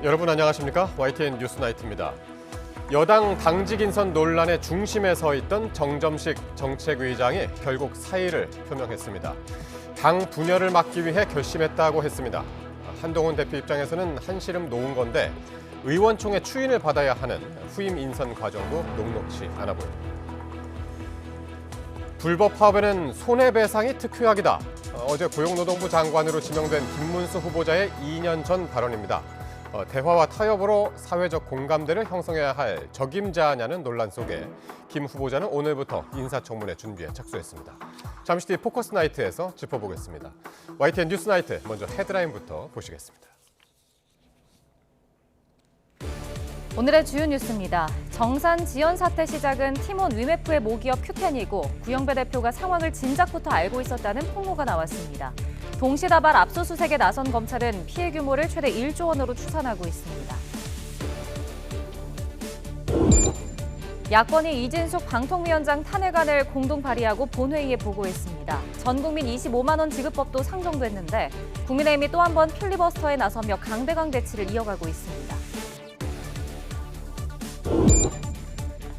여러분 안녕하십니까? YTN 뉴스나이트입니다. 여당 당직 인선 논란의 중심에 서 있던 정점식 정책위의장이 결국 사의를 표명했습니다. 당 분열을 막기 위해 결심했다고 했습니다. 한동훈 대표 입장에서는 한시름 놓은 건데 의원총회 추인을 받아야 하는 후임 인선 과정도 녹록치 않아 보입니다. 불법 파업에는 손해배상이 특효약이다. 어제 고용노동부 장관으로 지명된 김문수 후보자의 2년 전 발언입니다. 대화와 타협으로 사회적 공감대를 형성해야 할 적임자냐는 논란 속에 김 후보자는 오늘부터 인사청문회 준비에 착수했습니다. 잠시 뒤 포커스 나이트에서 짚어보겠습니다. YTN 뉴스 나이트 먼저 헤드라인부터 보시겠습니다. 오늘의 주요 뉴스입니다. 정산 지연 사태 시작은 티몬 위메프의 모기업 큐텐이고 구영배 대표가 상황을 진작부터 알고 있었다는 폭로가 나왔습니다. 동시다발 압수수색에 나선 검찰은 피해 규모를 최대 1조 원으로 추산하고 있습니다. 야권이 이진숙 방통위원장 탄핵안을 공동 발의하고 본회의에 보고했습니다. 전 국민 25만 원 지급법도 상정됐는데 국민의힘이 또 한 번 필리버스터에 나서며 강대강 대치를 이어가고 있습니다.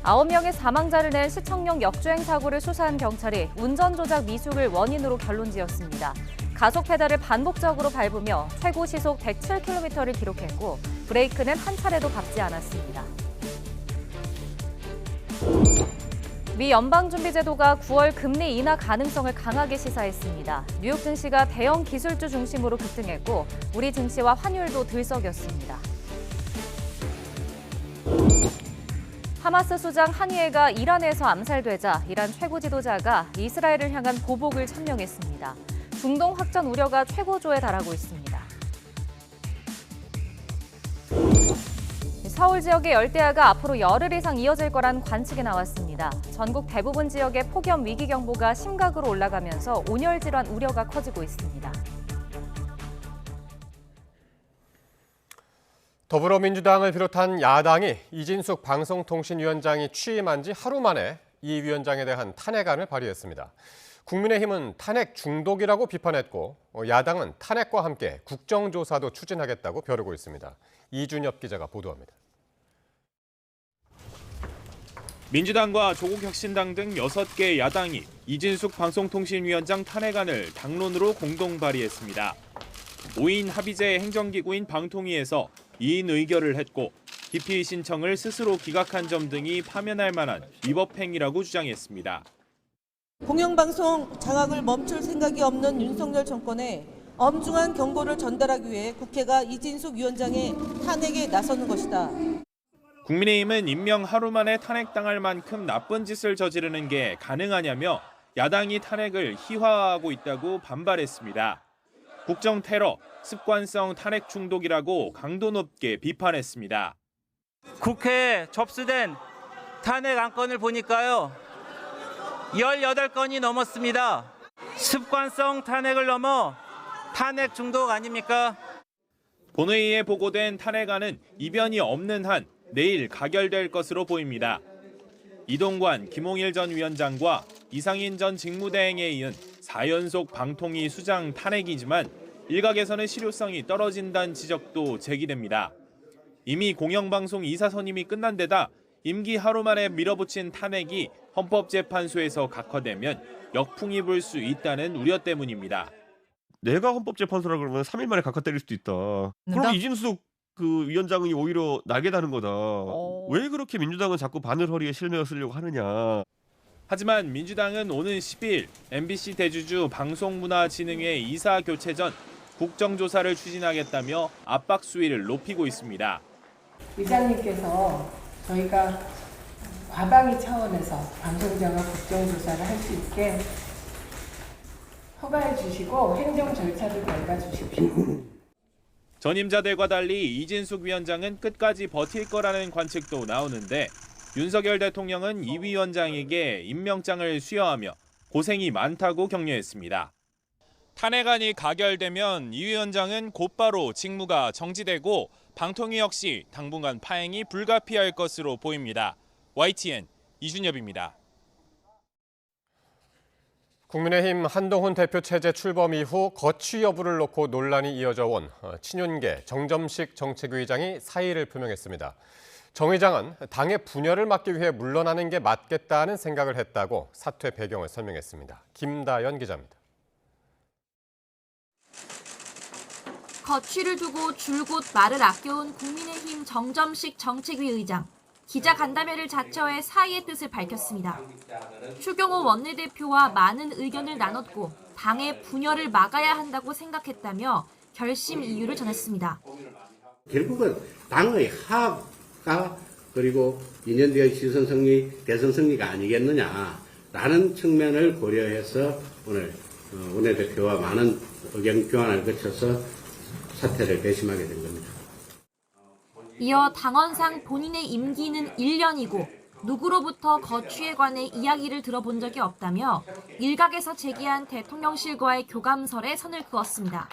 9명의 사망자를 낸 시청역 역주행 사고를 수사한 경찰이 운전 조작 미숙을 원인으로 결론지었습니다. 가속 페달을 반복적으로 밟으며 최고 시속 107km를 기록했고 브레이크는 한 차례도 밟지 않았습니다. 미 연방준비제도가 9월 금리 인하 가능성을 강하게 시사했습니다. 뉴욕 증시가 대형 기술주 중심으로 급등했고 우리 증시와 환율도 들썩였습니다. 하마스 수장 하니에가 이란에서 암살되자 이란 최고 지도자가 이스라엘을 향한 보복을 천명했습니다. 중동 확전 우려가 최고조에 달하고 있습니다. 서울 지역의 열대야가 앞으로 열흘 이상 이어질 거란 관측이 나왔습니다. 전국 대부분 지역의 폭염 위기 경보가 심각으로 올라가면서 온열 질환 우려가 커지고 있습니다. 더불어민주당을 비롯한 야당이 이진숙 방송통신위원장이 취임한 지 하루 만에 이 위원장에 대한 탄핵안을 발의했습니다. 국민의힘은 탄핵 중독이라고 비판했고 야당은 탄핵과 함께 국정조사도 추진하겠다고 벼르고 있습니다. 이준엽 기자가 보도합니다. 민주당과 조국혁신당 등 6개 야당이 이진숙 방송통신위원장 탄핵안을 당론으로 공동 발의했습니다. 5인 합의제 행정기구인 방통위에서 2인 의결을 했고 기피 신청을 스스로 기각한 점 등이 파면할 만한 위법행위라고 주장했습니다. 공영방송 장악을 멈출 생각이 없는 윤석열 정권에 엄중한 경고를 전달하기 위해 국회가 이진숙 위원장의 탄핵에 나서는 것이다. 국민의힘은 임명 하루 만에 탄핵당할 만큼 나쁜 짓을 저지르는 게 가능하냐며 야당이 탄핵을 희화화하고 있다고 반발했습니다. 국정 테러, 습관성 탄핵 중독이라고 강도 높게 비판했습니다. 국회에 접수된 탄핵 안건을 보니까요. 18건이 넘었습니다. 습관성 탄핵을 넘어 탄핵 중독 아닙니까? 본회의에 보고된 탄핵안은 이변이 없는 한 내일 가결될 것으로 보입니다. 이동관, 김홍일 전 위원장과 이상인 전 직무대행에 이은 4연속 방통위 수장 탄핵이지만 일각에서는 실효성이 떨어진다는 지적도 제기됩니다. 이미 공영방송 2사 선임이 끝난 데다 임기 하루 만에 밀어붙인 탄핵이 헌법재판소에서 각하되면 역풍이 불 수 있다는 우려 때문입니다. 내가 헌법재판소라 그러면 3일 만에 각하 때릴 수도 있다. 그럼 이진숙 그 위원장이 오히려 날개 다는 거다. 왜 그렇게 민주당은 자꾸 바늘 허리에 실매어 쓰려고 하느냐. 하지만 민주당은 오는 12일 MBC 대주주 방송문화진흥회 이사 교체 전 국정조사를 추진하겠다며 압박 수위를 높이고 있습니다. 의장님께서 저희가 과방위 차원에서 방송장악 국정조사를 할 수 있게 허가해 주시고 행정 절차를 밟아 주십시오. 전임자들과 달리 이진숙 위원장은 끝까지 버틸 거라는 관측도 나오는데 윤석열 대통령은 이 위원장에게 임명장을 수여하며 고생이 많다고 격려했습니다. 탄핵안이 가결되면 이 위원장은 곧바로 직무가 정지되고 방통위 역시 당분간 파행이 불가피할 것으로 보입니다. YTN 이준엽입니다. 국민의힘 한동훈 대표 체제 출범 이후 거취 여부를 놓고 논란이 이어져 온 친윤계 정점식 정책위의장이 사의를 표명했습니다. 정 의장은 당의 분열을 막기 위해 물러나는 게 맞겠다는 생각을 했다고 사퇴 배경을 설명했습니다. 김다연 기자입니다. 거취를 두고 줄곧 말을 아껴온 국민의힘 정점식 정책위 의장. 기자간담회를 자처해 사의의 뜻을 밝혔습니다. 추경호 원내대표와 많은 의견을 나눴고 당의 분열을 막아야 한다고 생각했다며 결심 이유를 전했습니다. 결국은 당의 화합과 그리고 2년 뒤의 시선 승리, 대선 승리가 아니겠느냐라는 측면을 고려해서 오늘 원내대표와 많은 의견 교환을 거쳐서 사퇴를 결심하게 된 겁니다. 이어 당원상 본인의 임기는 1년이고 누구로부터 거취에 관해 이야기를 들어본 적이 없다며 일각에서 제기한 대통령실과의 교감설에 선을 그었습니다.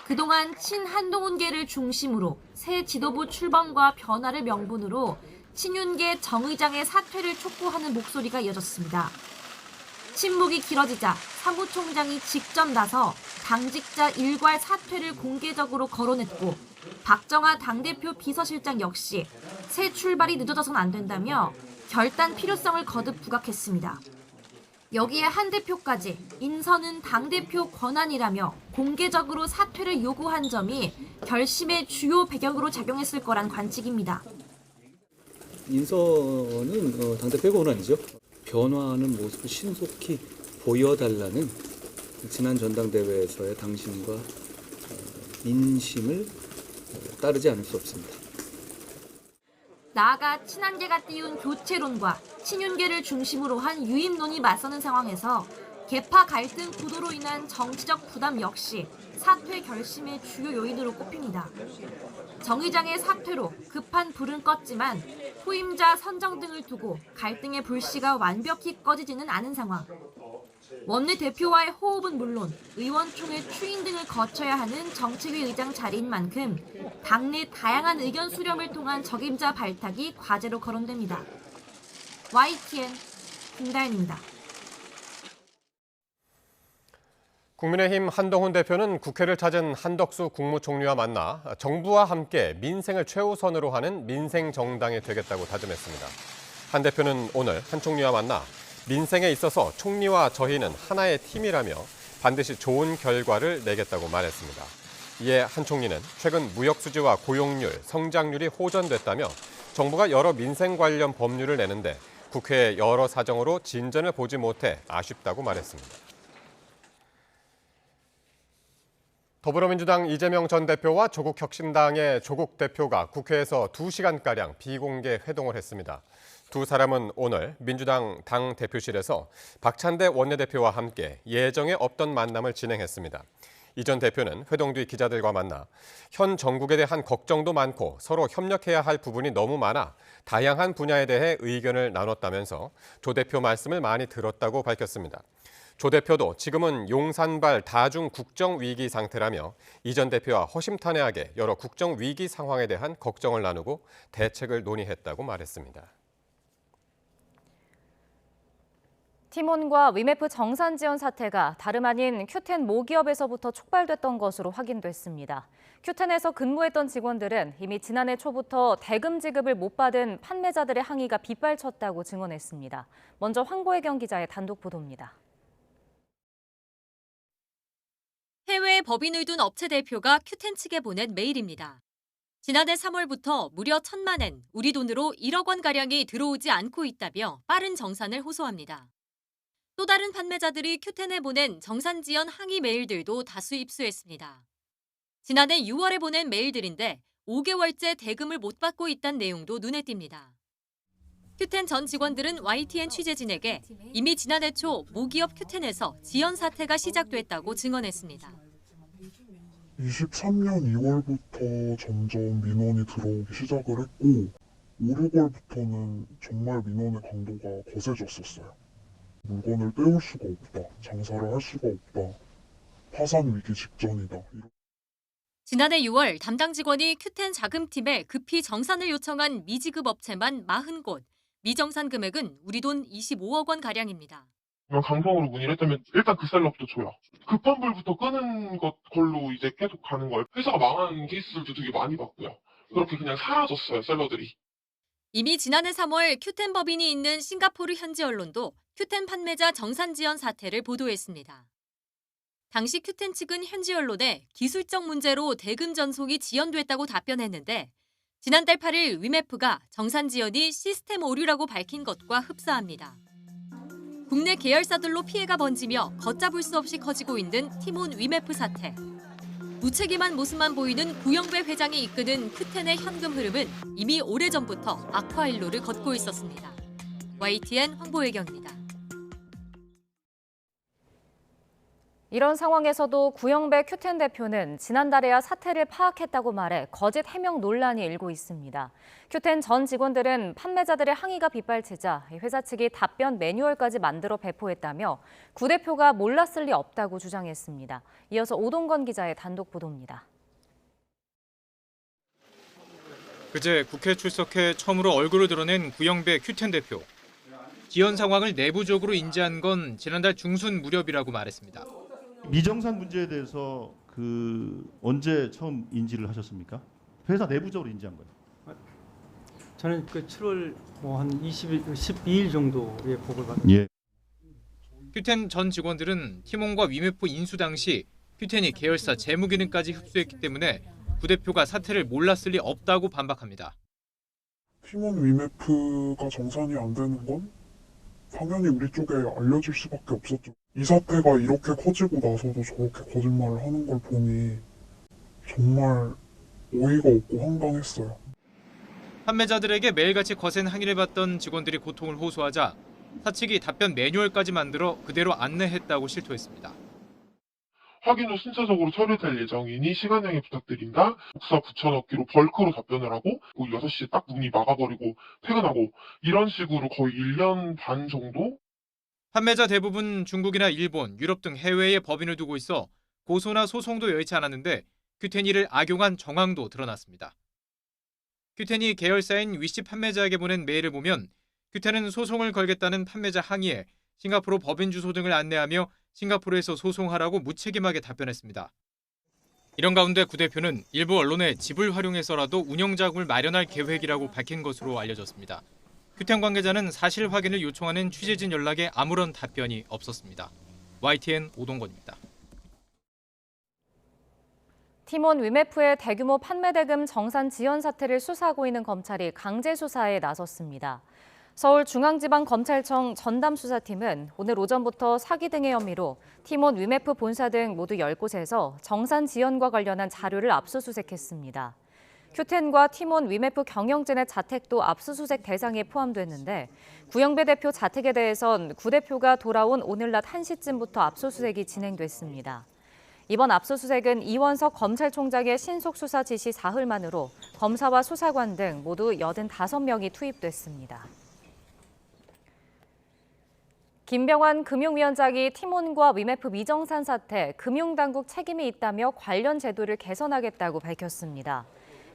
그동안 친한동훈계를 중심으로 새 지도부 출범과 변화를 명분으로 친윤계 정 의장의 사퇴를 촉구하는 목소리가 이어졌습니다. 침묵이 길어지자 사무총장이 직접 나서 당직자 일괄 사퇴를 공개적으로 거론했고 박정아 당대표 비서실장 역시 새 출발이 늦어져선 안 된다며 결단 필요성을 거듭 부각했습니다. 여기에 한 대표까지 인선은 당대표 권한이라며 공개적으로 사퇴를 요구한 점이 결심의 주요 배경으로 작용했을 거란 관측입니다. 인선은 당대표 권한이죠. 변화하는 모습을 신속히 보여달라는 지난 전당대회에서의 당신과 민심을 따르지 않을 수 없습니다. 나아가 친한계가 띄운 교체론과 친윤계를 중심으로 한 유입론이 맞서는 상황에서 계파 갈등 구도로 인한 정치적 부담 역시 사퇴 결심의 주요 요인으로 꼽힙니다. 정 의장의 사퇴로 급한 불은 껐지만 후임자 선정 등을 두고 갈등의 불씨가 완벽히 꺼지지는 않은 상황. 원내대표와의 호흡은 물론 의원총회 추인 등을 거쳐야 하는 정책위 의장 자리인 만큼 당내 다양한 의견 수렴을 통한 적임자 발탁이 과제로 거론됩니다. YTN 김다연입니다. 국민의힘 한동훈 대표는 국회를 찾은 한덕수 국무총리와 만나 정부와 함께 민생을 최우선으로 하는 민생정당이 되겠다고 다짐했습니다. 한 대표는 오늘 한 총리와 만나 민생에 있어서 총리와 저희는 하나의 팀이라며 반드시 좋은 결과를 내겠다고 말했습니다. 이에 한 총리는 최근 무역 수지와 고용률, 성장률이 호전됐다며 정부가 여러 민생 관련 법률을 내는데 국회의 여러 사정으로 진전을 보지 못해 아쉽다고 말했습니다. 더불어민주당 이재명 전 대표와 조국혁신당의 조국 대표가 국회에서 2시간가량 비공개 회동을 했습니다. 두 사람은 오늘 민주당 당 대표실에서 박찬대 원내대표와 함께 예정에 없던 만남을 진행했습니다. 이 전 대표는 회동 뒤 기자들과 만나 현 정국에 대한 걱정도 많고 서로 협력해야 할 부분이 너무 많아 다양한 분야에 대해 의견을 나눴다면서 조 대표 말씀을 많이 들었다고 밝혔습니다. 조 대표도 지금은 용산발 다중 국정위기 상태라며 이 전 대표와 허심탄회하게 여러 국정위기 상황에 대한 걱정을 나누고 대책을 논의했다고 말했습니다. 티몬과 위메프 정산 지원 사태가 다름 아닌 큐텐 모기업에서부터 촉발됐던 것으로 확인됐습니다. 큐텐에서 근무했던 직원들은 이미 지난해 초부터 대금 지급을 못 받은 판매자들의 항의가 빗발쳤다고 증언했습니다. 먼저 황보혜경 기자의 단독 보도입니다. 해외에 법인을 둔 업체 대표가 큐텐 측에 보낸 메일입니다. 지난해 3월부터 무려 1,000만 엔, 우리 돈으로 1억 원가량이 들어오지 않고 있다며 빠른 정산을 호소합니다. 또 다른 판매자들이 큐텐에 보낸 정산 지연 항의 메일들도 다수 입수했습니다. 지난해 6월에 보낸 메일들인데 5개월째 대금을 못 받고 있다는 내용도 눈에 띕니다. 큐텐 전 직원들은 YTN 취재진에게 이미 지난해 초 모기업 큐텐에서 지연 사태가 시작됐다고 증언했습니다. 23년 2월부터 점점 민원이 들어오기 시작을 했고 5, 6월부터는 정말 민원의 강도가 거세졌었어요. 물건을 떼올 수가 없다. 장사를 할 수가 없다. 파산 위기 직전이다. 지난해 6월 담당 직원이 큐텐 자금팀에 급히 정산을 요청한 미지급 업체만 40곳, 미정산 금액은 우리 돈 25억 원가량입니다. 강성으로 문의를 했다면 일단 그 셀럽도 줘요. 급한 불부터 끄는 걸로 이제 계속 가는 거예요. 회사가 망한 케이스들도 되게 많이 봤고요. 그렇게 그냥 사라졌어요, 셀러들이. 이미 지난해 3월 큐텐 법인이 있는 싱가포르 현지 언론도 큐텐 판매자 정산지연 사태를 보도했습니다. 당시 큐텐 측은 현지 언론에 기술적 문제로 대금 전송이 지연됐다고 답변했는데 지난달 8일 위메프가 정산지연이 시스템 오류라고 밝힌 것과 흡사합니다. 국내 계열사들로 피해가 번지며 걷잡을 수 없이 커지고 있는 티몬 위메프 사태. 무책임한 모습만 보이는 구영배 회장이 이끄는 큐텐의 현금 흐름은 이미 오래전부터 악화 일로를 걷고 있었습니다. YTN 황보혜경입니다. 이런 상황에서도 구영배 큐텐 대표는 지난달에야 사태를 파악했다고 말해 거짓 해명 논란이 일고 있습니다. 큐텐 전 직원들은 판매자들의 항의가 빗발치자 회사 측이 답변 매뉴얼까지 만들어 배포했다며 구 대표가 몰랐을 리 없다고 주장했습니다. 이어서 오동건 기자의 단독 보도입니다. 그제 국회 출석해 처음으로 얼굴을 드러낸 구영배 큐텐 대표. 지연 상황을 내부적으로 인지한 건 지난달 중순 무렵이라고 말했습니다. 미정상 문제에 대해서 언제 처음 인지를 하셨습니까? 회사 내부적으로 인지한 거예요. 저는 7월 한 12일 정도에 보고를 받았습니다. 예. 큐텐 전 직원들은 티몬과 위메프 인수 당시 큐텐이 계열사 재무기능까지 흡수했기 때문에 구 대표가 사태를 몰랐을 리 없다고 반박합니다. 팀원 위메프가 정산이 안 되는 건 당연히 우리 쪽에 알려질 수밖에 없었죠. 이 사태가 이렇게 커지고 나서도 저렇게 거짓말을 하는 걸 보니 정말 어이가 없고 황당했어요. 판매자들에게 매일같이 거센 항의를 받던 직원들이 고통을 호소하자 사측이 답변 매뉴얼까지 만들어 그대로 안내했다고 실토했습니다. 확인 후 순차적으로 처리될 예정이니 시간양해 부탁드린다. 복사 붙여넣기로 벌크로 답변을 하고 6시에 딱 문이 막아버리고 퇴근하고 이런 식으로 거의 1년 반 정도? 판매자 대부분 중국이나 일본, 유럽 등 해외에 법인을 두고 있어 고소나 소송도 여의치 않았는데 큐텐이 이를 악용한 정황도 드러났습니다. 큐텐이 계열사인 위시 판매자에게 보낸 메일을 보면 큐텐은 소송을 걸겠다는 판매자 항의에 싱가포르 법인 주소 등을 안내하며 싱가포르에서 소송하라고 무책임하게 답변했습니다. 이런 가운데 구 대표는 일부 언론에 집을 활용해서라도 운영 자금을 마련할 계획이라고 밝힌 것으로 알려졌습니다. 큐텐 관계자는 사실 확인을 요청하는 취재진 연락에 아무런 답변이 없었습니다. YTN 오동건입니다. 티몬 위메프의 대규모 판매 대금 정산 지연 사태를 수사하고 있는 검찰이 강제 수사에 나섰습니다. 서울중앙지방검찰청 전담수사팀은 오늘 오전부터 사기 등의 혐의로 티몬 위메프 본사 등 모두 10곳에서 정산 지연과 관련한 자료를 압수수색했습니다. 큐텐과 티몬 위메프 경영진의 자택도 압수수색 대상에 포함됐는데 구영배 대표 자택에 대해선 구 대표가 돌아온 오늘 낮 1시쯤부터 압수수색이 진행됐습니다. 이번 압수수색은 이원석 검찰총장의 신속수사 지시 사흘 만으로 검사와 수사관 등 모두 85명이 투입됐습니다. 김병환 금융위원장이 티몬과 위메프 미정산 사태, 금융당국 책임이 있다며 관련 제도를 개선하겠다고 밝혔습니다.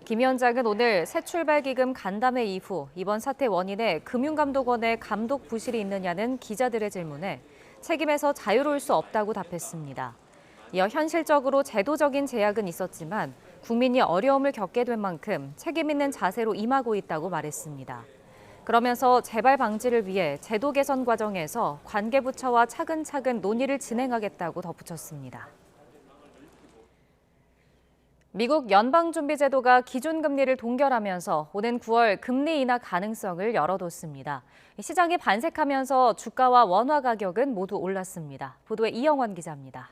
김 위원장은 오늘 새출발기금 간담회 이후 이번 사태 원인에 금융감독원의 감독 부실이 있느냐는 기자들의 질문에 책임에서 자유로울 수 없다고 답했습니다. 이어 현실적으로 제도적인 제약은 있었지만 국민이 어려움을 겪게 된 만큼 책임 있는 자세로 임하고 있다고 말했습니다. 그러면서 재발 방지를 위해 제도 개선 과정에서 관계부처와 차근차근 논의를 진행하겠다고 덧붙였습니다. 미국 연방준비제도가 기준금리를 동결하면서 오는 9월 금리 인하 가능성을 열어뒀습니다. 시장이 반색하면서 주가와 원화 가격은 모두 올랐습니다. 보도에 이영원 기자입니다.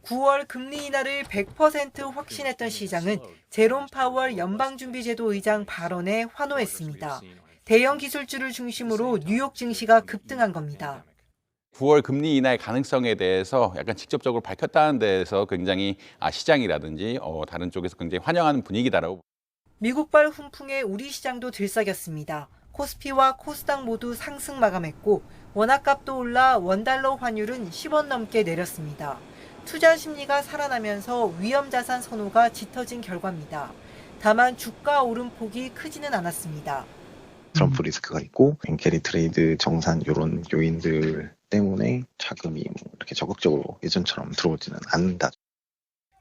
9월 금리 인하를 100% 확신했던 시장은 제롬 파월 연방준비제도 의장 발언에 환호했습니다. 대형 기술주를 중심으로 뉴욕 증시가 급등한 겁니다. 9월 금리 인하의 가능성에 대해서 약간 직접적으로 밝혔다는 데에서 굉장히 시장이라든지 다른 쪽에서 굉장히 환영하는 분위기다라고. 미국발 훈풍에 우리 시장도 들썩였습니다. 코스피와 코스닥 모두 상승 마감했고 원화값도 올라 원달러 환율은 10원 넘게 내렸습니다. 투자 심리가 살아나면서 위험자산 선호가 짙어진 결과입니다. 다만 주가 오름폭이 크지는 않았습니다. 트럼프 리스크가 있고 캐리 트레이드 정산 이런 요인들 때문에 자금이 이렇게 적극적으로 예전처럼 들어오지는 않는다.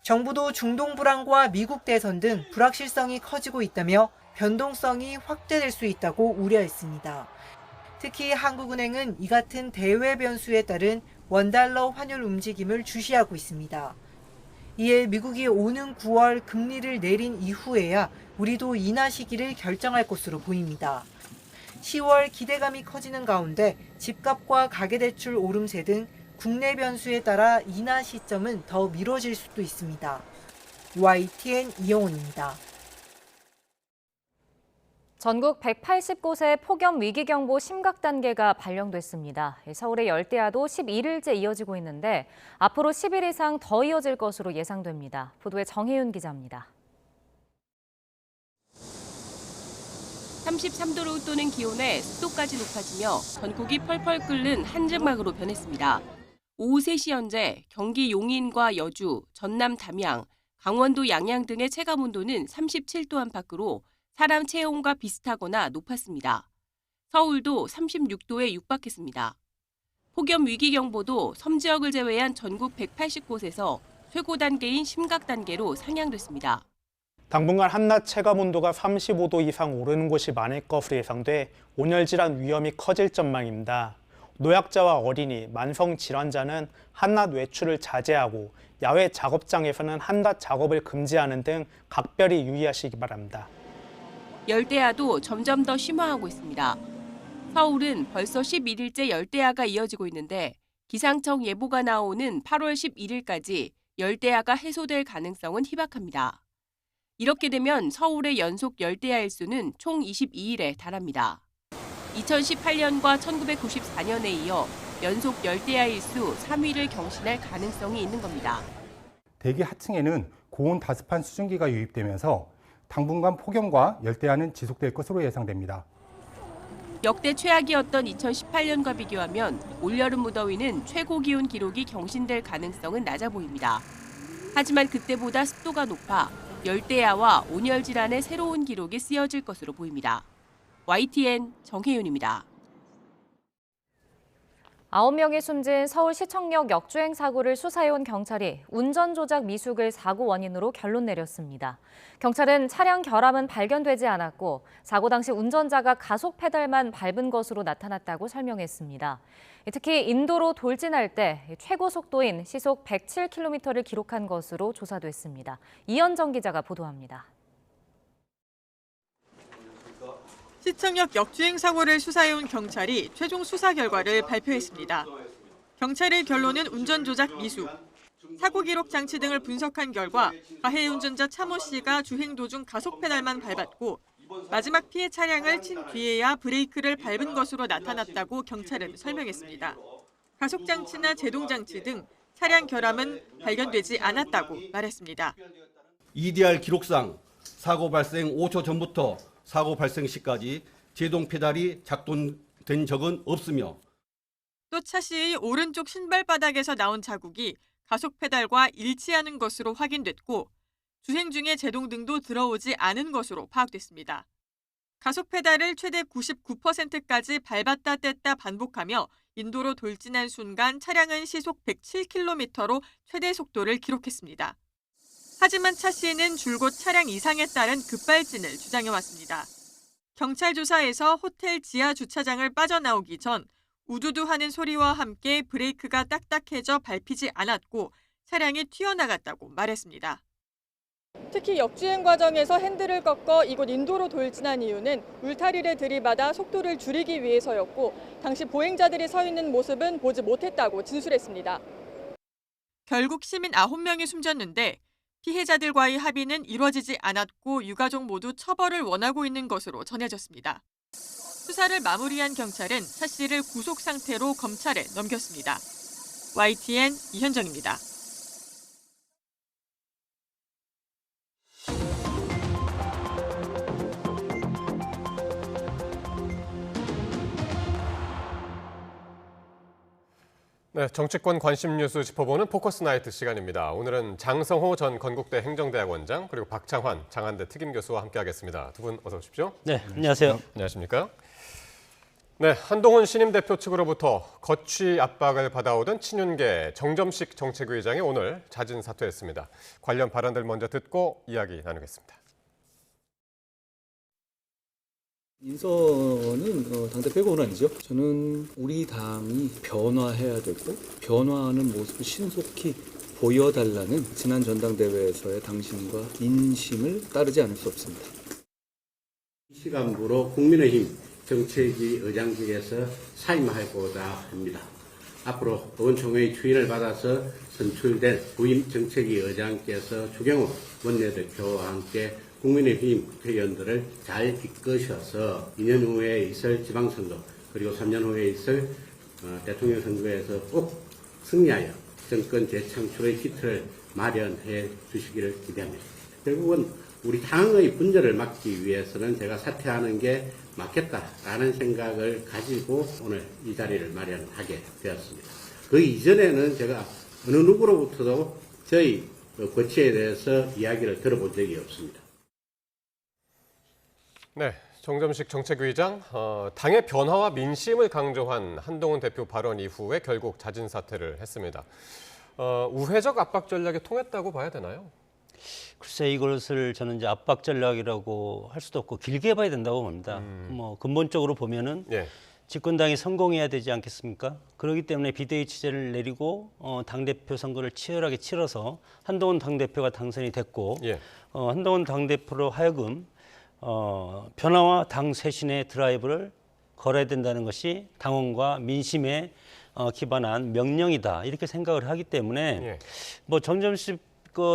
정부도 중동 불안과 미국 대선 등 불확실성이 커지고 있다며 변동성이 확대될 수 있다고 우려했습니다. 특히 한국은행은 이 같은 대외 변수에 따른 원달러 환율 움직임을 주시하고 있습니다. 이에 미국이 오는 9월 금리를 내린 이후에야 우리도 인하 시기를 결정할 것으로 보입니다. 10월 기대감이 커지는 가운데 집값과 가계대출 오름세 등 국내 변수에 따라 인하 시점은 더 미뤄질 수도 있습니다. YTN 이영훈입니다. 전국 180곳에 폭염 위기경보 심각 단계가 발령됐습니다. 서울의 열대야도 11일째 이어지고 있는데 앞으로 10일 이상 더 이어질 것으로 예상됩니다. 보도에 정혜윤 기자입니다. 33도로 웃도는 기온에 습도까지 높아지며 전국이 펄펄 끓는 한증막으로 변했습니다. 오후 3시 현재 경기 용인과 여주, 전남 담양, 강원도 양양 등의 체감온도는 37도 안팎으로 사람 체온과 비슷하거나 높았습니다. 서울도 36도에 육박했습니다. 폭염 위기경보도 섬 지역을 제외한 전국 180곳에서 최고 단계인 심각 단계로 상향됐습니다. 당분간 한낮 체감온도가 35도 이상 오르는 곳이 많을 것으로 예상돼 온열 질환 위험이 커질 전망입니다. 노약자와 어린이, 만성 질환자는 한낮 외출을 자제하고 야외 작업장에서는 한낮 작업을 금지하는 등 각별히 유의하시기 바랍니다. 열대야도 점점 더 심화하고 있습니다. 서울은 벌써 11일째 열대야가 이어지고 있는데 기상청 예보가 나오는 8월 11일까지 열대야가 해소될 가능성은 희박합니다. 이렇게 되면 서울의 연속 열대야 일수는 총 22일에 달합니다. 2018년과 1994년에 이어 연속 열대야 일수 3위를 경신할 가능성이 있는 겁니다. 대기 하층에는 고온 다습한 수증기가 유입되면서 당분간 폭염과 열대야는 지속될 것으로 예상됩니다. 역대 최악이었던 2018년과 비교하면 올여름 무더위는 최고 기온 기록이 경신될 가능성은 낮아 보입니다. 하지만 그때보다 습도가 높아 열대야와 온열 질환의 새로운 기록이 쓰여질 것으로 보입니다. YTN 정혜윤입니다. 9명이 숨진 서울시청역 역주행 사고를 수사해온 경찰이 운전 조작 미숙을 사고 원인으로 결론 내렸습니다. 경찰은 차량 결함은 발견되지 않았고 사고 당시 운전자가 가속 페달만 밟은 것으로 나타났다고 설명했습니다. 특히 인도로 돌진할 때 최고 속도인 시속 107km를 기록한 것으로 조사됐습니다. 이현정 기자가 보도합니다. 시청역 역주행 사고를 수사해온 경찰이 최종 수사 결과를 발표했습니다. 경찰의 결론은 운전 조작 미숙. 사고 기록 장치 등을 분석한 결과 가해 운전자 차모 씨가 주행 도중 가속 페달만 밟았고 마지막 피해 차량을 친 뒤에야 브레이크를 밟은 것으로 나타났다고 경찰은 설명했습니다. 가속 장치나 제동 장치 등 차량 결함은 발견되지 않았다고 말했습니다. EDR 기록상 사고 발생 5초 전부터 사고 발생 시까지 제동 페달이 작동된 적은 없으며 또 차시의 오른쪽 신발바닥에서 나온 자국이 가속 페달과 일치하는 것으로 확인됐고 주행 중에 제동 등도 들어오지 않은 것으로 파악됐습니다. 가속 페달을 최대 99%까지 밟았다 뗐다 반복하며 인도로 돌진한 순간 차량은 시속 107km로 최대 속도를 기록했습니다. 하지만 차 씨는 줄곧 차량 이상에 따른 급발진을 주장해왔습니다. 경찰 조사에서 호텔 지하 주차장을 빠져나오기 전 우두두하는 소리와 함께 브레이크가 딱딱해져 밟히지 않았고 차량이 튀어나갔다고 말했습니다. 특히 역주행 과정에서 핸들을 꺾어 이곳 인도로 돌진한 이유는 울타리를 들이받아 속도를 줄이기 위해서였고 당시 보행자들이 서 있는 모습은 보지 못했다고 진술했습니다. 결국 시민 9명이 숨졌는데 피해자들과의 합의는 이뤄지지 않았고 유가족 모두 처벌을 원하고 있는 것으로 전해졌습니다. 수사를 마무리한 경찰은 차 씨를 구속 상태로 검찰에 넘겼습니다. YTN 이현정입니다. 네, 정치권 관심 뉴스 짚어보는 포커스 나이트 시간입니다. 오늘은 장성호 전 건국대 행정대학원장 그리고 박창환 장한대 특임교수와 함께하겠습니다. 두 분 어서 오십시오. 네, 안녕하세요. 안녕하십니까? 네, 한동훈 신임 대표 측으로부터 거취 압박을 받아오던 친윤계 정점식 정책위의장이 오늘 자진 사퇴했습니다. 관련 발언들 먼저 듣고 이야기 나누겠습니다. 인선은 당대표 권한이죠. 저는 우리 당이 변화해야 되고 변화하는 모습을 신속히 보여달라는 지난 전당대회에서의 당신과 인심을 따르지 않을 수 없습니다. 시간부로 국민의힘 정책위 의장직에서 사임하고자 합니다. 앞으로 의원총회의 추인을 받아서 선출된 부임 정책위 의장께서 주경호 원내대표와 함께 국민의힘 국회의원들을 잘 이끄셔서 2년 후에 있을 지방선거 그리고 3년 후에 있을 대통령 선거에서 꼭 승리하여 정권 재창출의 기틀을 마련해 주시기를 기대합니다. 결국은 우리 당의 분열을 막기 위해서는 제가 사퇴하는 게 맞겠다라는 생각을 가지고 오늘 이 자리를 마련하게 되었습니다. 그 이전에는 제가 어느 누구로부터도 저희 거취에 대해서 이야기를 들어본 적이 없습니다. 네, 정점식 정책위의장, 당의 변화와 민심을 강조한 한동훈 대표 발언 이후에 결국 자진 사퇴를 했습니다. 우회적 압박 전략이 통했다고 봐야 되나요? 글쎄 이것을 저는 이제 압박 전략이라고 할 수도 없고 길게 봐야 된다고 봅니다. 뭐 근본적으로 보면은 집권당이 성공해야 되지 않겠습니까? 그렇기 때문에 비대위 취재를 내리고 당대표 선거를 치열하게 치러서 한동훈 당대표가 당선이 됐고 한동훈 당대표로 하여금 변화와 당 쇄신의 드라이브를 걸어야 된다는 것이 당원과 민심에 기반한 명령이다 이렇게 생각을 하기 때문에 뭐 정점식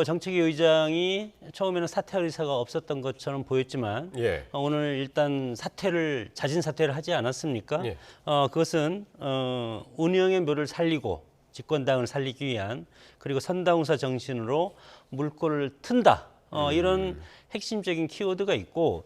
정책위 의장이 처음에는 사퇴할 의사가 없었던 것처럼 보였지만 오늘 일단 자진 사퇴를 하지 않았습니까? 그것은 운영의 묘를 살리고 집권당을 살리기 위한 그리고 선당후사 정신으로 물꼬를 튼다. 이런 핵심적인 키워드가 있고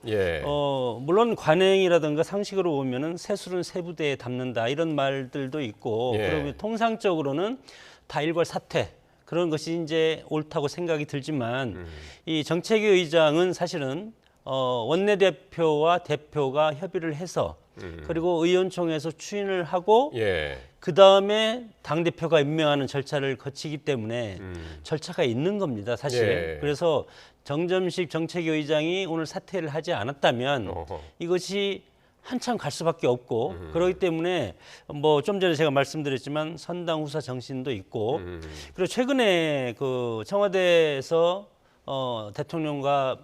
물론 관행이라든가 상식으로 보면은 새술은 새부대에 담는다 이런 말들도 있고 그리고 통상적으로는 다 일괄 사퇴 그런 것이 이제 옳다고 생각이 들지만 이 정책위 의장은 사실은 원내대표와 대표가 협의를 해서 그리고 의원총회에서 추인을 하고 그 다음에 당대표가 임명하는 절차를 거치기 때문에 절차가 있는 겁니다, 사실. 그래서 정점식 정책위 의장이 오늘 사퇴를 하지 않았다면 이것이 한참 갈 수밖에 없고 그렇기 때문에 뭐 좀 전에 제가 말씀드렸지만 선당후사 정신도 있고 그리고 최근에 그 청와대에서 대통령과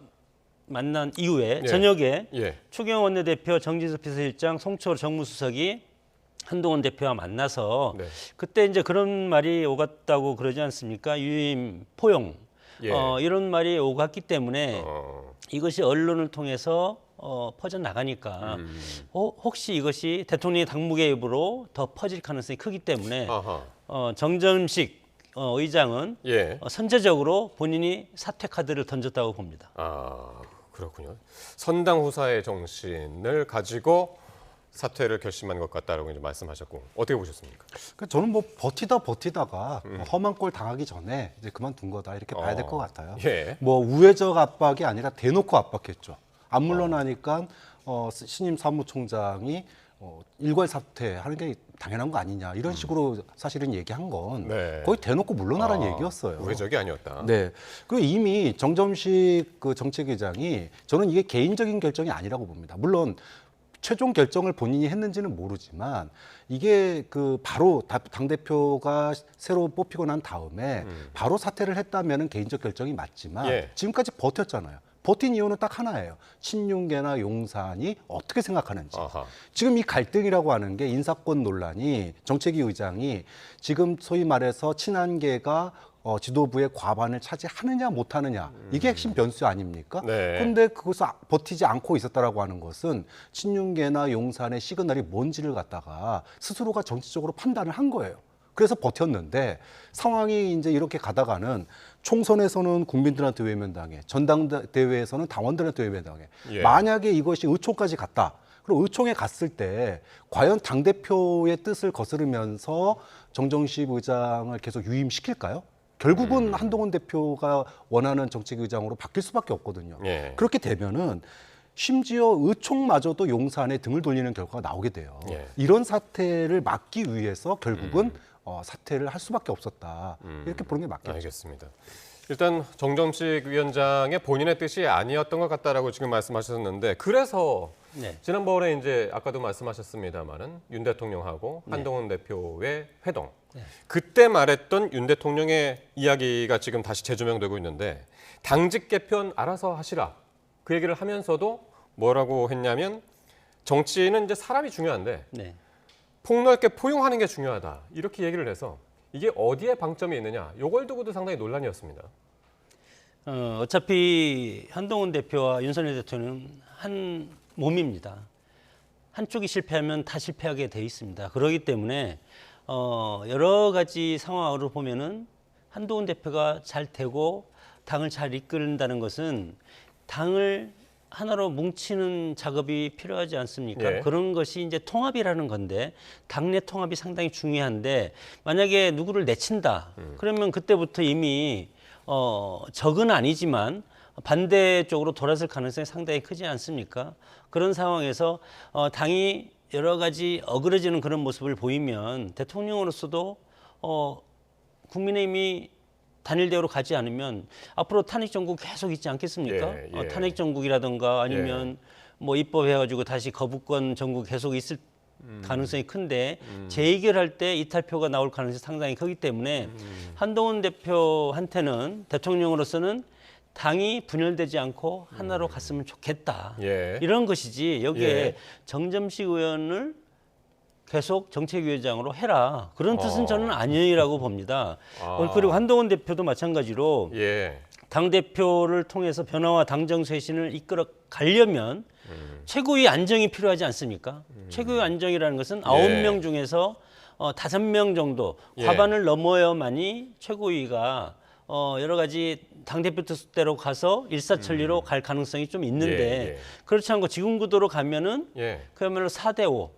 만난 이후에 저녁에 추경호 원내대표, 정진석 비서실장, 송철호 정무수석이 한동훈 대표와 만나서 그때 이제 그런 말이 오갔다고 그러지 않습니까? 유임 포용 이런 말이 오갔기 때문에 이것이 언론을 통해서 퍼져나가니까 혹시 이것이 대통령의 당무계 입으로 더 퍼질 가능성이 크기 때문에 정점식 의장은 선제적으로 본인이 사퇴 카드를 던졌다고 봅니다. 그렇군요. 선당후사의 정신을 가지고 사퇴를 결심한 것 같다라고 이제 말씀하셨고 어떻게 보셨습니까? 그러니까 저는 뭐 버티다가 험한 꼴 당하기 전에 이제 그만둔 거다 이렇게 봐야 될 것 같아요. 뭐 우회적 압박이 아니라 대놓고 압박했죠. 안 물러나니까 신임 사무총장이 일괄 사퇴하는 게 당연한 거 아니냐 이런 식으로 사실은 얘기한 건 거의 대놓고 물러나라는 얘기였어요. 우회적이 아니었다. 네. 그리고 이미 정점식 정책위장이 저는 이게 개인적인 결정이 아니라고 봅니다. 물론 최종 결정을 본인이 했는지는 모르지만 이게 바로 당대표가 새로 뽑히고 난 다음에 바로 사퇴를 했다면 개인적 결정이 맞지만 지금까지 버텼잖아요. 버틴 이유는 딱 하나예요. 친윤계나 용산이 어떻게 생각하는지. 지금 이 갈등이라고 하는 게 인사권 논란이 정책위 의장이 지금 소위 말해서 친한계가 지도부의 과반을 차지하느냐 못하느냐 이게 핵심 변수 아닙니까? 그런데 그것을 버티지 않고 있었다라고 하는 것은 친윤계나 용산의 시그널이 뭔지를 갖다가 스스로가 정치적으로 판단을 한 거예요. 그래서 버텼는데 상황이 이제 이렇게 가다가는 총선에서는 국민들한테 외면당해, 전당대회에서는 당원들한테 외면당해. 만약에 이것이 의총까지 갔다. 그리고 의총에 갔을 때 과연 당대표의 뜻을 거스르면서 정정식 의장을 계속 유임시킬까요? 결국은 한동훈 대표가 원하는 정책 의장으로 바뀔 수밖에 없거든요. 예. 그렇게 되면은 심지어 의총마저도 용산에 등을 돌리는 결과가 나오게 돼요. 예. 이런 사태를 막기 위해서 결국은 사퇴를 할 수밖에 없었다. 이렇게 보는 게 맞겠죠. 알겠습니다. 일단 정점식 위원장의 본인의 뜻이 아니었던 것 같다라고 지금 말씀하셨는데 그래서 네. 지난번에 이제 아까도 말씀하셨습니다만은 윤 대통령하고 네. 한동훈 대표의 회동 네. 그때 말했던 윤 대통령의 이야기가 지금 다시 재조명되고 있는데 당직 개편 알아서 하시라 그 얘기를 하면서도 뭐라고 했냐면 정치는 이제 사람이 중요한데 네. 폭넓게 포용하는 게 중요하다 이렇게 얘기를 해서 이게 어디에 방점이 있느냐 이걸 두고도 상당히 논란이었습니다. 어차피 한동훈 대표와 윤석열 대통령은 한 몸입니다. 한쪽이 실패하면 다 실패하게 돼 있습니다. 그렇기 때문에 여러 가지 상황으로 보면은 한동훈 대표가 잘 되고 당을 잘 이끌는다는 것은 당을 하나로 뭉치는 작업이 필요하지 않습니까? 예. 그런 것이 이제 통합이라는 건데 당내 통합이 상당히 중요한데 만약에 누구를 내친다 그러면 그때부터 이미 적은 아니지만 반대쪽으로 돌아설 가능성이 상당히 크지 않습니까? 그런 상황에서 당이 여러 가지 어그러지는 그런 모습을 보이면 대통령으로서도 국민의힘이 단일 대우로 가지 않으면 앞으로 탄핵 정국 계속 있지 않겠습니까? 예, 예. 탄핵 정국이라든가 아니면 뭐 입법해가지고 다시 거부권 정국 계속 있을 가능성이 큰데 재의결할 때 이탈표가 나올 가능성이 상당히 크기 때문에 한동훈 대표한테는 대통령으로서는 당이 분열되지 않고 하나로 갔으면 좋겠다. 예. 이런 것이지 여기에 예. 정점식 의원을 계속 정책위원장으로 해라. 그런 뜻은 저는 아니라고 봅니다. 그리고 한동훈 대표도 마찬가지로 예. 당대표를 통해서 변화와 당정 쇄신을 이끌어 가려면 최고의 안정이 필요하지 않습니까? 최고의 안정이라는 것은 9명 중에서 5명 정도 과반을 넘어야만이 최고위가 여러 가지 당대표 뜻대로 가서 일사천리로 갈 가능성이 좀 있는데 그렇지 않고 지금 구도로 가면은 그야말로 4대5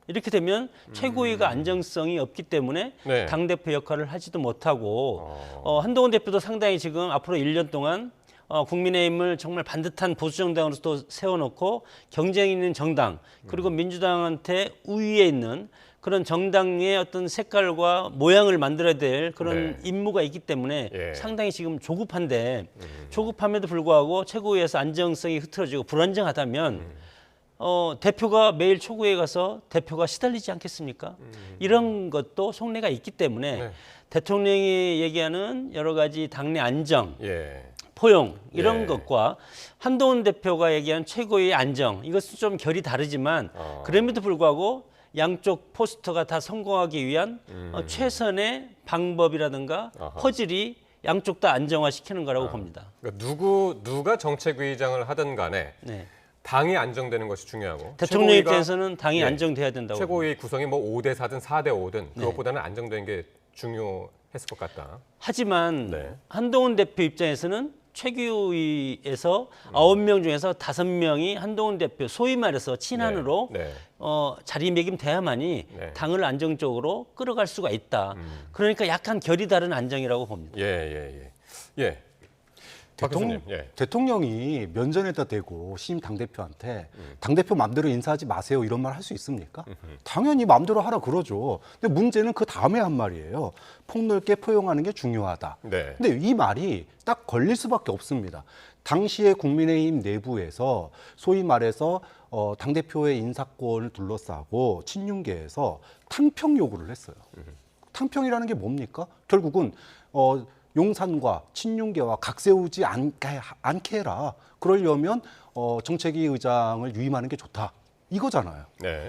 이렇게 되면 최고위가 안정성이 없기 때문에 네. 당대표 역할을 하지도 못하고 한동훈 대표도 상당히 지금 앞으로 1년 동안 국민의힘을 정말 반듯한 보수정당으로 또 세워놓고 경쟁 있는 정당 그리고 민주당한테 우위에 있는 그런 정당의 어떤 색깔과 모양을 만들어야 될 그런 임무가 있기 때문에 상당히 지금 조급한데 조급함에도 불구하고 최고위에서 안정성이 흐트러지고 불안정하다면 대표가 매일 초구에 가서 대표가 시달리지 않겠습니까? 이런 것도 속내가 있기 때문에 대통령이 얘기하는 여러 가지 당내 안정, 포용 이런 것과 한동훈 대표가 얘기한 최고의 안정 이것은 좀 결이 다르지만 그럼에도 불구하고 양쪽 포스터가 다 성공하기 위한 최선의 방법이라든가 퍼즐이 양쪽 다 안정화시키는 거라고 봅니다. 그러니까 누가 정책위의장을 하든 간에 당이 안정되는 것이 중요하고 대통령 입장에서는 당이 안정돼야 된다고 최고위 구성이 뭐 5대 4든 4대 5든 그것보다는 안정된 게 중요했을 것 같다. 하지만 한동훈 대표 입장에서는 최고위에서 9명 중에서 5명이 한동훈 대표 소위 말해서 친한으로 자리매김돼야만이 당을 안정적으로 끌어갈 수가 있다. 그러니까 약간 결이 다른 안정이라고 봅니다. 대통령이 면전에다 대고 신임 당대표한테 당대표 마음대로 인사하지 마세요 이런 말 할 수 있습니까? 당연히 마음대로 하라 그러죠. 근데 문제는 그 다음에 한 말이에요. 폭넓게 포용하는 게 중요하다. 근데 이 말이 딱 걸릴 수밖에 없습니다. 당시에 국민의힘 내부에서 소위 말해서 당대표의 인사권을 둘러싸고 친윤계에서 탕평 요구를 했어요. 탕평이라는 게 뭡니까? 결국은 용산과 친윤계와 각세우지 않게 해라. 그러려면 정책위 의장을 유임하는 게 좋다. 이거잖아요.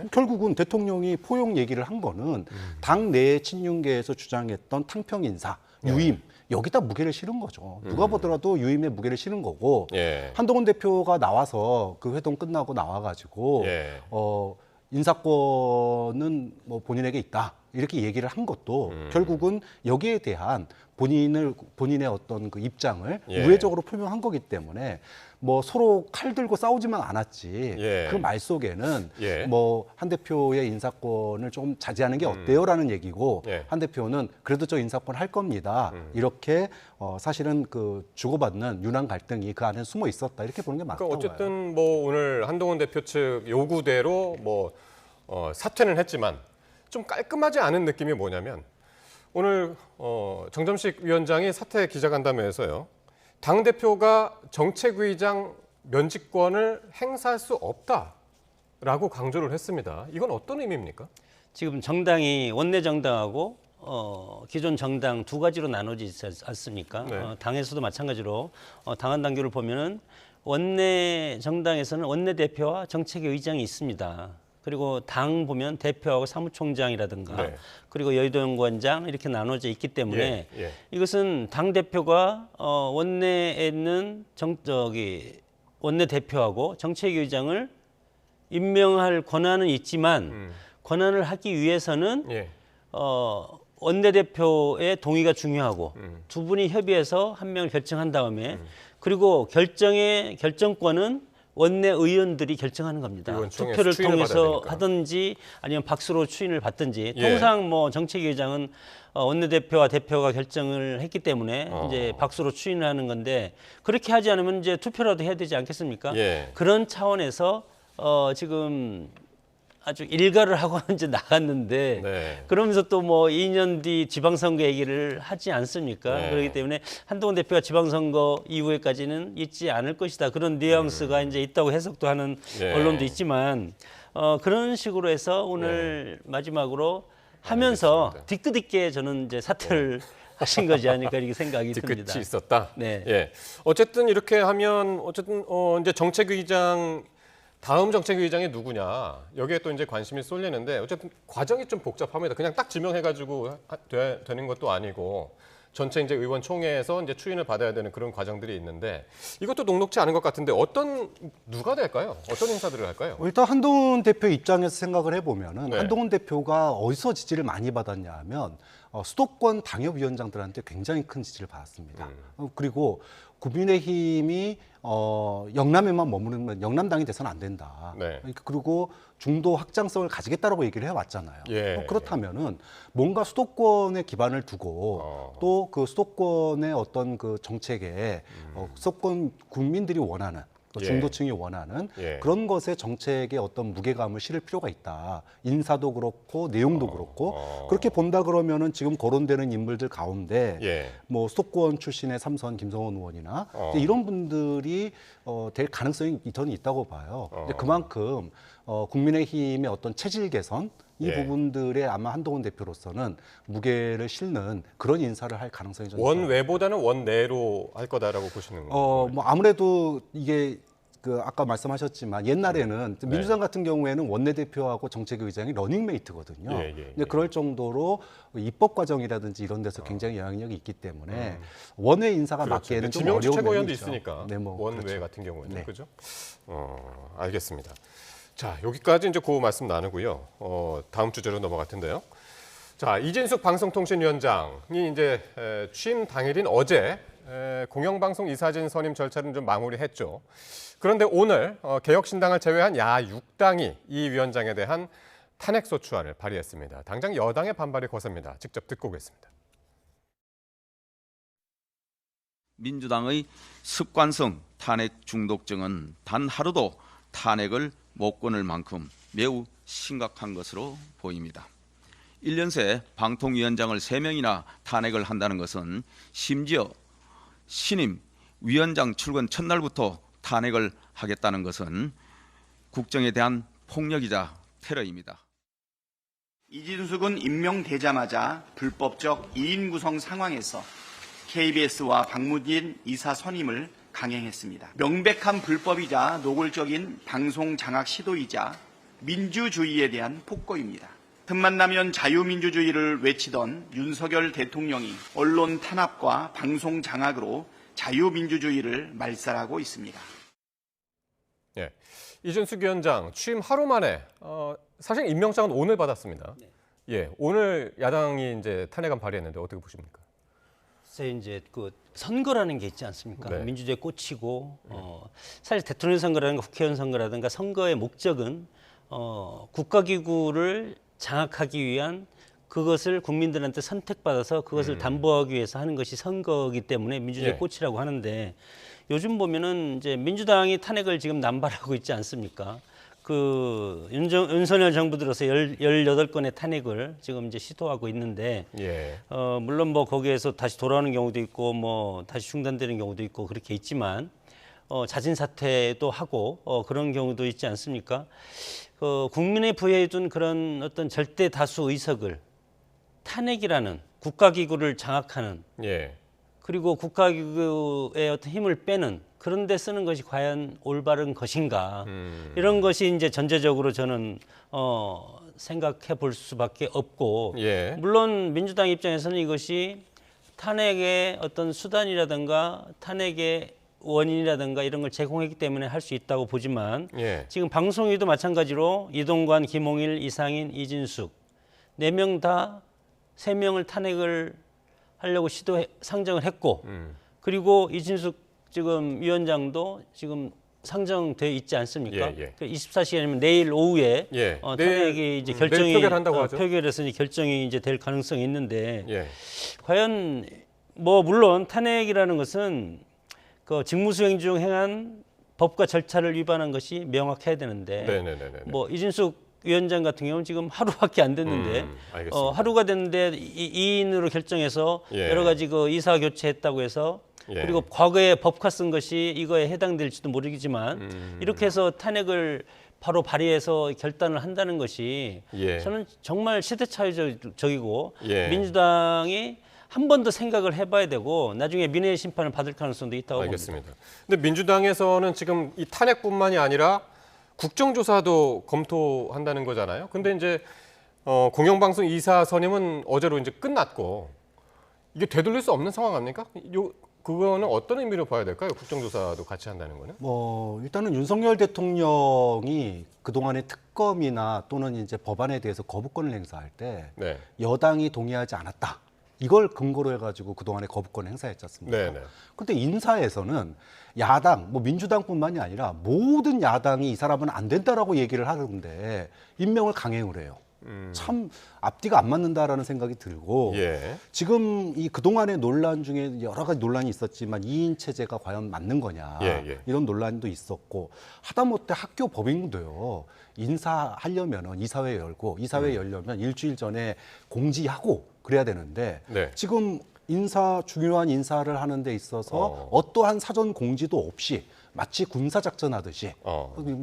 결국은 대통령이 포용 얘기를 한 거는 당내 친윤계에서 주장했던 탕평 인사, 유임 여기다 무게를 실은 거죠. 누가 보더라도 유임에 무게를 실은 거고 한동훈 대표가 나와서 그 회동 끝나고 나와가지고 인사권은 뭐 본인에게 있다. 이렇게 얘기를 한 것도 결국은 여기에 대한 본인의 어떤 그 입장을 예. 우회적으로 표명한 거기 때문에 뭐 서로 칼 들고 싸우지만 않았지 예. 그 말 속에는 예. 뭐 한 대표의 인사권을 좀 자제하는 게 어때요라는 얘기고 예. 한 대표는 그래도 저 인사권 할 겁니다. 이렇게 사실은 그 주고받는 윤한 갈등이 그 안에 숨어 있었다 이렇게 보는 게 맞다고 그러니까 봐요. 어쨌든 뭐 오늘 한동훈 대표 측 요구대로 뭐 사퇴는 했지만 좀 깔끔하지 않은 느낌이 뭐냐면 오늘 정점식 위원장이 사퇴 기자간담회에서요. 당대표가 정책위의장 면직권을 행사할 수 없다라고 강조를 했습니다. 이건 어떤 의미입니까? 지금 정당이 원내 정당하고 기존 정당 두 가지로 나눠지지 않습니까? 네. 당에서도 마찬가지로 당헌 당규를 보면은 원내 정당에서는 원내 대표와 정책위 의장이 있습니다. 그리고 당 보면 대표하고 사무총장이라든가 네. 그리고 여의도연구원장 이렇게 나눠져 있기 때문에 예, 예. 이것은 당 대표가 원내에 있는 원내 대표하고 정책위 의장을 임명할 권한은 있지만 권한을 하기 위해서는 예. 원내대표의 동의가 중요하고 두 분이 협의해서 한 명을 결정한 다음에 그리고 결정권은 원내 의원들이 결정하는 겁니다. 의원총회에서 투표를 추인을 받아야 통해서 되니까. 하든지 아니면 박수로 추인을 받든지 예. 통상 뭐 정책위의장은 원내대표와 대표가 결정을 했기 때문에 이제 박수로 추인을 하는 건데 그렇게 하지 않으면 이제 투표라도 해야 되지 않겠습니까? 예. 그런 차원에서 지금 아주 일가를 하고 이제 나갔는데 네. 그러면서 또 뭐 2년 뒤 지방선거 얘기를 하지 않습니까? 네. 그렇기 때문에 한동훈 대표가 지방선거 이후에까지는 있지 않을 것이다. 그런 뉘앙스가 이제 있다고 해석도 하는 네. 언론도 있지만 그런 식으로 해서 오늘 마지막으로 하면서 뒤끝있게 저는 이제 사퇴를 하신 거지 않을까 이렇게 생각이 듭니다. 뒤끝이 있었다. 네. 예. 어쨌든 이렇게 하면 어쨌든 이제 정책위의장 다음 정책위의장이 누구냐 여기에 또 이제 관심이 쏠리는데 어쨌든 과정이 좀 복잡합니다. 그냥 딱 지명해가지고 되는 것도 아니고 전체 이제 의원총회에서 이제 추인을 받아야 되는 그런 과정들이 있는데 이것도 녹록지 않은 것 같은데 누가 될까요? 어떤 인사들을 할까요? 일단 한동훈 대표 입장에서 생각을 해보면은 네. 한동훈 대표가 어디서 지지를 많이 받았냐 하면 수도권 당협위원장들한테 굉장히 큰 지지를 받았습니다. 그리고 국민의힘이 영남에만 머무르면 영남당이 돼서는 안 된다. 네. 그리고 중도 확장성을 가지겠다라고 얘기를 해왔잖아요. 예. 그렇다면은 뭔가 수도권에 기반을 두고 또 그 수도권의 어떤 그 정책에 수도권 국민들이 원하는 또 예. 중도층이 원하는 예. 그런 것에 정책에 어떤 무게감을 실을 필요가 있다. 인사도 그렇고 내용도 그렇고 그렇게 본다 그러면은 지금 거론되는 인물들 가운데 예. 뭐 수도권 출신의 삼선 김성원 의원이나 이제 이런 분들이 될 가능성이 저는 있다고 봐요. 이제 그만큼 국민의힘의 어떤 체질 개선 이 예. 부분들에 아마 한동훈 대표로서는 무게를 실는 그런 인사를 할 가능성이 좀 있어요. 원외보다는 원내로 할 거다라고 보시는 거예요? 뭐 아무래도 이게 그 아까 말씀하셨지만 옛날에는 민주당 같은 경우에는 원내대표하고 정책위의장이 러닝메이트거든요. 예, 예, 근데 그럴 정도로 입법 과정이라든지 이런 데서 굉장히 영향력이 있기 때문에 원외 인사가 그렇죠. 맞기에는 좀 지명직 어려운 최고위원도 면이 있죠. 있으니까 네, 뭐 원외 그렇죠. 같은 경우에는 네. 그죠? 알겠습니다. 자, 여기까지 이제 그 말씀 나누고요. 다음 주제로 넘어갈 텐데요. 자, 이진숙 방송통신위원장이 이제 취임 당일인 어제 공영방송 이사진 선임 절차는 좀 마무리했죠. 그런데 오늘 개혁신당을 제외한 야 6당이 이 위원장에 대한 탄핵소추안을 발의했습니다. 당장 여당의 반발이 거셉니다. 직접 듣고 오겠습니다. 민주당의 습관성 탄핵 중독증은 단 하루도 탄핵을 못 끊을 만큼 매우 심각한 것으로 보입니다. 1년 새 방통위원장을 3명이나 탄핵을 한다는 것은 심지어 신임 위원장 출근 첫날부터 탄핵을 하겠다는 것은 국정에 대한 폭력이자 테러입니다. 이진숙은 임명되자마자 불법적 2인 구성 상황에서 KBS와 박무진 이사 선임을 강행했습니다. 명백한 불법이자 노골적인 방송 장악 시도이자 민주주의에 대한 폭거입니다. 틈만 나면 자유민주주의를 외치던 윤석열 대통령이 언론 탄압과 방송 장악으로 자유민주주의를 말살하고 있습니다. 예, 이준숙 위원장 취임 하루 만에 사실 임명장은 오늘 받았습니다. 예, 오늘 야당이 이제 탄핵안 발의했는데 어떻게 보십니까? 이제 그 선거라는 게 있지 않습니까? 네. 민주주의에 꽂히고 사실 대통령 선거라든가 국회의원 선거라든가 선거의 목적은 국가기구를 장악하기 위한 그것을 국민들한테 선택받아서 그것을 담보하기 위해서 하는 것이 선거이기 때문에 민주주의의 예. 꽃이라고 하는데 요즘 보면은 이제 민주당이 탄핵을 지금 남발하고 있지 않습니까? 그 윤석열 정부 들어서 18건의 탄핵을 지금 이제 시도하고 있는데 예. 물론 뭐 거기에서 다시 돌아오는 경우도 있고 뭐 다시 중단되는 경우도 있고 그렇게 있지만 자진 사퇴도 하고 그런 경우도 있지 않습니까? 국민에 부여해둔 그런 어떤 절대 다수 의석을 탄핵이라는 국가기구를 장악하는 예. 그리고 국가기구의 어떤 힘을 빼는 그런 데 쓰는 것이 과연 올바른 것인가 이런 것이 이제 전제적으로 저는 생각해 볼 수밖에 없고 예. 물론 민주당 입장에서는 이것이 탄핵의 어떤 수단이라든가 탄핵의 원인이라든가 이런 걸 제공했기 때문에 할 수 있다고 보지만 예. 지금 방송위도 마찬가지로 이동관, 김홍일, 이상인, 이진숙 4명 다 3명을 탄핵을 하려고 상정을 했고 그리고 이진숙 지금 위원장도 지금 상정돼 있지 않습니까? 예, 예. 24시간이면 내일 오후에 예. 탄핵이 이제 결정이 내일 표결한다고 하죠. 표결해서 이제 결정이 이제 될 가능성이 있는데 예. 과연 뭐 물론 탄핵이라는 것은 그 직무수행 중 행한 법과 절차를 위반한 것이 명확해야 되는데 네네네네. 뭐 이진숙 위원장 같은 경우는 지금 하루밖에 안 됐는데 알겠습니다. 하루가 됐는데 2인으로 결정해서 예. 여러 가지 그 이사 교체했다고 해서 예. 그리고 과거에 법화 쓴 것이 이거에 해당될지도 모르겠지만 이렇게 해서 탄핵을 바로 발의해서 결단을 한다는 것이 예. 저는 정말 시대차별적이고 예. 민주당이 한 번 더 생각을 해봐야 되고 나중에 민의 심판을 받을 가능성도 있다고 알겠습니다. 봅니다. 근데 민주당에서는 지금 이 탄핵뿐만이 아니라 국정조사도 검토한다는 거잖아요. 근데 이제 공영방송 이사 선임은 어제로 이제 끝났고 이게 되돌릴 수 없는 상황 아닙니까? 그거는 어떤 의미로 봐야 될까요? 국정조사도 같이 한다는 거는? 일단은 윤석열 대통령이 그동안의 특검이나 또는 이제 법안에 대해서 거부권을 행사할 때 네. 여당이 동의하지 않았다. 이걸 근거로 해가지고 그동안에 거부권을 행사했지 않습니까? 네, 네. 근데 인사에서는 야당, 뭐 민주당뿐만이 아니라 모든 야당이 이 사람은 안 된다라고 얘기를 하는데 임명을 강행을 해요. 참 앞뒤가 안 맞는다라는 생각이 들고 예. 지금 이 그동안의 논란 중에 여러 가지 논란이 있었지만 2인 체제가 과연 맞는 거냐 이런 논란도 있었고 하다못해 학교 법인도요. 인사하려면은 이사회 열고 이사회 열려면 일주일 전에 공지하고 그래야 되는데 네. 지금 중요한 인사를 하는 데 있어서 어떠한 사전 공지도 없이 마치 군사작전 하듯이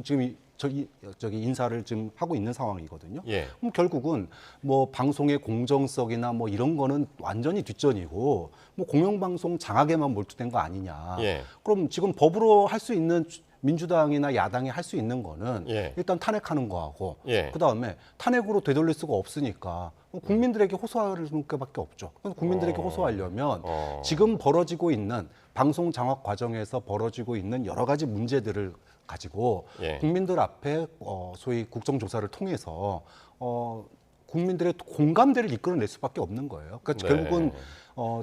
지금 저기 인사를 지금 하고 있는 상황이거든요. 예. 그럼 결국은 뭐 방송의 공정성이나 뭐 이런 거는 완전히 뒷전이고 뭐 공영방송 장악에만 몰두된 거 아니냐. 예. 그럼 지금 법으로 할 수 있는 민주당이나 야당이 할 수 있는 거는 일단 탄핵하는 거하고 그다음에 탄핵으로 되돌릴 수가 없으니까 국민들에게 호소할 수밖에 없죠. 국민들에게 호소하려면 지금 벌어지고 있는 방송 장악 과정에서 벌어지고 있는 여러 가지 문제들을 가지고 국민들 앞에 소위 국정조사를 통해서 국민들의 공감대를 이끌어낼 수밖에 없는 거예요. 그러니까 결국은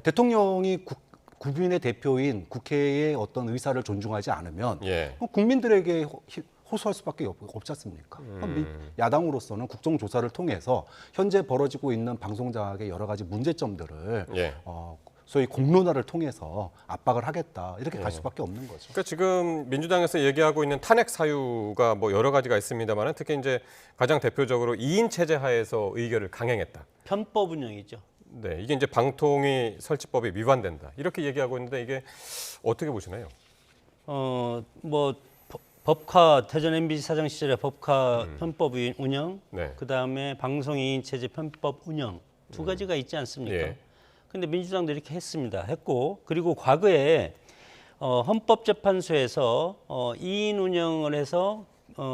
대통령이 국민의 대표인 국회의 어떤 의사를 존중하지 않으면 국민들에게 호소할 수밖에 없지 않습니까? 야당으로서는 국정조사를 통해서 현재 벌어지고 있는 방송 장악의 여러 가지 문제점들을 소위 공론화를 통해서 압박을 하겠다 이렇게 갈 수밖에 없는 거죠. 그러니까 지금 민주당에서 얘기하고 있는 탄핵 사유가 뭐 여러 가지가 있습니다만 특히 이제 가장 대표적으로 2인 체제 하에서 의결을 강행했다. 편법 운영이죠. 네, 이게 이제 방통위 설치법이 위반된다 이렇게 얘기하고 있는데 이게 어떻게 보시나요? 뭐 법카 대전 MBC 사장 시절의 법카 편법 운영, 그다음에 방송 2인 체제 편법 운영 두 가지가 있지 않습니까? 근데 민주당도 이렇게 했고 그리고 과거에 헌법재판소에서 2인 운영을 해서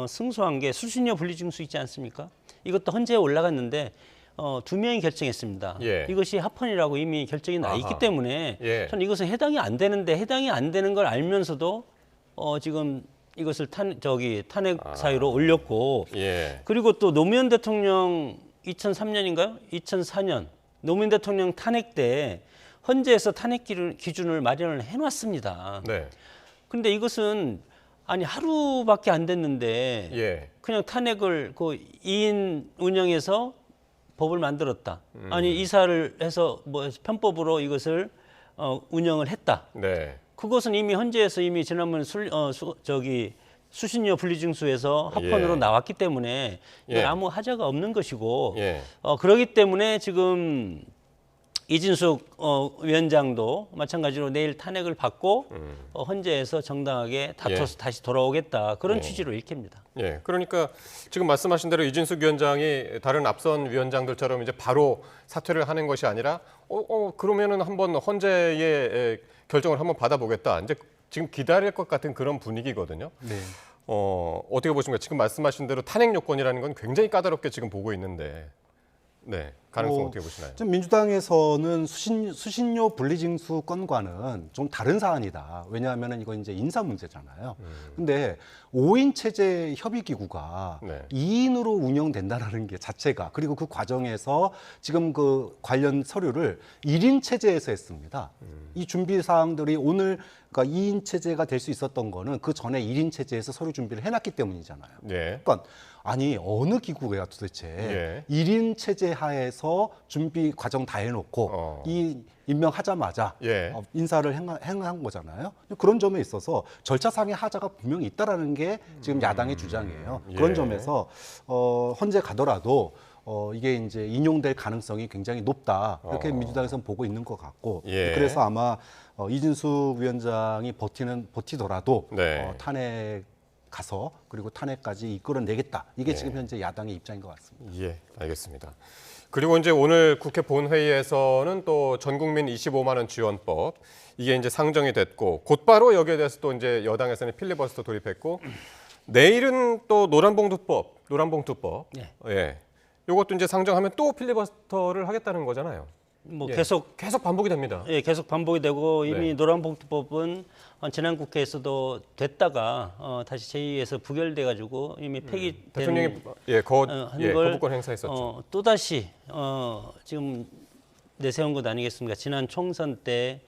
승소한 게 수신료 분리징수 있지 않습니까? 이것도 헌재에 올라갔는데 2명이 결정했습니다. 이것이 합헌이라고 이미 결정이 나 있기 때문에 저는 이것은 해당이 안 되는데 해당이 안 되는 걸 알면서도 지금 이것을 탄핵 사유로 올렸고 그리고 또 노무현 대통령 2003년인가요? 2004년 노무현 대통령 탄핵 때 헌재에서 탄핵 기준을 마련을 해놨습니다. 네. 근데 이것은 아니 하루밖에 안 됐는데 예. 그냥 탄핵을 그 2인 운영해서 법을 만들었다. 아니 이사를 해서 뭐 편법으로 이것을 운영을 했다. 네. 그것은 이미 헌재에서 이미 지난번 수신료 분리징수에서 합헌으로 예. 나왔기 때문에 예. 아무 하자가 없는 것이고 예. 그렇기 때문에 지금 이진숙 위원장도 마찬가지로 내일 탄핵을 받고 헌재에서 정당하게 다퉈서 예. 다시 돌아오겠다 그런 취지로 읽힙니다. 예, 그러니까 지금 말씀하신 대로 이진숙 위원장이 다른 앞선 위원장들처럼 이제 바로 사퇴를 하는 것이 아니라 그러면은 한번 헌재의 결정을 한번 받아보겠다. 이제 지금 기다릴 것 같은 그런 분위기거든요. 네. 어떻게 보십니까? 지금 말씀하신 대로 탄핵 요건이라는 건 굉장히 까다롭게 지금 보고 있는데, 네, 가능성 어떻게 보시나요? 좀 민주당에서는 수신료 분리징수 건과는 좀 다른 사안이다. 왜냐하면 이거 이제 인사 문제잖아요. 근데 5인 체제 협의기구가 네. 2인으로 운영된다라는 게 자체가 그리고 그 과정에서 지금 그 관련 서류를 1인 체제에서 했습니다. 이 준비 사항들이 오늘 그러니까 2인 체제가 될 수 있었던 거는 그 전에 1인 체제에서 서류 준비를 해놨기 때문이잖아요. 네. 그러니까 아니 어느 기구가 도대체 예. 1인 체제 하에서 준비 과정 다 해놓고 이 임명하자마자 예. 인사를 행한 거잖아요. 그런 점에 있어서 절차상의 하자가 분명히 있다라는 게 지금 야당의 주장이에요. 예. 그런 점에서 헌재 가더라도 이게 이제 인용될 가능성이 굉장히 높다. 이렇게 민주당에서는 보고 있는 것 같고 예. 그래서 아마 이진숙 위원장이 버티더라도 네. 탄핵 가서 그리고 탄핵까지 이끌어내겠다. 이게 예. 지금 현재 야당의 입장인 것 같습니다. 예, 알겠습니다. 그리고 이제 오늘 국회 본회의에서는 또 전국민 25만 원 지원법 이게 이제 상정이 됐고 곧바로 여기에 대해서 또 이제 여당에서는 필리버스터 돌입했고 내일은 또 노란봉투법. 네. 예. 요것도 이제 상정하면 또 필리버스터를 하겠다는 거잖아요. 뭐 예. 계속 반복이 됩니다. 예, 계속 반복이 되고 이미 네. 노란봉투법은 지난 국회에서도 됐다가 다시 제2에서 부결돼 가지고 이미 폐기된 대통령이 거부권 행사했었죠. 또 다시 지금 내세운 것 아니겠습니까? 지난 총선 때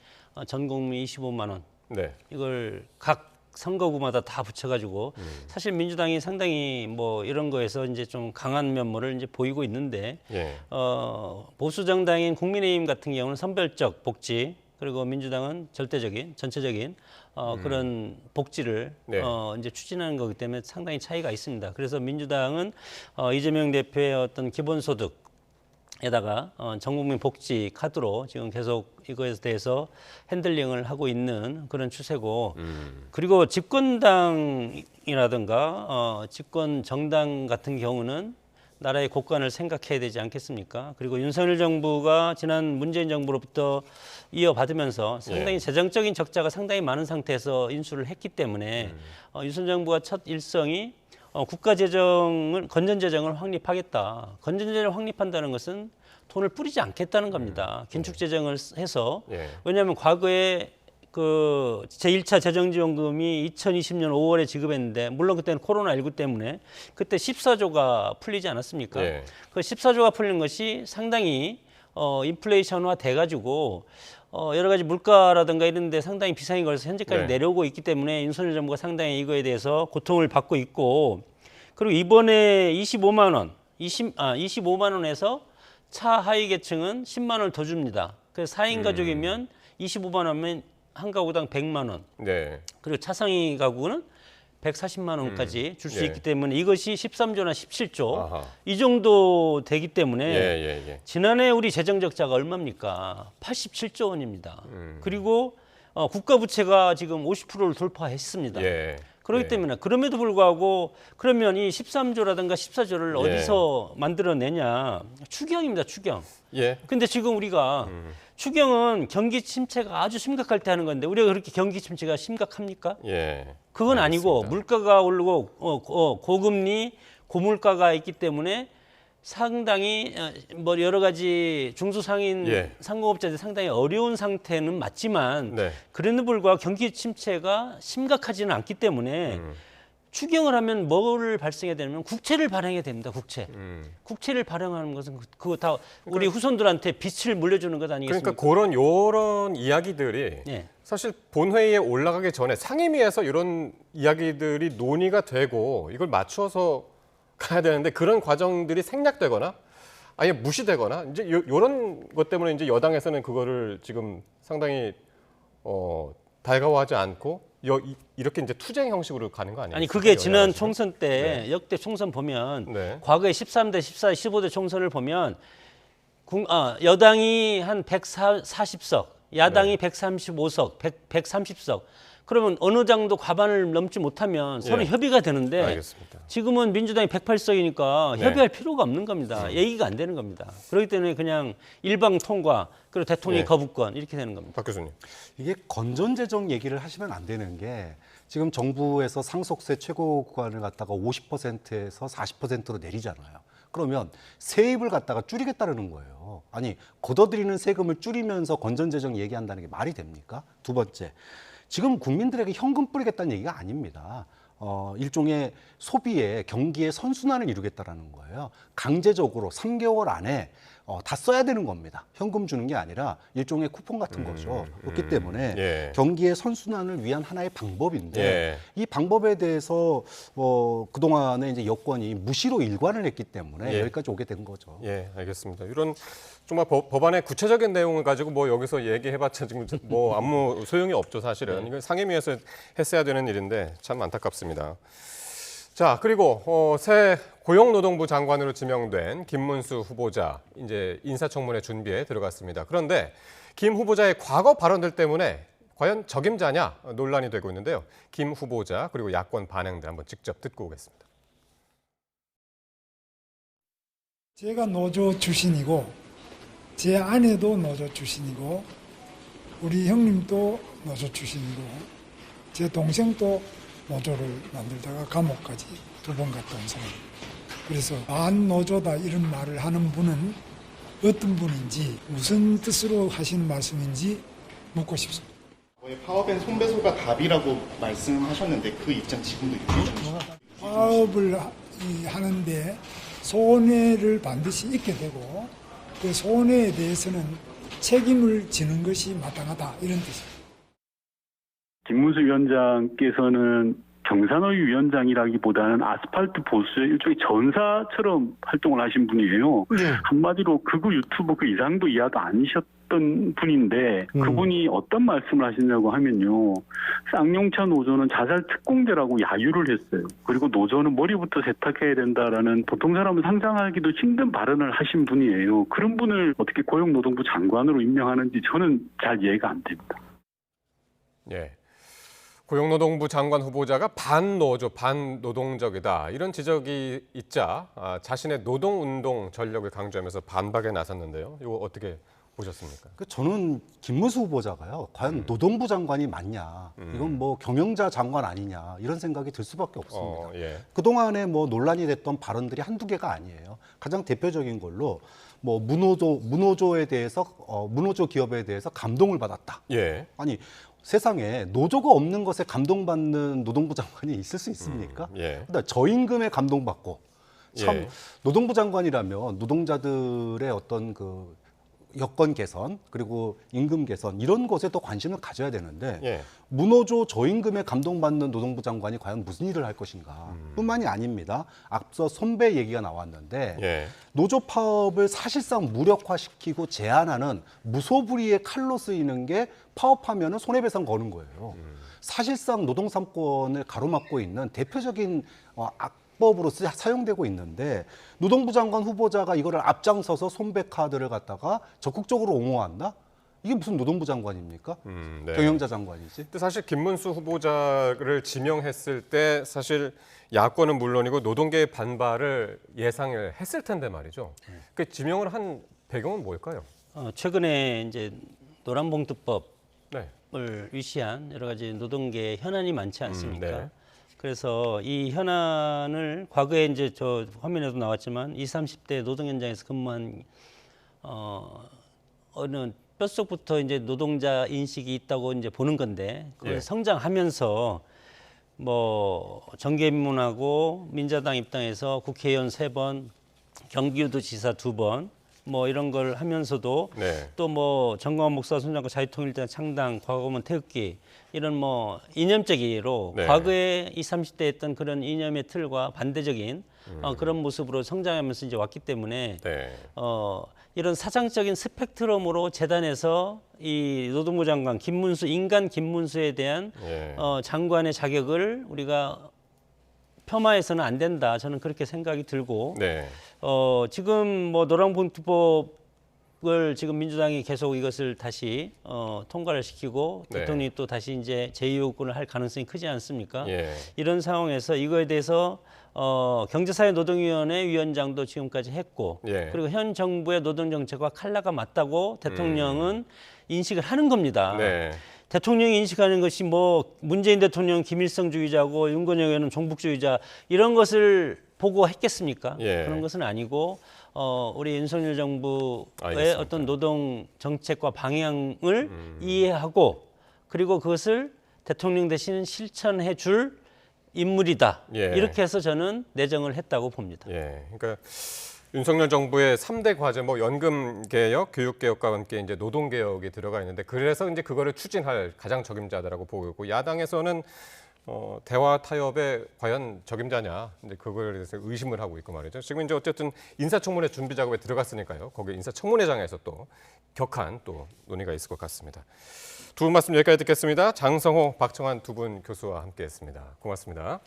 전 국민 25만 원 네. 이걸 각 선거구마다 다 붙여가지고 사실 민주당이 상당히 뭐 이런 거에서 이제 좀 강한 면모를 이제 보이고 있는데 예. 보수 정당인 국민의힘 같은 경우는 선별적 복지 그리고 민주당은 절대적인 전체적인 그런 복지를 네. 이제 추진하는 거기 때문에 상당히 차이가 있습니다. 그래서 민주당은 이재명 대표의 어떤 기본소득 에다가 전국민 복지 카드로 지금 계속 이거에 대해서 핸들링을 하고 있는 그런 추세고 그리고 집권당이라든가 집권 정당 같은 경우는 나라의 곳간을 생각해야 되지 않겠습니까? 그리고 윤석열 정부가 지난 문재인 정부로부터 이어받으면서 상당히 재정적인 적자가 상당히 많은 상태에서 인수를 했기 때문에 윤석열 정부가 첫 일성이 국가 재정을 건전 재정을 확립하겠다. 건전 재정을 확립한다는 것은 돈을 뿌리지 않겠다는 겁니다. 긴축 재정을 해서 왜냐하면 과거에 그 제1차 재정지원금이 2020년 5월에 지급했는데 물론 그때는 코로나19 때문에 그때 14조가 풀리지 않았습니까? 그 14조가 풀린 것이 상당히 인플레이션화 돼가지고 여러 가지 물가라든가 이런 데 상당히 비상이 걸려서 현재까지 내려오고 있기 때문에 윤석열 정부가 상당히 이거에 대해서 고통을 받고 있고 그리고 이번에 25만 원에서 차하위 계층은 10만 원을 더 줍니다. 그래서 4인 가족이면 25만 원이면 한 가구당 100만 원. 네. 그리고 차상위 가구는 140만 원까지 줄 수 있기 때문에 이것이 13조나 17조 이 정도 되기 때문에 지난해 우리 재정 적자가 얼마입니까? 87조 원입니다. 그리고 국가 부채가 지금 50%를 돌파했습니다. 그렇기 때문에 그럼에도 불구하고 그러면 이 13조라든가 14조를 어디서 만들어내냐? 추경입니다. 추경. 근데 지금 우리가 추경은 경기 침체가 아주 심각할 때 하는 건데 우리가 그렇게 경기 침체가 심각합니까? 그건 아니고 물가가 오르고 고금리, 고물가가 있기 때문에 상당히 뭐 여러 가지 중소상인 상공업자들 상당히 어려운 상태는 맞지만 그래도 불구하고 경기 침체가 심각하지는 않기 때문에 추경을 하면 뭐를 발생해야 되냐면 국채를 발행해야 됩니다. 국채를 발행하는 것은 그거 다 우리 후손들한테 빚을 물려주는 것 아니겠습니까? 그러니까 이런 이야기들이 사실 본회의에 올라가기 전에 상임위에서 이런 이야기들이 논의가 되고 이걸 맞추어서 가야 되는데 그런 과정들이 생략되거나 아예 무시되거나 이제 이런 것 때문에 이제 여당에서는 그거를 지금 상당히 달가워하지 않고 이렇게 이제 투쟁 형식으로 가는 거 아니에요? 아니 그게 지난 총선 때 역대 총선 보면 과거에 13대 14, 15대 총선을 보면 여당이 한 140석, 야당이 135석, 130석. 그러면 어느 정도 과반을 넘지 못하면 서로 협의가 되는데 알겠습니다. 지금은 민주당이 108석이니까 협의할 필요가 없는 겁니다. 얘기가 안 되는 겁니다. 그렇기 때문에 그냥 일방 통과 그리고 대통령이 거부권 이렇게 되는 겁니다. 박 교수님. 이게 건전재정 얘기를 하시면 안 되는 게 지금 정부에서 상속세 최고 구간을 갖다가 50%에서 40%로 내리잖아요. 그러면 세입을 갖다가 줄이겠다는 거예요. 아니 걷어들이는 세금을 줄이면서 건전재정 얘기한다는 게 말이 됩니까? 두 번째. 지금 국민들에게 현금 뿌리겠다는 얘기가 아닙니다. 일종의 소비에 경기의 선순환을 이루겠다라는 거예요. 강제적으로 3개월 안에 다 써야 되는 겁니다. 현금 주는 게 아니라 일종의 쿠폰 같은 거죠. 그렇기 때문에 경기의 선순환을 위한 하나의 방법인데 이 방법에 대해서 그동안에 이제 여권이 무시로 일관을 했기 때문에 여기까지 오게 된 거죠. 예, 알겠습니다. 이런 정말 법안의 구체적인 내용을 가지고 뭐 여기서 얘기해봤자 지금 뭐 아무 소용이 없죠, 사실은. 이건 상임위에서 했어야 되는 일인데 참 안타깝습니다. 자, 그리고 새 고용노동부 장관으로 지명된 김문수 후보자 이제 인사청문회 준비에 들어갔습니다. 그런데 김 후보자의 과거 발언들 때문에 과연 적임자냐 논란이 되고 있는데요. 김 후보자 그리고 야권 반응들 한번 직접 듣고 오겠습니다. 제가 노조 출신이고 제 아내도 노조 출신이고 우리 형님도 노조 출신이고 제 동생도 노조를 만들다가 감옥까지 2번 갔다 온 사람입니다. 그래서 반노조다 이런 말을 하는 분은 어떤 분인지 무슨 뜻으로 하시는 말씀인지 묻고 싶습니다. 파업엔 손배소가 답이라고 말씀하셨는데 그 입장 지금도 유지하시나요? 파업을 하는데 손해를 반드시 입게 되고 그 손해에 대해서는 책임을 지는 것이 마땅하다 이런 뜻입니다. 김문수 위원장께서는 경산의 위원장이라기보다는 아스팔트 보수의 일종의 전사처럼 활동을 하신 분이에요. 한마디로 극우 유튜버 그 이상도 이하도 아니셨던 분인데 그분이 어떤 말씀을 하시냐고 하면요. 쌍용차 노조는 자살 특공대라고 야유를 했어요. 그리고 노조는 머리부터 세탁해야 된다라는 보통 사람은 상상하기도 힘든 발언을 하신 분이에요. 그런 분을 어떻게 고용노동부 장관으로 임명하는지 저는 잘 이해가 안 됩니다. 예. 고용노동부 장관 후보자가 반노조, 반노동적이다 이런 지적이 있자 자신의 노동운동 전력을 강조하면서 반박에 나섰는데요. 이거 어떻게 보셨습니까? 저는 김문수 후보자가요. 과연 노동부 장관이 맞냐. 이건 뭐 경영자 장관 아니냐 이런 생각이 들 수밖에 없습니다. 그동안에 뭐 논란이 됐던 발언들이 한두 개가 아니에요. 가장 대표적인 걸로 뭐 무노조에 대해서 무노조 기업에 대해서 감동을 받았다. 아니 세상에 노조가 없는 것에 감동받는 노동부 장관이 있을 수 있습니까? 그러니까 저임금에 감동받고 참 노동부 장관이라면 노동자들의 어떤 그 여건 개선 그리고 임금 개선 이런 것에 더 관심을 가져야 되는데 무노조 저임금에 감동받는 노동부 장관이 과연 무슨 일을 할 것인가 뿐만이 아닙니다. 앞서 손배 얘기가 나왔는데 노조 파업을 사실상 무력화시키고 제한하는 무소불위의 칼로 쓰이는 게 파업하면 손해배상 거는 거예요. 사실상 노동 3권을 가로막고 있는 대표적인 법으로 사용되고 있는데 노동부 장관 후보자가 이거를 앞장서서 손배 카드를 갖다가 적극적으로 옹호한다? 이게 무슨 노동부 장관입니까? 경영자 장관이지. 근데 사실 김문수 후보자를 지명했을 때 사실 야권은 물론이고 노동계의 반발을 예상을 했을 텐데 말이죠. 그 지명을 한 배경은 뭘까요? 최근에 이제 노란봉투법을 위시한 여러 가지 노동계 현안이 많지 않습니까? 그래서 이 현안을 과거에 이제 저 화면에도 나왔지만 20, 30대 노동 현장에서 근무한 어느 뼛속부터 이제 노동자 인식이 있다고 이제 보는 건데 그걸 성장하면서 뭐 정계민문하고 민자당 입당해서 국회의원 3번, 경기도지사 2번 뭐 이런 걸 하면서도 네. 또 뭐 정광훈 목사 손잡고 자유통일당 창당, 과거면 태극기 이런 뭐 이념적으로 네. 과거에 20, 30대 했던 그런 이념의 틀과 반대적인 그런 모습으로 성장하면서 이제 왔기 때문에 네. 이런 사상적인 스펙트럼으로 재단에서 이 노동부 장관 김문수, 인간 김문수에 대한 예. 장관의 자격을 우리가 폄하해서는 안 된다. 저는 그렇게 생각이 들고 네. 지금 뭐 노란봉투법을 지금 민주당이 계속 이것을 다시 통과를 시키고 네. 대통령이 또 다시 이제 제2요구를 할 가능성이 크지 않습니까? 예. 이런 상황에서 이거에 대해서 경제사회노동위원회 위원장도 지금까지 했고 예. 그리고 현 정부의 노동정책과 칼라가 맞다고 대통령은 인식을 하는 겁니다. 네. 대통령이 인식하는 것이 뭐 문재인 대통령 김일성주의자고 윤건영 의원은 종북주의자 이런 것을 보고 했겠습니까? 예. 그런 것은 아니고 우리 윤석열 정부의 알겠습니다. 어떤 노동 정책과 방향을 이해하고 그리고 그것을 대통령 대신 실천해 줄 인물이다. 예. 이렇게 해서 저는 내정을 했다고 봅니다. 예. 그러니까 윤석열 정부의 3대 과제, 뭐 연금 개혁, 교육 개혁과 함께 이제 노동 개혁이 들어가 있는데 그래서 이제 그거를 추진할 가장 적임자다라고 보고 있고 야당에서는 대화 타협에 과연 적임자냐, 이제 그걸 대해서 의심을 하고 있고 말이죠. 지금 이제 어쨌든 인사청문회 준비 작업에 들어갔으니까요. 거기 인사청문회장에서 또 격한 또 논의가 있을 것 같습니다. 두 분 말씀 여기까지 듣겠습니다. 장성호, 박정환 두 분 교수와 함께했습니다. 고맙습니다.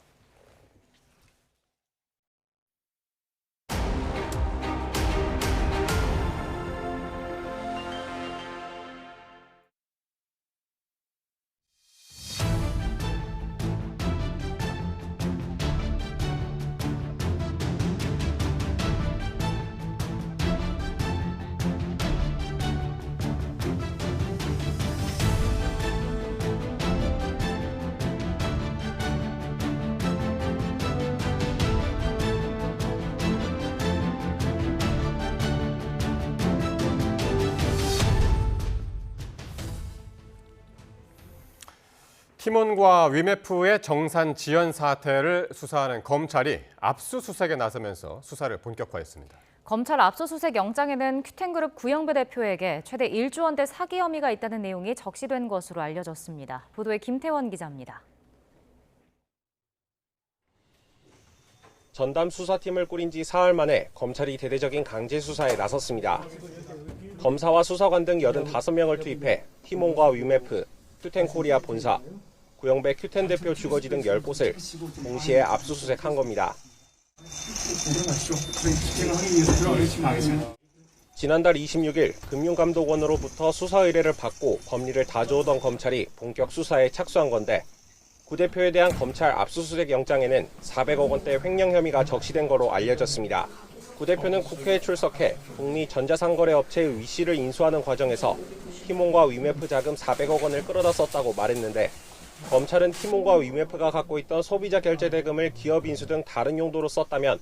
팀원과 위메프의 정산 지연 사태를 수사하는 검찰이 압수수색에 나서면서 수사를 본격화했습니다. 검찰 압수수색 영장에는 큐텐그룹 구영배 대표에게 최대 1조 원대 사기 혐의가 있다는 내용이 적시된 것으로 알려졌습니다. 보도에 김태원 기자입니다. 전담 수사팀을 꾸린 지 사흘 만에 검찰이 대대적인 강제 수사에 나섰습니다. 검사와 수사관 등 85명을 투입해 팀원과 위메프, 큐텐코리아 본사, 구영배 큐텐 대표 주거지 등 10곳을 동시에 압수수색한 겁니다. 지난달 26일 금융감독원으로부터 수사 의뢰를 받고 법리를 다져오던 검찰이 본격 수사에 착수한 건데 구 대표에 대한 검찰 압수수색 영장에는 400억 원대 횡령 혐의가 적시된 거로 알려졌습니다. 구 대표는 국회에 출석해 북미 전자상거래업체의 위씨를 인수하는 과정에서 팀원과 위메프 자금 400억 원을 끌어다 썼다고 말했는데 검찰은 팀원과 위메프가 갖고 있던 소비자 결제 대금을 기업 인수 등 다른 용도로 썼다면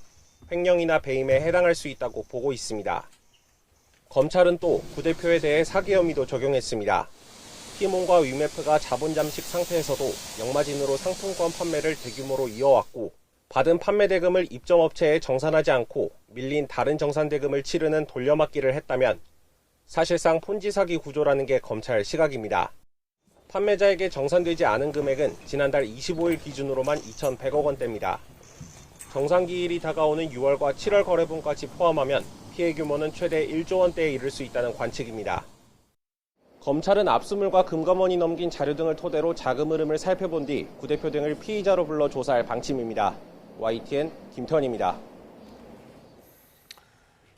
횡령이나 배임에 해당할 수 있다고 보고 있습니다. 검찰은 또 구 대표에 대해 사기 혐의도 적용했습니다. 팀원과 위메프가 자본 잠식 상태에서도 역마진으로 상품권 판매를 대규모로 이어왔고 받은 판매 대금을 입점업체에 정산하지 않고 밀린 다른 정산 대금을 치르는 돌려막기를 했다면 사실상 폰지 사기 구조라는 게 검찰 시각입니다. 판매자에게 정산되지 않은 금액은 지난달 25일 기준으로만 2,100억 원대입니다. 정산기일이 다가오는 6월과 7월 거래분까지 포함하면 피해 규모는 최대 1조 원대에 이를 수 있다는 관측입니다. 검찰은 압수물과 금감원이 넘긴 자료 등을 토대로 자금 흐름을 살펴본 뒤 구 대표 등을 피의자로 불러 조사할 방침입니다. YTN 김태원입니다.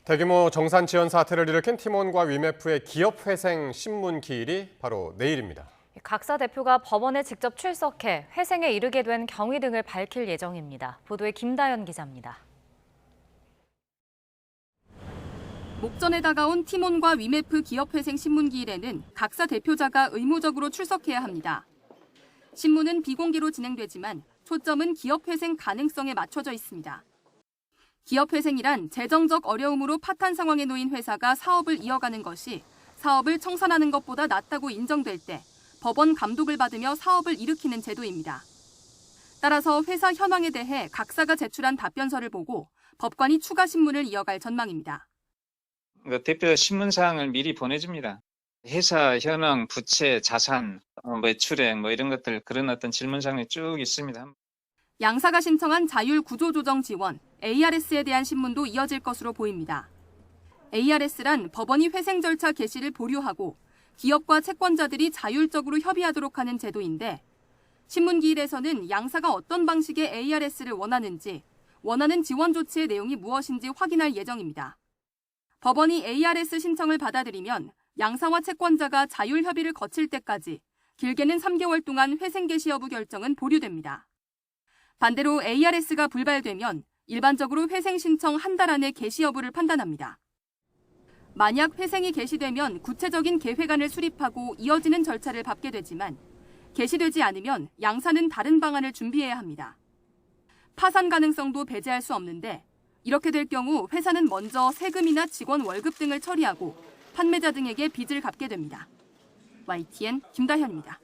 대규모 정산 지연 사태를 일으킨 팀원과 위메프의 기업회생 신문 기일이 바로 내일입니다. 각사 대표가 법원에 직접 출석해 회생에 이르게 된 경위 등을 밝힐 예정입니다. 보도에 김다연 기자입니다. 목전에 다가온 팀원과 위메프 기업회생 신문기일에는 각사 대표자가 의무적으로 출석해야 합니다. 신문은 비공개로 진행되지만 초점은 기업회생 가능성에 맞춰져 있습니다. 기업회생이란 재정적 어려움으로 파탄 상황에 놓인 회사가 사업을 이어가는 것이 사업을 청산하는 것보다 낫다고 인정될 때 법원 감독을 받으며 사업을 일으키는 제도입니다. 따라서 회사 현황에 대해 각사가 제출한 답변서를 보고 법관이 추가 신문을 이어갈 전망입니다. 대표 신문사항을 미리 보내줍니다. 회사 현황, 부채, 자산, 매출액 이런 것들 그런 어떤 질문사항이 쭉 있습니다. 양사가 신청한 자율 구조조정 지원, ARS에 대한 신문도 이어질 것으로 보입니다. ARS란 법원이 회생 절차 개시를 보류하고 기업과 채권자들이 자율적으로 협의하도록 하는 제도인데 신문 기일에서는 양사가 어떤 방식의 ARS를 원하는지, 원하는 지원 조치의 내용이 무엇인지 확인할 예정입니다. 법원이 ARS 신청을 받아들이면 양사와 채권자가 자율 협의를 거칠 때까지 길게는 3개월 동안 회생 개시 여부 결정은 보류됩니다. 반대로 ARS가 불발되면 일반적으로 회생 신청 한 달 안에 개시 여부를 판단합니다. 만약 회생이 개시되면 구체적인 계획안을 수립하고 이어지는 절차를 밟게 되지만 개시되지 않으면 양사는 다른 방안을 준비해야 합니다. 파산 가능성도 배제할 수 없는데 이렇게 될 경우 회사는 먼저 세금이나 직원 월급 등을 처리하고 판매자 등에게 빚을 갚게 됩니다. YTN 김다현입니다.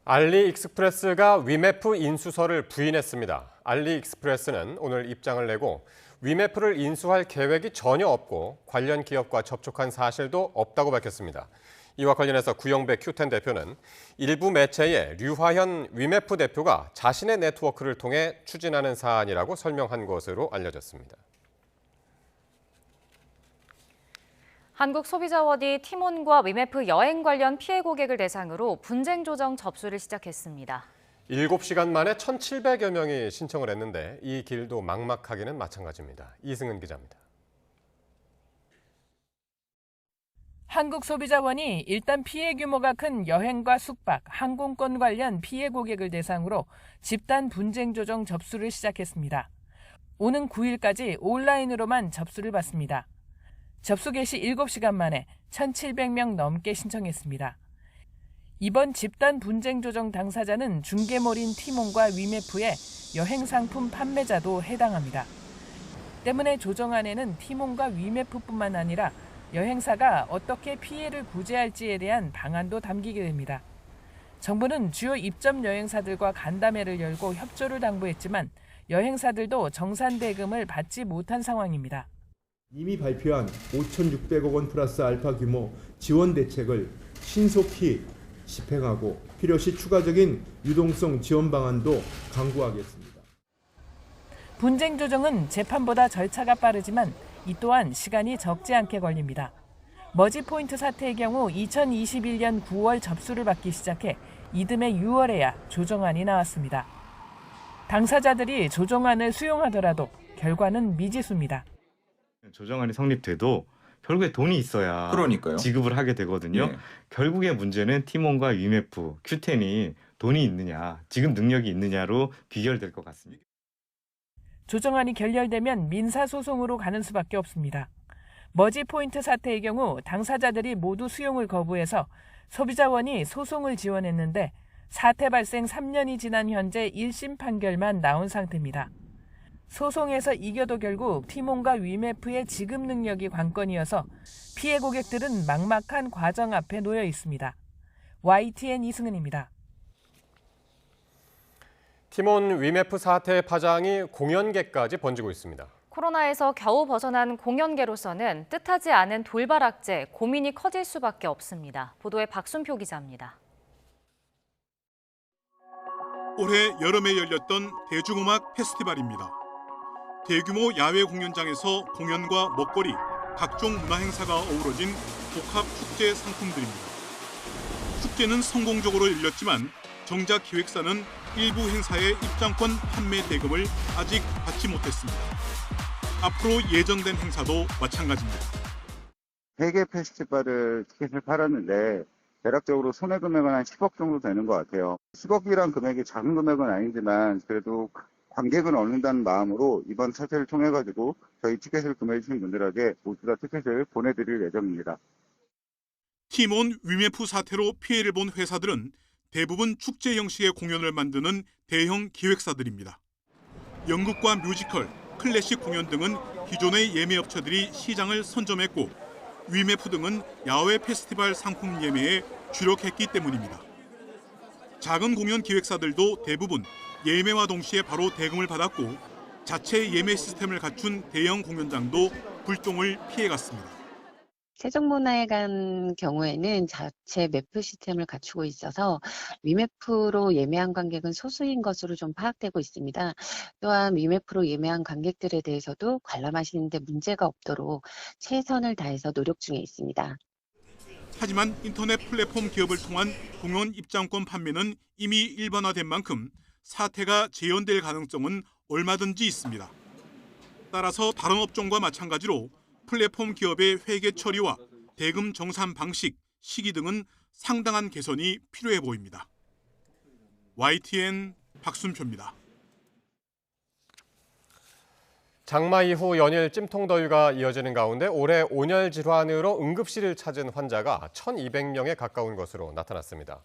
알리익스프레스가 위메프 인수설을 부인했습니다. 알리익스프레스는 오늘 입장을 내고 위메프를 인수할 계획이 전혀 없고 관련 기업과 접촉한 사실도 없다고 밝혔습니다. 이와 관련해서 구영배 큐텐 대표는 일부 매체에 류화현 위메프 대표가 자신의 네트워크를 통해 추진하는 사안이라고 설명한 것으로 알려졌습니다. 한국소비자원이 티몬과 위메프 여행 관련 피해 고객을 대상으로 분쟁 조정 접수를 시작했습니다. 7시간 만에 1,700여 명이 신청을 했는데 이 길도 막막하기는 마찬가지입니다. 이승은 기자입니다. 한국소비자원이 일단 피해 규모가 큰 여행과 숙박, 항공권 관련 피해 고객을 대상으로 집단 분쟁 조정 접수를 시작했습니다. 오는 9일까지 온라인으로만 접수를 받습니다. 접수 개시 7시간 만에 1,700명 넘게 신청했습니다. 이번 집단 분쟁 조정 당사자는 중개몰인 티몬과 위메프의 여행 상품 판매자도 해당합니다. 때문에 조정안에는 티몬과 위메프뿐만 아니라 여행사가 어떻게 피해를 구제할지에 대한 방안도 담기게 됩니다. 정부는 주요 입점 여행사들과 간담회를 열고 협조를 당부했지만 여행사들도 정산 대금을 받지 못한 상황입니다. 이미 발표한 5,600억 원 플러스 알파 규모 지원 대책을 신속히 집행하고 필요시 추가적인 유동성 지원 방안도 강구하겠습니다. 분쟁 조정은 재판보다 절차가 빠르지만 이 또한 시간이 적지 않게 걸립니다. 머지포인트 사태의 경우 2021년 9월 접수를 받기 시작해 이듬해 6월에야 조정안이 나왔습니다. 당사자들이 조정안을 수용하더라도 결과는 미지수입니다. 조정안이 성립돼도 결국에 돈이 있어야 그러니까요. 지급을 하게 되거든요. 네. 결국의 문제는 티몬과 위메프, 큐텐이 돈이 있느냐, 지급 능력이 있느냐로 비결될 것 같습니다. 조정안이 결렬되면 민사소송으로 가는 수밖에 없습니다. 머지포인트 사태의 경우 당사자들이 모두 수용을 거부해서 소비자원이 소송을 지원했는데 사태 발생 3년이 지난 현재 1심 판결만 나온 상태입니다. 소송에서 이겨도 결국 티몬과 위메프의 지급 능력이 관건이어서 피해 고객들은 막막한 과정 앞에 놓여 있습니다. YTN 이승은입니다. 티몬 위메프 사태의 파장이 공연계까지 번지고 있습니다. 코로나에서 겨우 벗어난 공연계로서는 뜻하지 않은 돌발 악재, 고민이 커질 수밖에 없습니다. 보도에 박순표 기자입니다. 올해 여름에 열렸던 대중음악 페스티벌입니다. 대규모 야외 공연장에서 공연과 먹거리, 각종 문화행사가 어우러진 복합 축제 상품들입니다. 축제는 성공적으로 열렸지만 정작 기획사는 일부 행사의 입장권 판매 대금을 아직 받지 못했습니다. 앞으로 예정된 행사도 마찬가지입니다. 3개 페스티벌을 티켓을 팔았는데 대략적으로 손해 금액은 한 10억 정도 되는 것 같아요. 10억이란 금액이 작은 금액은 아니지만 그래도 관객을 얻는다는 마음으로 이번 사태를 통해 가지고 저희 티켓을 구매해 주신 분들에게 모두 다 티켓을 보내드릴 예정입니다. 티몬 위메프 사태로 피해를 본 회사들은 대부분 축제 형식의 공연을 만드는 대형 기획사들입니다. 연극과 뮤지컬, 클래식 공연 등은 기존의 예매업체들이 시장을 선점했고 위메프 등은 야외 페스티벌 상품 예매에 주력했기 때문입니다. 작은 공연 기획사들도 대부분 예매와 동시에 바로 대금을 받았고 자체 예매 시스템을 갖춘 대형 공연장도 불똥을 피해갔습니다. 세종문화회관 경우에는 자체 매프 시스템을 갖추고 있어서 위매프로 예매한 관객은 소수인 것으로 좀 파악되고 있습니다. 또한 위매프로 예매한 관객들에 대해서도 관람하시는 데 문제가 없도록 최선을 다해서 노력 중에 있습니다. 하지만 인터넷 플랫폼 기업을 통한 공연 입장권 판매는 이미 일반화된 만큼 사태가 재현될 가능성은 얼마든지 있습니다. 따라서 다른 업종과 마찬가지로 플랫폼 기업의 회계 처리와 대금 정산 방식, 시기 등은 상당한 개선이 필요해 보입니다. YTN 박순표입니다. 장마 이후 연일 찜통더위가 이어지는 가운데 올해 온열 질환으로 응급실을 찾은 환자가 1,200명에 가까운 것으로 나타났습니다.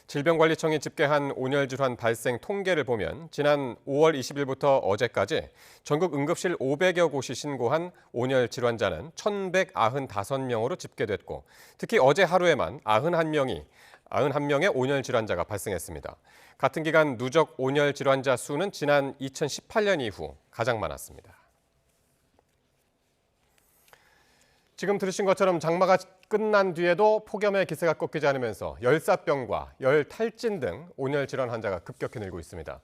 질병관리청이 집계한 온열 질환 발생 통계를 보면 지난 5월 20일부터 어제까지 전국 응급실 500여 곳이 신고한 온열 질환자는 1,195명으로 집계됐고 특히 어제 하루에만 91명의 온열 질환자가 발생했습니다. 같은 기간 누적 온열 질환자 수는 지난 2018년 이후 가장 많았습니다. 지금 들으신 것처럼 장마가 끝난 뒤에도 폭염의 기세가 꺾이지 않으면서 열사병과 열탈진 등 온열 질환 환자가 급격히 늘고 있습니다.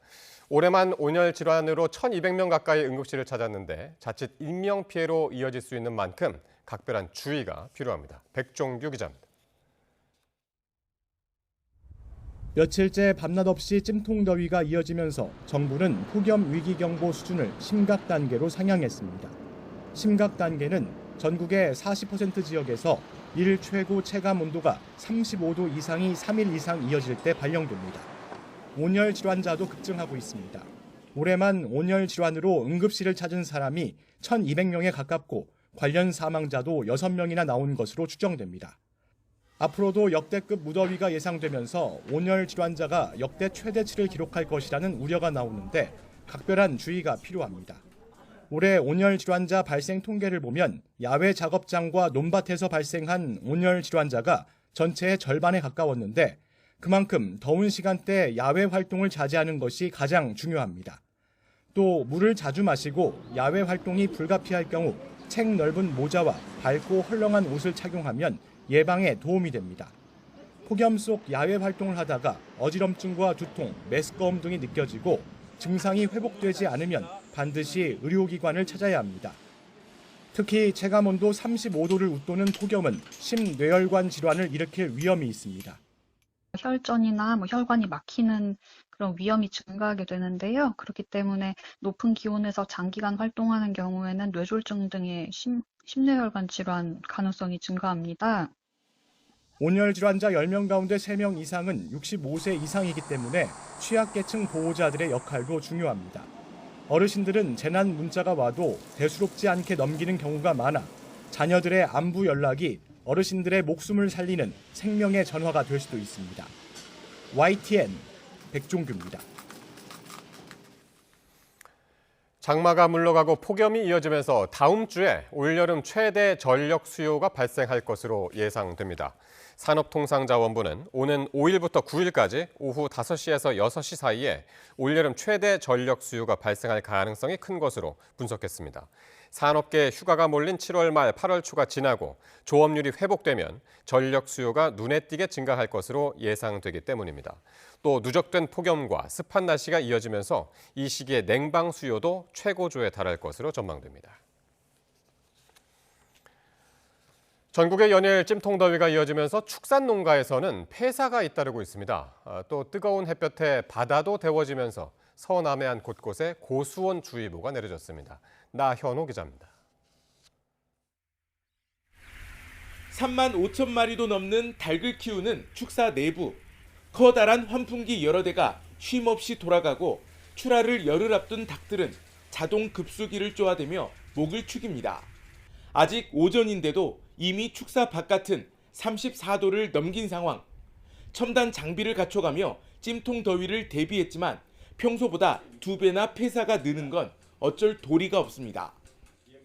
올해만 온열 질환으로 1,200명 가까이 응급실을 찾았는데 자칫 인명피해로 이어질 수 있는 만큼 각별한 주의가 필요합니다. 백종규 기자입니다. 며칠째 밤낮 없이 찜통더위가 이어지면서 정부는 폭염 위기경보 수준을 심각 단계로 상향했습니다. 심각 단계는 전국의 40% 지역에서 일 최고 체감 온도가 35도 이상이 3일 이상 이어질 때 발령됩니다. 온열 질환자도 급증하고 있습니다. 올해만 온열 질환으로 응급실을 찾은 사람이 1,200명에 가깝고 관련 사망자도 6명이나 나온 것으로 추정됩니다. 앞으로도 역대급 무더위가 예상되면서 온열 질환자가 역대 최대치를 기록할 것이라는 우려가 나오는데 각별한 주의가 필요합니다. 올해 온열 질환자 발생 통계를 보면 야외 작업장과 논밭에서 발생한 온열 질환자가 전체의 절반에 가까웠는데 그만큼 더운 시간대 야외 활동을 자제하는 것이 가장 중요합니다. 또 물을 자주 마시고 야외 활동이 불가피할 경우 책 넓은 모자와 밝고 헐렁한 옷을 착용하면 예방에 도움이 됩니다. 폭염 속 야외 활동을 하다가 어지럼증과 두통, 메스꺼움 등이 느껴지고 증상이 회복되지 않으면 반드시 의료기관을 찾아야 합니다. 특히 체감온도 35도를 웃도는 폭염은 심뇌혈관 질환을 일으킬 위험이 있습니다. 혈전이나 혈관이 막히는 그런 위험이 증가하게 되는데요. 그렇기 때문에 높은 기온에서 장기간 활동하는 경우에는 뇌졸중 등의 심뇌혈관 질환 가능성이 증가합니다. 온열 질환자 10명 가운데 3명 이상은 65세 이상이기 때문에 취약계층 보호자들의 역할도 중요합니다. 어르신들은 재난 문자가 와도 대수롭지 않게 넘기는 경우가 많아 자녀들의 안부 연락이 어르신들의 목숨을 살리는 생명의 전화가 될 수도 있습니다. YTN 백종규입니다. 장마가 물러가고 폭염이 이어지면서 다음 주에 올여름 최대 전력 수요가 발생할 것으로 예상됩니다. 산업통상자원부는 오는 5일부터 9일까지 오후 5시에서 6시 사이에 올여름 최대 전력 수요가 발생할 가능성이 큰 것으로 분석했습니다. 산업계 휴가가 몰린 7월 말 8월 초가 지나고 조업률이 회복되면 전력 수요가 눈에 띄게 증가할 것으로 예상되기 때문입니다. 또 누적된 폭염과 습한 날씨가 이어지면서 이 시기에 냉방 수요도 최고조에 달할 것으로 전망됩니다. 전국의 연일 찜통더위가 이어지면서 축산농가에서는 폐사가 잇따르고 있습니다. 또 뜨거운 햇볕에 바다도 데워지면서 서남해안 곳곳에 고수온 주의보가 내려졌습니다. 나현호 기자입니다. 3만 5천 마리도 넘는 닭을 키우는 축사 내부. 커다란 환풍기 여러 대가 쉼없이 돌아가고 출하를 열흘 앞둔 닭들은 자동 급수기를 쪼아대며 목을 축입니다. 아직 오전인데도 이미 축사 바깥은 34도를 넘긴 상황. 첨단 장비를 갖춰가며 찜통 더위를 대비했지만 평소보다 2배나 폐사가 느는 건 어쩔 도리가 없습니다.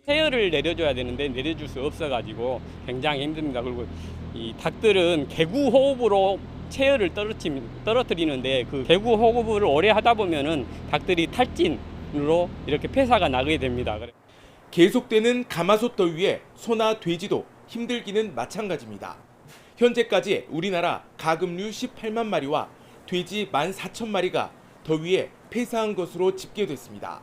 해열을 내려줘야 되는데 내려줄 수 없어가지고 굉장히 힘듭니다. 그리고 이 닭들은 개구 호흡으로 체열을 떨어뜨리는데 그 개구 호흡을 오래 하다 보면은 닭들이 탈진으로 이렇게 폐사가 나게 됩니다. 계속되는 가마솥 더위에 소나 돼지도 힘들기는 마찬가지입니다. 현재까지 우리나라 가금류 18만 마리와 돼지 14,000마리가 더위에 폐사한 것으로 집계됐습니다.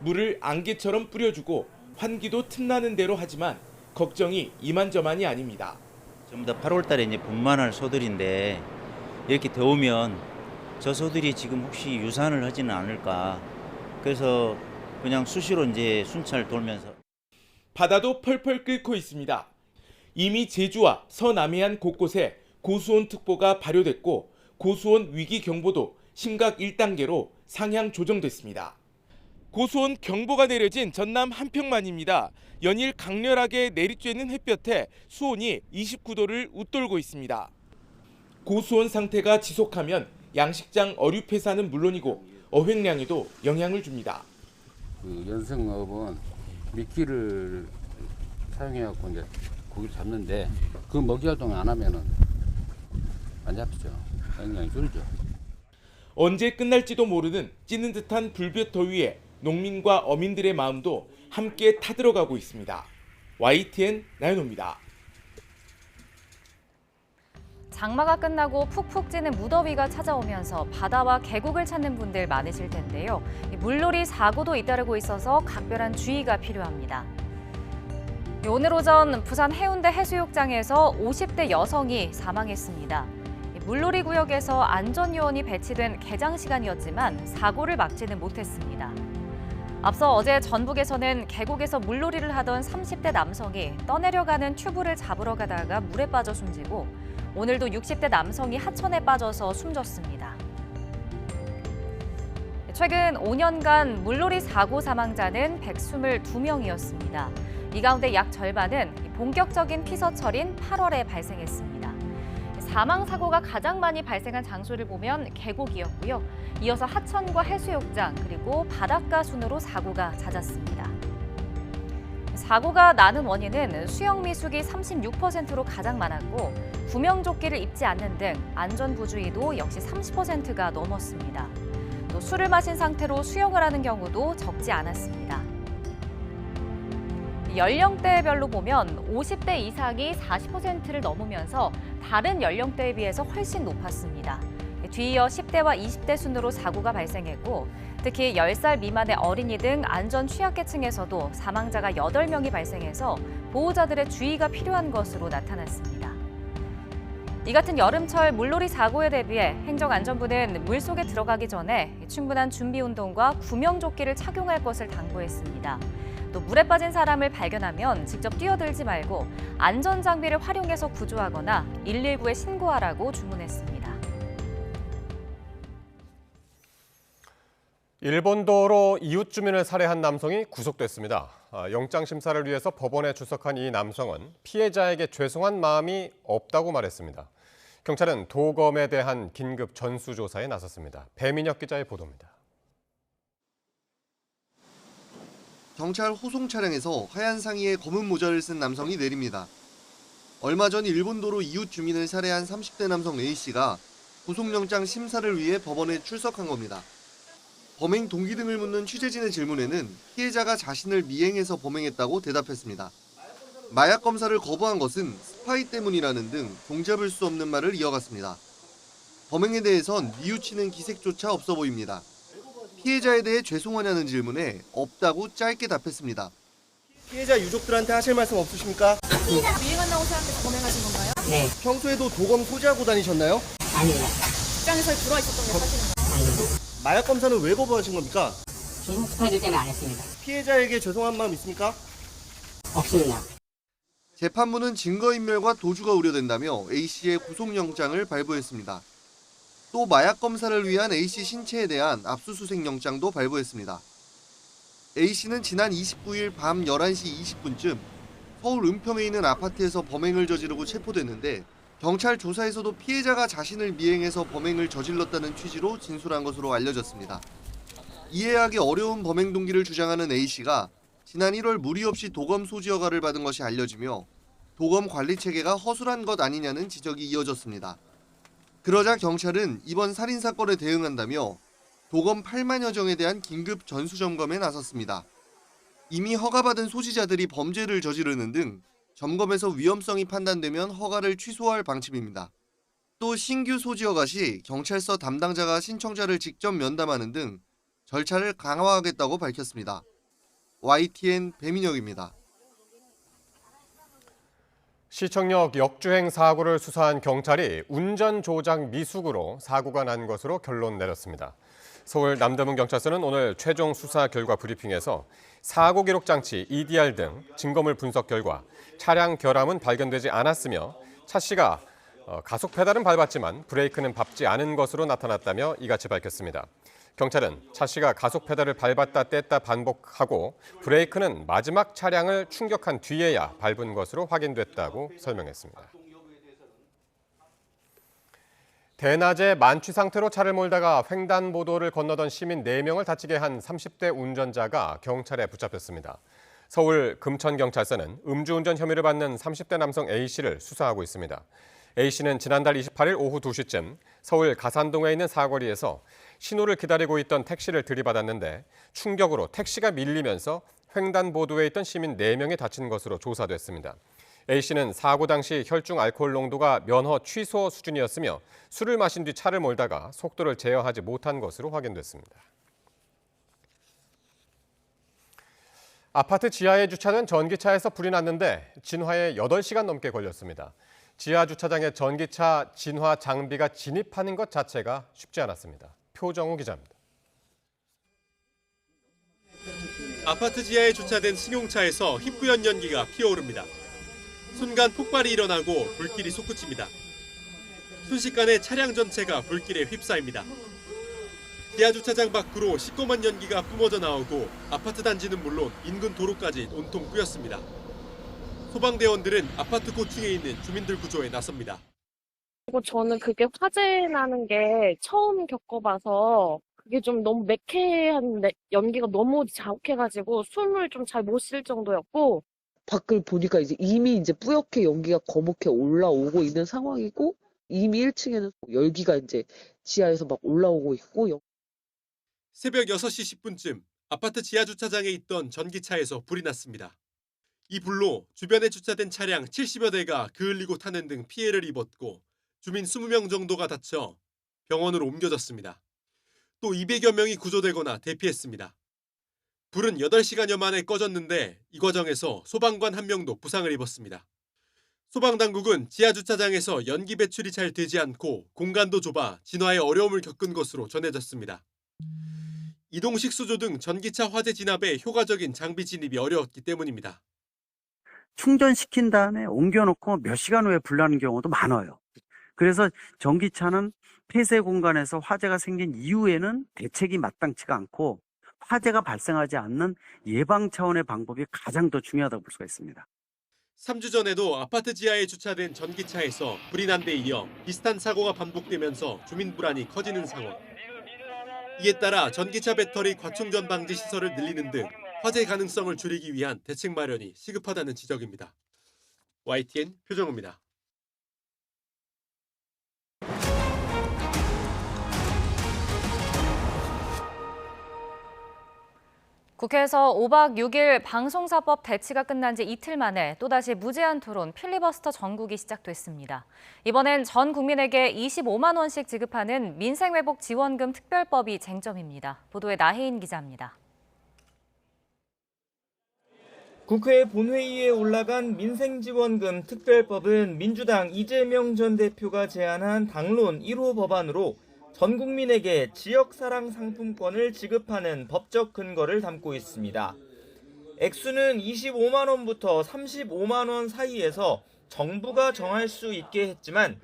물을 안개처럼 뿌려주고 환기도 틈나는 대로 하지만 걱정이 이만저만이 아닙니다. 전부 다 8월 달에 이제 분만할 소들인데 이렇게 더우면 저 소들이 지금 혹시 유산을 하지는 않을까. 그래서 그냥 수시로 이제 순찰 돌면서. 바다도 펄펄 끓고 있습니다. 이미 제주와 서남해안 곳곳에 고수온 특보가 발효됐고 고수온 위기 경보도 심각 1단계로 상향 조정됐습니다. 고수온 경보가 내려진 전남 한평만입니다. 연일 강렬하게 내리쬐는 햇볕에 수온이 29도를 웃돌고 있습니다. 고수온 상태가 지속하면 양식장 어류 폐사는 물론이고 어획량에도 영향을 줍니다. 그 연승업은 미끼를 사용해갖고 이제 고기를 잡는데 그 먹이 활동 안 하면은 안 잡히죠. 영향이 줄죠. 언제 끝날지도 모르는 찌는 듯한 불볕 더위에 농민과 어민들의 마음도 함께 타들어가고 있습니다. YTN 나연호입니다. 장마가 끝나고 푹푹 찌는 무더위가 찾아오면서 바다와 계곡을 찾는 분들 많으실 텐데요. 물놀이 사고도 잇따르고 있어서 각별한 주의가 필요합니다. 오늘 오전 부산 해운대 해수욕장에서 50대 여성이 사망했습니다. 물놀이 구역에서 안전요원이 배치된 개장 시간이었지만 사고를 막지는 못했습니다. 앞서 어제 전북에서는 계곡에서 물놀이를 하던 30대 남성이 떠내려가는 튜브를 잡으러 가다가 물에 빠져 숨지고 오늘도 60대 남성이 하천에 빠져서 숨졌습니다. 최근 5년간 물놀이 사고 사망자는 122명이었습니다. 이 가운데 약 절반은 본격적인 피서철인 8월에 발생했습니다. 사망 사고가 가장 많이 발생한 장소를 보면 계곡이었고요. 이어서 하천과 해수욕장 그리고 바닷가 순으로 사고가 잦았습니다. 사고가 나는 원인은 수영 미숙이 36%로 가장 많았고 구명조끼를 입지 않는 등 안전부주의도 역시 30%가 넘었습니다. 또 술을 마신 상태로 수영을 하는 경우도 적지 않았습니다. 연령대별로 보면 50대 이상이 40%를 넘으면서 다른 연령대에 비해서 훨씬 높았습니다. 뒤이어 10대와 20대 순으로 사고가 발생했고 특히 10살 미만의 어린이 등 안전 취약계층에서도 사망자가 8명이 발생해서 보호자들의 주의가 필요한 것으로 나타났습니다. 이 같은 여름철 물놀이 사고에 대비해 행정안전부는 물속에 들어가기 전에 충분한 준비운동과 구명조끼를 착용할 것을 당부했습니다. 또 물에 빠진 사람을 발견하면 직접 뛰어들지 말고 안전장비를 활용해서 구조하거나 119에 신고하라고 주문했습니다. 일본도로 이웃 주민을 살해한 남성이 구속됐습니다. 영장 심사를 위해서 법원에 출석한 이 남성은 피해자에게 죄송한 마음이 없다고 말했습니다. 경찰은 도검에 대한 긴급 전수조사에 나섰습니다. 배민혁 기자의 보도입니다. 경찰 호송 차량에서 하얀 상의에 검은 모자를 쓴 남성이 내립니다. 얼마 전 일본도로 이웃 주민을 살해한 30대 남성 A씨가 구속영장 심사를 위해 법원에 출석한 겁니다. 범행 동기 등을 묻는 취재진의 질문에는 피해자가 자신을 미행해서 범행했다고 대답했습니다. 마약 검사를 거부한 것은 스파이 때문이라는 등 종잡을 수 없는 말을 이어갔습니다. 범행에 대해선 뉘우치는 기색조차 없어 보입니다. 피해자에 대해 죄송하냐는 질문에 없다고 짧게 답했습니다. 피해자 유족들한테 하실 말씀 없으십니까? 피해자가 미행한다고 생각해서 범행하신 건가요? 네. 평소에도 도검 소지하고 다니셨나요? 아니요. 직장에서 들어와 있었던 게 사실인가요? 마약 검사는 왜 거부하신 겁니까? 조심 스파이들 때문에 안 했습니다. 피해자에게 죄송한 마음 있습니까? 없습니다. 재판부는 증거인멸과 도주가 우려된다며 A씨의 구속영장을 발부했습니다. 또 마약 검사를 위한 A씨 신체에 대한 압수수색 영장도 발부했습니다. A씨는 지난 29일 밤 11시 20분쯤 서울 은평에 있는 아파트에서 범행을 저지르고 체포됐는데 경찰 조사에서도 피해자가 자신을 미행해서 범행을 저질렀다는 취지로 진술한 것으로 알려졌습니다. 이해하기 어려운 범행 동기를 주장하는 A씨가 지난 1월 무리 없이 도검 소지 허가를 받은 것이 알려지며 도검 관리 체계가 허술한 것 아니냐는 지적이 이어졌습니다. 그러자 경찰은 이번 살인사건에 대응한다며 도검 8만여 정에 대한 긴급 전수점검에 나섰습니다. 이미 허가받은 소지자들이 범죄를 저지르는 등 점검에서 위험성이 판단되면 허가를 취소할 방침입니다. 또 신규 소지 허가 시 경찰서 담당자가 신청자를 직접 면담하는 등 절차를 강화하겠다고 밝혔습니다. YTN 배민혁입니다. 시청역 역주행 사고를 수사한 경찰이 운전 조작 미숙으로 사고가 난 것으로 결론 내렸습니다. 서울 남대문경찰서는 오늘 최종 수사 결과 브리핑에서 사고 기록 장치 EDR 등 증거물 분석 결과 차량 결함은 발견되지 않았으며 차 씨가 가속 페달은 밟았지만 브레이크는 밟지 않은 것으로 나타났다며 이같이 밝혔습니다. 경찰은 차 씨가 가속 페달을 밟았다 뗐다 반복하고 브레이크는 마지막 차량을 충격한 뒤에야 밟은 것으로 확인됐다고 설명했습니다. 대낮에 만취 상태로 차를 몰다가 횡단보도를 건너던 시민 4명을 다치게 한 30대 운전자가 경찰에 붙잡혔습니다. 서울 금천경찰서는 음주운전 혐의를 받는 30대 남성 A씨를 수사하고 있습니다. A씨는 지난달 28일 오후 2시쯤 서울 가산동에 있는 사거리에서 신호를 기다리고 있던 택시를 들이받았는데 충격으로 택시가 밀리면서 횡단보도에 있던 시민 4명이 다친 것으로 조사됐습니다. A씨는 사고 당시 혈중 알코올 농도가 면허 취소 수준이었으며 술을 마신 뒤 차를 몰다가 속도를 제어하지 못한 것으로 확인됐습니다. 아파트 지하에 주차된 전기차에서 불이 났는데 진화에 8시간 넘게 걸렸습니다. 지하 주차장에 전기차 진화 장비가 진입하는 것 자체가 쉽지 않았습니다. 표정우 기자입니다. 아파트 지하에 주차된 승용차에서 희뿌연 연기가 피어오릅니다. 순간 폭발이 일어나고 불길이 솟구칩니다. 순식간에 차량 전체가 불길에 휩싸입니다. 지하 주차장 밖으로 시꺼먼 연기가 뿜어져 나오고 아파트 단지는 물론 인근 도로까지 온통 뿌였습니다. 소방대원들은 아파트 고층에 있는 주민들 구조에 나섭니다. 그리고 저는 그게 화재 나는 게 처음 겪어봐서 그게 좀 너무 매캐한 연기가 너무 자욱해가지고 숨을 좀 잘 못 쉴 정도였고, 밖을 보니까 이미 뿌옇게 연기가 거목해 올라오고 있는 상황이고, 이미 1층에는 열기가 지하에서 막 올라오고 있고. 새벽 6시 10분쯤 아파트 지하 주차장에 있던 전기차에서 불이 났습니다. 이 불로 주변에 주차된 차량 70여 대가 그을리고 타는 등 피해를 입었고 주민 20명 정도가 다쳐 병원으로 옮겨졌습니다. 또 200여 명이 구조되거나 대피했습니다. 불은 8시간여 만에 꺼졌는데 이 과정에서 소방관 1명도 부상을 입었습니다. 소방당국은 지하 주차장에서 연기 배출이 잘 되지 않고 공간도 좁아 진화에 어려움을 겪은 것으로 전해졌습니다. 이동식 수조 등 전기차 화재 진압에 효과적인 장비 진입이 어려웠기 때문입니다. 충전시킨 다음에 옮겨놓고 몇 시간 후에 불나는 경우도 많아요. 그래서 전기차는 폐쇄 공간에서 화재가 생긴 이후에는 대책이 마땅치가 않고 화재가 발생하지 않는 예방 차원의 방법이 가장 더 중요하다고 볼 수가 있습니다. 3주 전에도 아파트 지하에 주차된 전기차에서 불이 난 데 이어 비슷한 사고가 반복되면서 주민 불안이 커지는 상황. 이에 따라 전기차 배터리 과충전 방지 시설을 늘리는 등 화재 가능성을 줄이기 위한 대책 마련이 시급하다는 지적입니다. YTN 표정우입니다. 국회에서 5박 6일 방송사법 대치가 끝난 지 이틀 만에 또다시 무제한 토론 필리버스터 전국이 시작됐습니다. 이번엔 전 국민에게 25만 원씩 지급하는 민생회복 지원금 특별법이 쟁점입니다. 보도에 나혜인 기자입니다. 국회 본회의에 올라간 민생지원금 특별법은 민주당 이재명 전 대표가 제안한 당론 1호 법안으로 전 국민에게 지역사랑 상품권을 지급하는 법적 근거를 담고 있습니다. 액수는 25만 원부터 35만 원 사이에서 정부가 정할 수 있게 했지만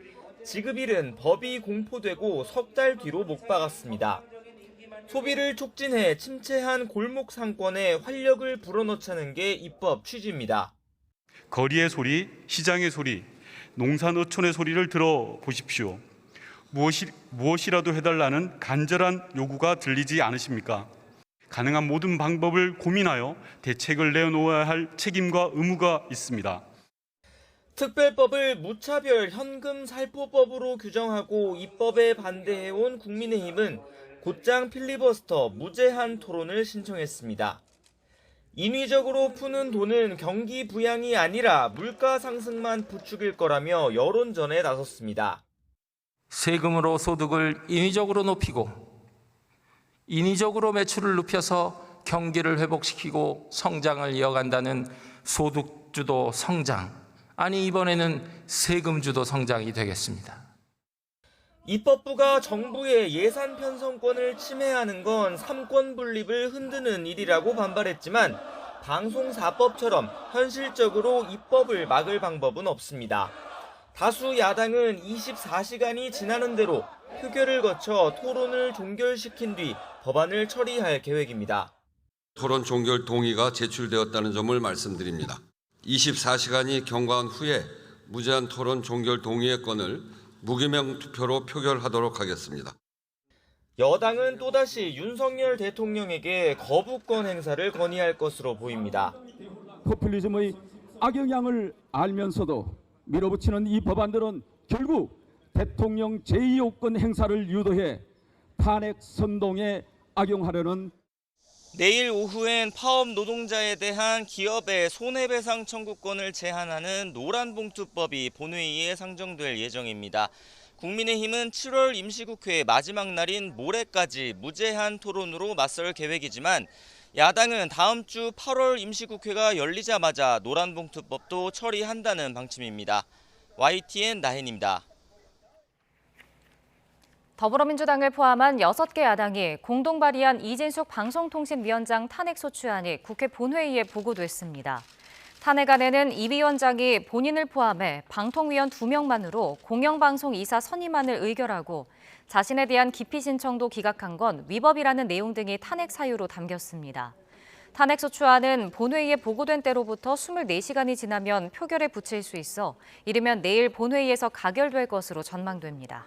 지급일은 법이 공포되고 석 달 뒤로 못 박았습니다. 소비를 촉진해 침체한 골목 상권에 활력을 불어넣자는 게 입법 취지입니다. 거리의 소리, 시장의 소리, 농산어촌의 소리를 들어보십시오. 무엇이라도 해달라는 간절한 요구가 들리지 않으십니까? 가능한 모든 방법을 고민하여 대책을 내놓아야 할 책임과 의무가 있습니다. 특별법을 무차별 현금 살포법으로 규정하고 입법에 반대해온 국민의힘은 곧장 필리버스터 무제한 토론을 신청했습니다. 인위적으로 푸는 돈은 경기 부양이 아니라 물가 상승만 부추길 거라며 여론전에 나섰습니다. 세금으로 소득을 인위적으로 높이고 인위적으로 매출을 높여서 경기를 회복시키고 성장을 이어간다는 소득주도 성장, 아니 이번에는 세금주도 성장이 되겠습니다. 입법부가 정부의 예산 편성권을 침해하는 건 삼권 분립을 흔드는 일이라고 반발했지만 방송사법처럼 현실적으로 입법을 막을 방법은 없습니다. 다수 야당은 24시간이 지나는 대로 표결을 거쳐 토론을 종결시킨 뒤 법안을 처리할 계획입니다. 토론 종결 동의가 제출되었다는 점을 말씀드립니다. 24시간이 경과한 후에 무제한 토론 종결 동의의 건을 무기명 투표로 표결하도록 하겠습니다. 여당은 또다시 윤석열 대통령에게 거부권 행사를 건의할 것으로 보입니다. 포퓰리즘의 악영향을 알면서도 밀어붙이는 이 법안들은 결국 대통령 제2호권 행사를 유도해 탄핵 선동에 악용하려는 내일 오후엔 파업 노동자에 대한 기업의 손해배상 청구권을 제한하는 노란봉투법이 본회의에 상정될 예정입니다. 국민의힘은 7월 임시국회 마지막 날인 모레까지 무제한 토론으로 맞설 계획이지만 야당은 다음 주 8월 임시국회가 열리자마자 노란봉투법도 처리한다는 방침입니다. YTN 나hen입니다. 더불어민주당을 포함한 6개 야당이 공동 발의한 이진숙 방송통신위원장 탄핵소추안이 국회 본회의에 보고됐습니다. 탄핵안에는 이 위원장이 본인을 포함해 방통위원 2명만으로 공영방송 이사 선임안을 의결하고 자신에 대한 기피 신청도 기각한 건 위법이라는 내용 등이 탄핵 사유로 담겼습니다. 탄핵소추안은 본회의에 보고된 때로부터 24시간이 지나면 표결에 붙일 수 있어 이르면 내일 본회의에서 가결될 것으로 전망됩니다.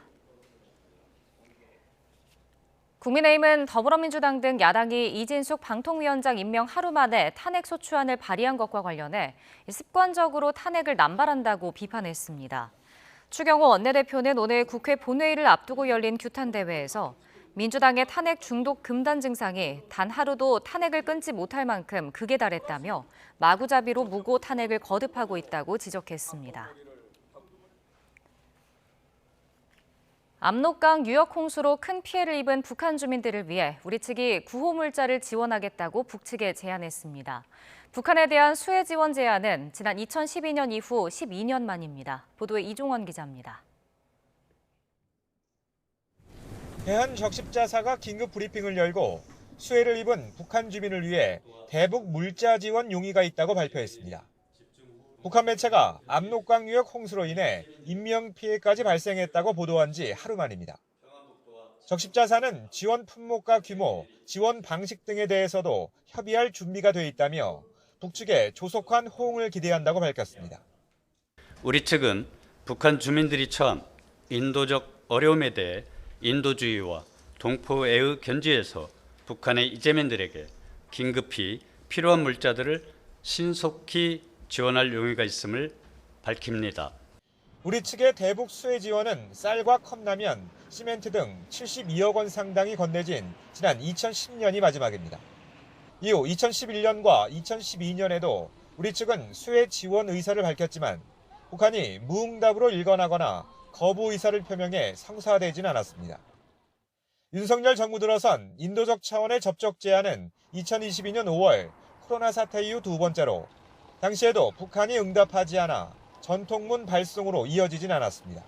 국민의힘은 더불어민주당 등 야당이 이진숙 방통위원장 임명 하루 만에 탄핵소추안을 발의한 것과 관련해 습관적으로 탄핵을 남발한다고 비판했습니다. 추경호 원내대표는 오늘 국회 본회의를 앞두고 열린 규탄대회에서 민주당의 탄핵 중독 금단 증상이 단 하루도 탄핵을 끊지 못할 만큼 극에 달했다며 마구잡이로 무고 탄핵을 거듭하고 있다고 지적했습니다. 압록강 유역 홍수로 큰 피해를 입은 북한 주민들을 위해 우리 측이 구호 물자를 지원하겠다고 북측에 제안했습니다. 북한에 대한 수해 지원 제안은 지난 2012년 이후 12년 만입니다. 보도에 이종원 기자입니다. 대한적십자사가 긴급 브리핑을 열고 수해를 입은 북한 주민을 위해 대북 물자 지원 용의가 있다고 발표했습니다. 북한 매체가 압록강 유역 홍수로 인해 인명피해까지 발생했다고 보도한 지 하루 만입니다. 적십자사는 지원 품목과 규모, 지원 방식 등에 대해서도 협의할 준비가 돼 있다며 북측에 조속한 호응을 기대한다고 밝혔습니다. 우리 측은 북한 주민들이 처한 인도적 어려움에 대해 인도주의와 동포애의 견지에서 북한의 이재민들에게 긴급히 필요한 물자들을 신속히 지원할 용의가 있음을 밝힙니다. 우리 측의 대북 수해 지원은 쌀과 컵라면, 시멘트 등 72억 원 상당이 건네진 지난 2010년이 마지막입니다. 이후 2011년과 2012년에도 우리 측은 수해 지원 의사를 밝혔지만 북한이 무응답으로 일관하거나 거부 의사를 표명해 성사되진 않았습니다. 윤석열 정부 들어선 인도적 차원의 접촉 제안은 2022년 5월 코로나 사태 이후 두 번째로 당시에도 북한이 응답하지 않아 전통문 발송으로 이어지진 않았습니다.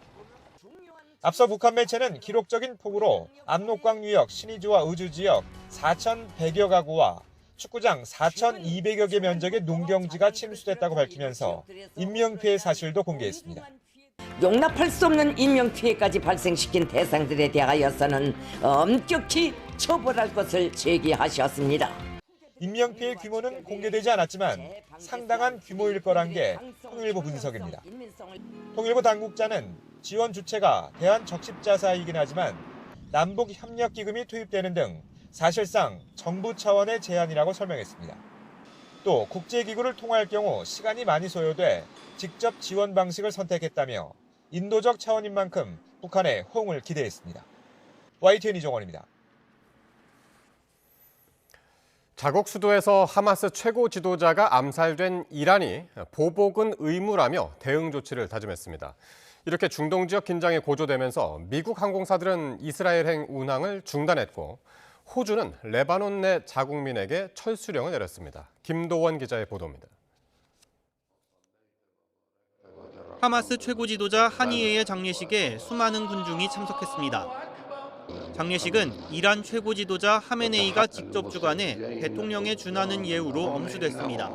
앞서 북한 매체는 기록적인 폭우로 압록강 유역 신의주와 의주 지역 4,100여 가구와 축구장 4,200여 개 면적의 농경지가 침수됐다고 밝히면서 인명피해 사실도 공개했습니다. 용납할 수 없는 인명피해까지 발생시킨 대상들에 대하여서는 엄격히 처벌할 것을 제기하셨습니다. 인명피해 규모는 공개되지 않았지만 상당한 규모일 거란 게 통일부 분석입니다. 통일부 당국자는 지원 주체가 대한적십자사이긴 하지만 남북협력기금이 투입되는 등 사실상 정부 차원의 제안이라고 설명했습니다. 또 국제기구를 통할 경우 시간이 많이 소요돼 직접 지원 방식을 선택했다며 인도적 차원인 만큼 북한의 호응을 기대했습니다. YTN 이종원입니다. 자국 수도에서 하마스 최고 지도자가 암살된 이란이 보복은 의무라며 대응 조치를 다짐했습니다. 이렇게 중동 지역 긴장이 고조되면서 미국 항공사들은 이스라엘행 운항을 중단했고 호주는 레바논 내 자국민에게 철수령을 내렸습니다. 김도원 기자의 보도입니다. 하마스 최고 지도자 하니예의 장례식에 수많은 군중이 참석했습니다. 장례식은 이란 최고 지도자 하메네이가 직접 주관해 대통령에 준하는 예우로 엄수됐습니다.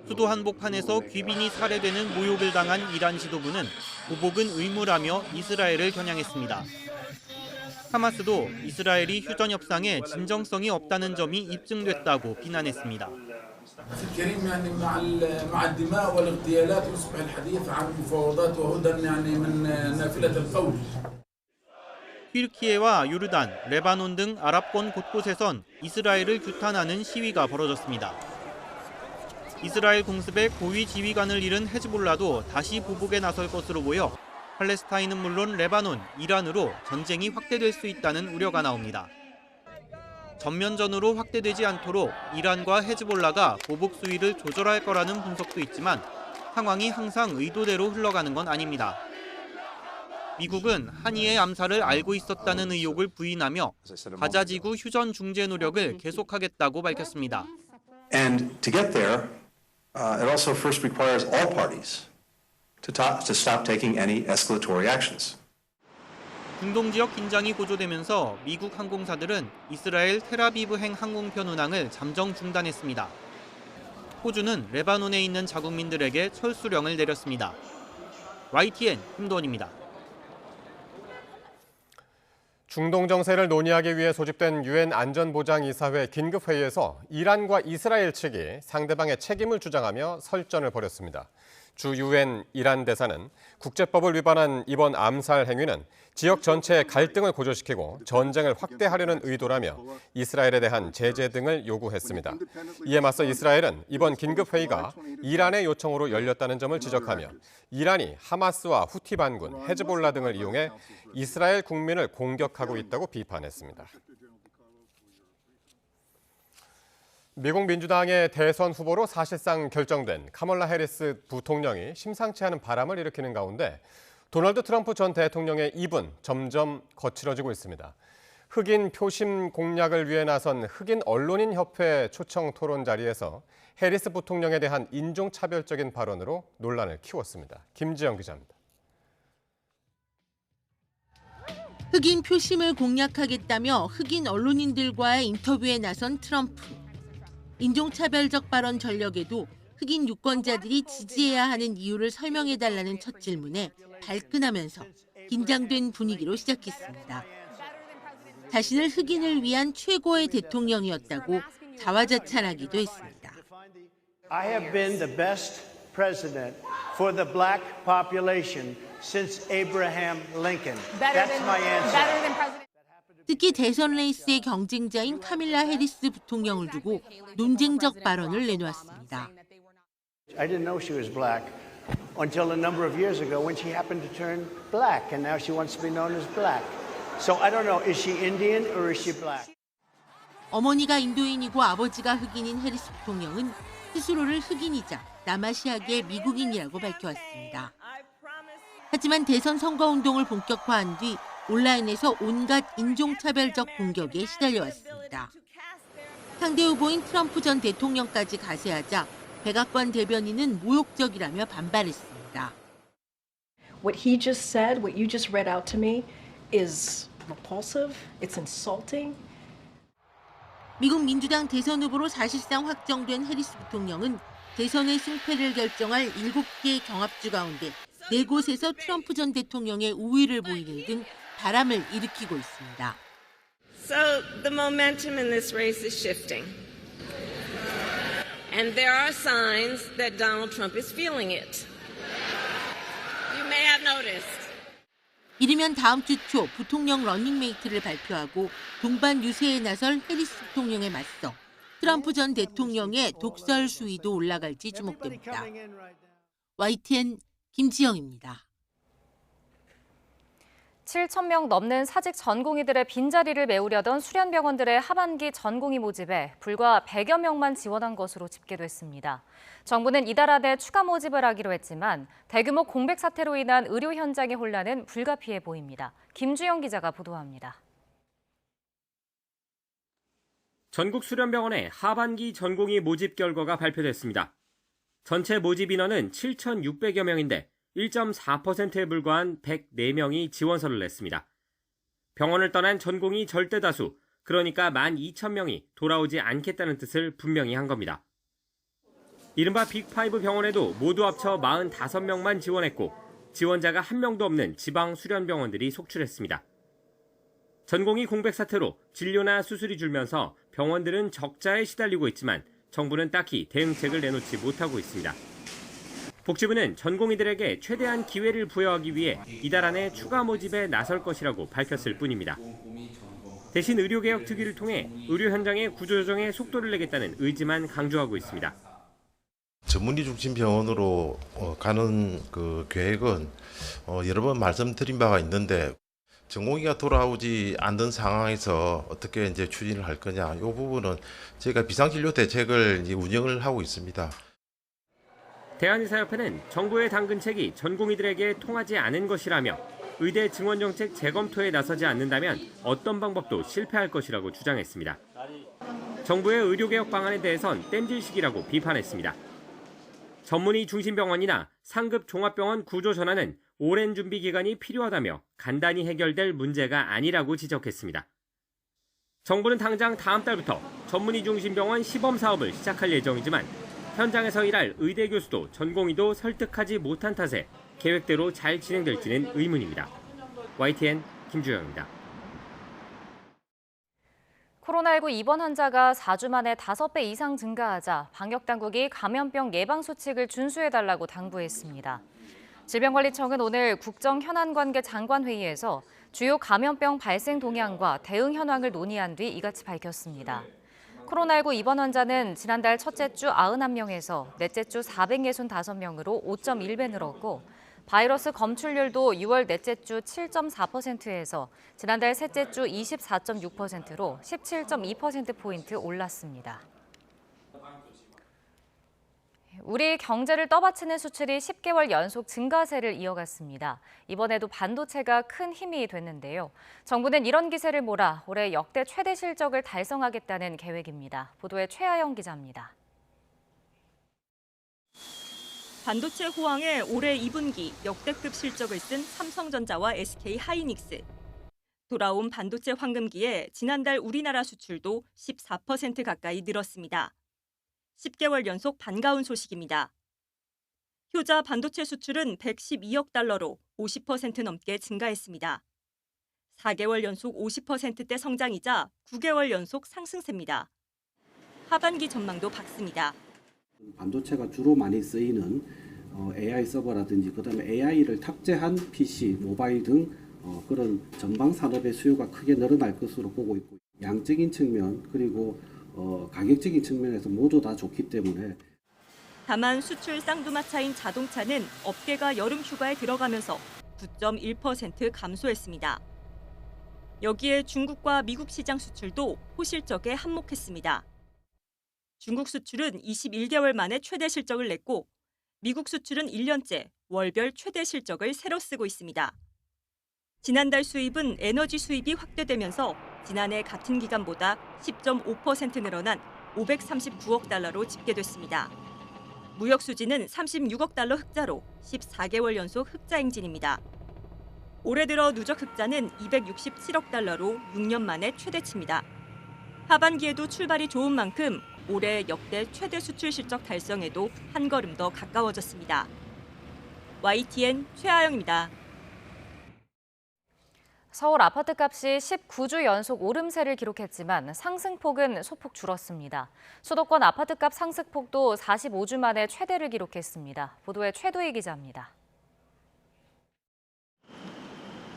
수도 한복판에서 귀빈이 살해되는 모욕을 당한 이란 지도부는 보복은 의무라며 이스라엘을 겨냥했습니다. 하마스도 이스라엘이 휴전 협상에 진정성이 없다는 점이 입증됐다고 비난했습니다. 튀르키예와 요르단, 레바논 등 아랍권 곳곳에선 이스라엘을 규탄하는 시위가 벌어졌습니다. 이스라엘 공습에 고위 지휘관을 잃은 헤즈볼라도 다시 보복에 나설 것으로 보여 팔레스타인은 물론 레바논, 이란으로 전쟁이 확대될 수 있다는 우려가 나옵니다. 전면전으로 확대되지 않도록 이란과 헤즈볼라가 보복 수위를 조절할 거라는 분석도 있지만 상황이 항상 의도대로 흘러가는 건 아닙니다. 미국은 하니의 암살을 알고 있었다는 의혹을 부인하며 가자지구 휴전 중재 노력을 계속하겠다고 밝혔습니다. And to get there, it also first requires all parties to stop taking any escalatory actions. 중동 지역 긴장이 고조되면서 미국 항공사들은 이스라엘 텔아비브행 항공편 운항을 잠정 중단했습니다. 호주는 레바논에 있는 자국민들에게 철수령을 내렸습니다. YTN 김도원입니다. 중동 정세를 논의하기 위해 소집된 유엔 안전보장이사회 긴급회의에서 이란과 이스라엘 측이 상대방의 책임을 주장하며 설전을 벌였습니다. 주 유엔 이란 대사는 국제법을 위반한 이번 암살 행위는 지역 전체의 갈등을 고조시키고 전쟁을 확대하려는 의도라며 이스라엘에 대한 제재 등을 요구했습니다. 이에 맞서 이스라엘은 이번 긴급회의가 이란의 요청으로 열렸다는 점을 지적하며 이란이 하마스와 후티 반군, 헤즈볼라 등을 이용해 이스라엘 국민을 공격하고 있다고 비판했습니다. 미국 민주당의 대선 후보로 사실상 결정된 카멀라 해리스 부통령이 심상치 않은 바람을 일으키는 가운데 도널드 트럼프 전 대통령의 입은 점점 거칠어지고 있습니다. 흑인 표심 공략을 위해 나선 흑인 언론인 협회 초청 토론 자리에서 해리스 부통령에 대한 인종차별적인 발언으로 논란을 키웠습니다. 김지영 기자입니다. 흑인 표심을 공략하겠다며 흑인 언론인들과의 인터뷰에 나선 트럼프. 인종차별적 발언 전력에도 흑인 유권자들이 지지해야 하는 이유를 설명해달라는 첫 질문에 발끈하면서 긴장된 분위기로 시작했습니다. 자신을 흑인을 위한 최고의 대통령이었다고 자화자찬하기도 했습니다. I have been the best president for the black population since Abraham Lincoln. That's my answer. 특히 대선 레이스의 경쟁자인 카밀라 해리스 부통령을 두고 논쟁적 발언을 내놓았습니다. I didn't know she was black until a number of years ago when she happened to turn black, and now she wants to be known as black. So I don't know, is she Indian or is she black? 어머니가 인도인이고 아버지가 흑인인 해리스 부통령은 스스로를 흑인이자 남아시아계 미국인이라고 밝혀왔습니다. 하지만 대선 선거운동을 본격화한 뒤 온라인에서 온갖 인종차별적 공격에 시달려왔습니다. 상대 후보인 트럼프 전 대통령까지 가세하자 백악관 대변인은 모욕적이라며 반발했습니다. What he just said, what you just read out to me is repulsive, it's insulting. 미국 민주당 대선 후보로 사실상 확정된 해리스 부통령은 대선의 승패를 결정할 7개의 경합주 가운데 4곳에서 트럼프 전 대통령의 우위를 보이는 등 바람을 일으키고 있습니다. So the momentum in this race is shifting. And there are signs that Donald Trump is feeling it. You may have noticed. 이르면 다음 주 초 부통령 러닝메이트를 발표하고 동반 유세에 나설 해리스 부통령에 맞서 트럼프 전 대통령의 독설 수위도 올라갈지 주목됩니다. YTN 김지영입니다. 7,000명 넘는 사직 전공의들의 빈자리를 메우려던 수련병원들의 하반기 전공의 모집에 불과 100여 명만 지원한 것으로 집계됐습니다. 정부는 이달 안에 추가 모집을 하기로 했지만 대규모 공백 사태로 인한 의료 현장의 혼란은 불가피해 보입니다. 김주영 기자가 보도합니다. 전국 수련병원의 하반기 전공의 모집 결과가 발표됐습니다. 전체 모집 인원은 7,600여 명인데 1.4%에 불과한 104명이 지원서를 냈습니다. 병원을 떠난 전공의 절대 다수, 그러니까 12,000명이 돌아오지 않겠다는 뜻을 분명히 한 겁니다. 이른바 빅5 병원에도 모두 합쳐 45명만 지원했고 지원자가 한 명도 없는 지방 수련병원들이 속출했습니다. 전공의 공백 사태로 진료나 수술이 줄면서 병원들은 적자에 시달리고 있지만 정부는 딱히 대응책을 내놓지 못하고 있습니다. 복지부는 전공의들에게 최대한 기회를 부여하기 위해 이달 안에 추가 모집에 나설 것이라고 밝혔을 뿐입니다. 대신 의료개혁 특위를 통해 의료 현장의 구조조정에 속도를 내겠다는 의지만 강조하고 있습니다. 전문의 중심 병원으로 가는 그 계획은 여러 번 말씀드린 바가 있는데 전공의가 돌아오지 않는 상황에서 어떻게 이제 추진을 할 거냐, 이 부분은 저희가 비상진료 대책을 이제 운영을 하고 있습니다. 대한의사협회는 정부의 당근책이 전공의들에게 통하지 않은 것이라며 의대 증원 정책 재검토에 나서지 않는다면 어떤 방법도 실패할 것이라고 주장했습니다. 정부의 의료개혁 방안에 대해선 땜질식이라고 비판했습니다. 전문의 중심병원이나 상급 종합병원 구조 전환은 오랜 준비 기간이 필요하다며 간단히 해결될 문제가 아니라고 지적했습니다. 정부는 당장 다음 달부터 전문의 중심병원 시범 사업을 시작할 예정이지만 현장에서 일할 의대 교수도 전공의도 설득하지 못한 탓에 계획대로 잘 진행될지는 의문입니다. YTN 김주영입니다. 코로나19 입원 환자가 4주 만에 5배 이상 증가하자 방역당국이 감염병 예방수칙을 준수해달라고 당부했습니다. 질병관리청은 오늘 국정현안관계 장관회의에서 주요 감염병 발생 동향과 대응 현황을 논의한 뒤 이같이 밝혔습니다. 코로나19 입원 환자는 지난달 첫째 주 91명에서 넷째 주 465명으로 5.1배 늘었고 바이러스 검출률도 6월 넷째 주 7.4%에서 지난달 셋째 주 24.6%로 17.2%포인트 올랐습니다. 우리 경제를 떠받치는 수출이 10개월 연속 증가세를 이어갔습니다. 이번에도 반도체가 큰 힘이 됐는데요. 정부는 이런 기세를 몰아 올해 역대 최대 실적을 달성하겠다는 계획입니다. 보도에 최하영 기자입니다. 반도체 호황에 올해 2분기 역대급 실적을 쓴 삼성전자와 SK하이닉스. 돌아온 반도체 황금기에 지난달 우리나라 수출도 14% 가까이 늘었습니다. 10개월 연속 반가운 소식입니다. 효자 반도체 수출은 112억 달러로 50% 넘게 증가했습니다. 4개월 연속 50%대 성장이자 9개월 연속 상승세입니다. 하반기 전망도 밝습니다. 반도체가 주로 많이 쓰이는 AI 서버라든지 그다음에 AI를 탑재한 PC, 모바일 등 그런 전방 산업의 수요가 크게 늘어날 것으로 보고 있고 양적인 측면 그리고 가격적인 측면에서 모두 다 좋기 때문에 다만 수출 쌍두마차인 자동차는 업계가 여름 휴가에 들어가면서 9.1% 감소했습니다. 여기에 중국과 미국 시장 수출도 호실적에 한몫했습니다. 중국 수출은 21개월 만에 최대 실적을 냈고 미국 수출은 1년째 월별 최대 실적을 새로 쓰고 있습니다. 지난달 수입은 에너지 수입이 확대되면서 지난해 같은 기간보다 10.5% 늘어난 539억 달러로 집계됐습니다. 무역 수지는 36억 달러 흑자로 14개월 연속 흑자 행진입니다. 올해 들어 누적 흑자는 267억 달러로 6년 만에 최대치입니다. 하반기에도 출발이 좋은 만큼 올해 역대 최대 수출 실적 달성에도 한 걸음 더 가까워졌습니다. YTN 최하영입니다. 서울 아파트값이 19주 연속 오름세를 기록했지만 상승폭은 소폭 줄었습니다. 수도권 아파트값 상승폭도 45주 만에 최대를 기록했습니다. 보도에 최도희 기자입니다.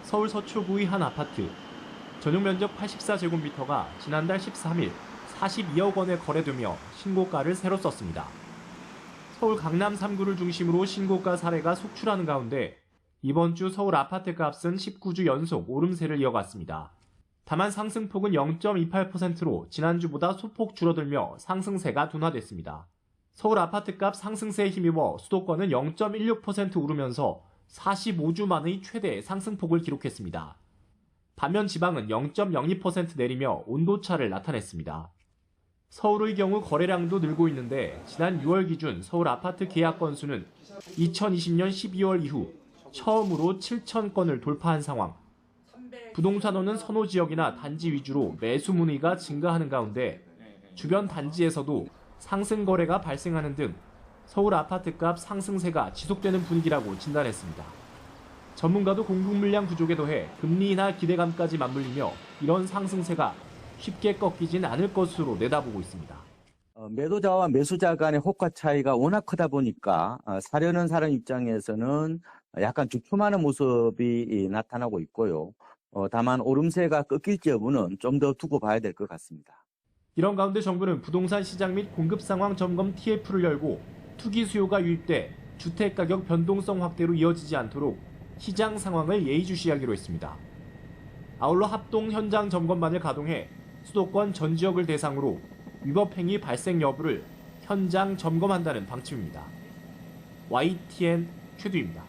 서울 서초구의 한 아파트. 전용 면적 84제곱미터가 지난달 13일 42억 원에 거래되며 신고가를 새로 썼습니다. 서울 강남 3구를 중심으로 신고가 사례가 속출하는 가운데 이번 주 서울 아파트 값은 19주 연속 오름세를 이어갔습니다. 다만 상승폭은 0.28%로 지난주보다 소폭 줄어들며 상승세가 둔화됐습니다. 서울 아파트값 상승세에 힘입어 수도권은 0.16% 오르면서 45주 만의 최대 상승폭을 기록했습니다. 반면 지방은 0.02% 내리며 온도차를 나타냈습니다. 서울의 경우 거래량도 늘고 있는데 지난 6월 기준 서울 아파트 계약 건수는 2020년 12월 이후 처음으로 7,000건을 돌파한 상황. 부동산원은 선호 지역이나 단지 위주로 매수 문의가 증가하는 가운데 주변 단지에서도 상승 거래가 발생하는 등 서울 아파트값 상승세가 지속되는 분위기라고 진단했습니다. 전문가도 공급 물량 부족에 더해 금리 인하 기대감까지 맞물리며 이런 상승세가 쉽게 꺾이진 않을 것으로 내다보고 있습니다. 매도자와 매수자 간의 호가 차이가 워낙 크다 보니까 사려는 사람 입장에서는 약간 주춤하는 모습이 나타나고 있고요. 다만 오름세가 꺾일지 여부는 좀 더 두고 봐야 될 것 같습니다. 이런 가운데 정부는 부동산 시장 및 공급 상황 점검 TF를 열고 투기 수요가 유입돼 주택가격 변동성 확대로 이어지지 않도록 시장 상황을 예의주시하기로 했습니다. 아울러 합동 현장 점검반을 가동해 수도권 전 지역을 대상으로 위법 행위 발생 여부를 현장 점검한다는 방침입니다. YTN 최두입니다.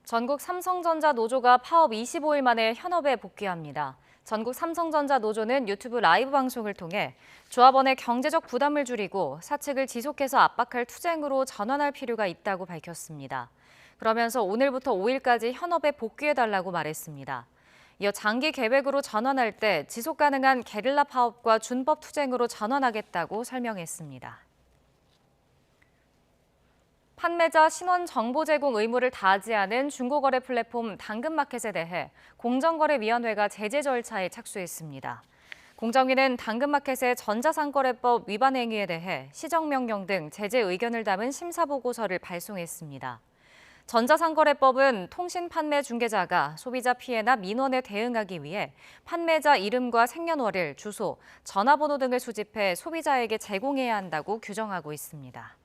전국 삼성전자 노조가 파업 25일 만에 현업에 복귀합니다. 전국 삼성전자 노조는 유튜브 라이브 방송을 통해 조합원의 경제적 부담을 줄이고 사측을 지속해서 압박할 투쟁으로 전환할 필요가 있다고 밝혔습니다. 그러면서 오늘부터 5일까지 현업에 복귀해달라고 말했습니다. 이어 장기 계획으로 전환할 때 지속 가능한 게릴라 파업과 준법 투쟁으로 전환하겠다고 설명했습니다. 판매자 신원 정보 제공 의무를 다하지 않은 중고거래 플랫폼 당근마켓에 대해 공정거래위원회가 제재 절차에 착수했습니다. 공정위는 당근마켓의 전자상거래법 위반 행위에 대해 시정명령 등 제재 의견을 담은 심사보고서를 발송했습니다. 전자상거래법은 통신 판매 중개자가 소비자 피해나 민원에 대응하기 위해 판매자 이름과 생년월일, 주소, 전화번호 등을 수집해 소비자에게 제공해야 한다고 규정하고 있습니다.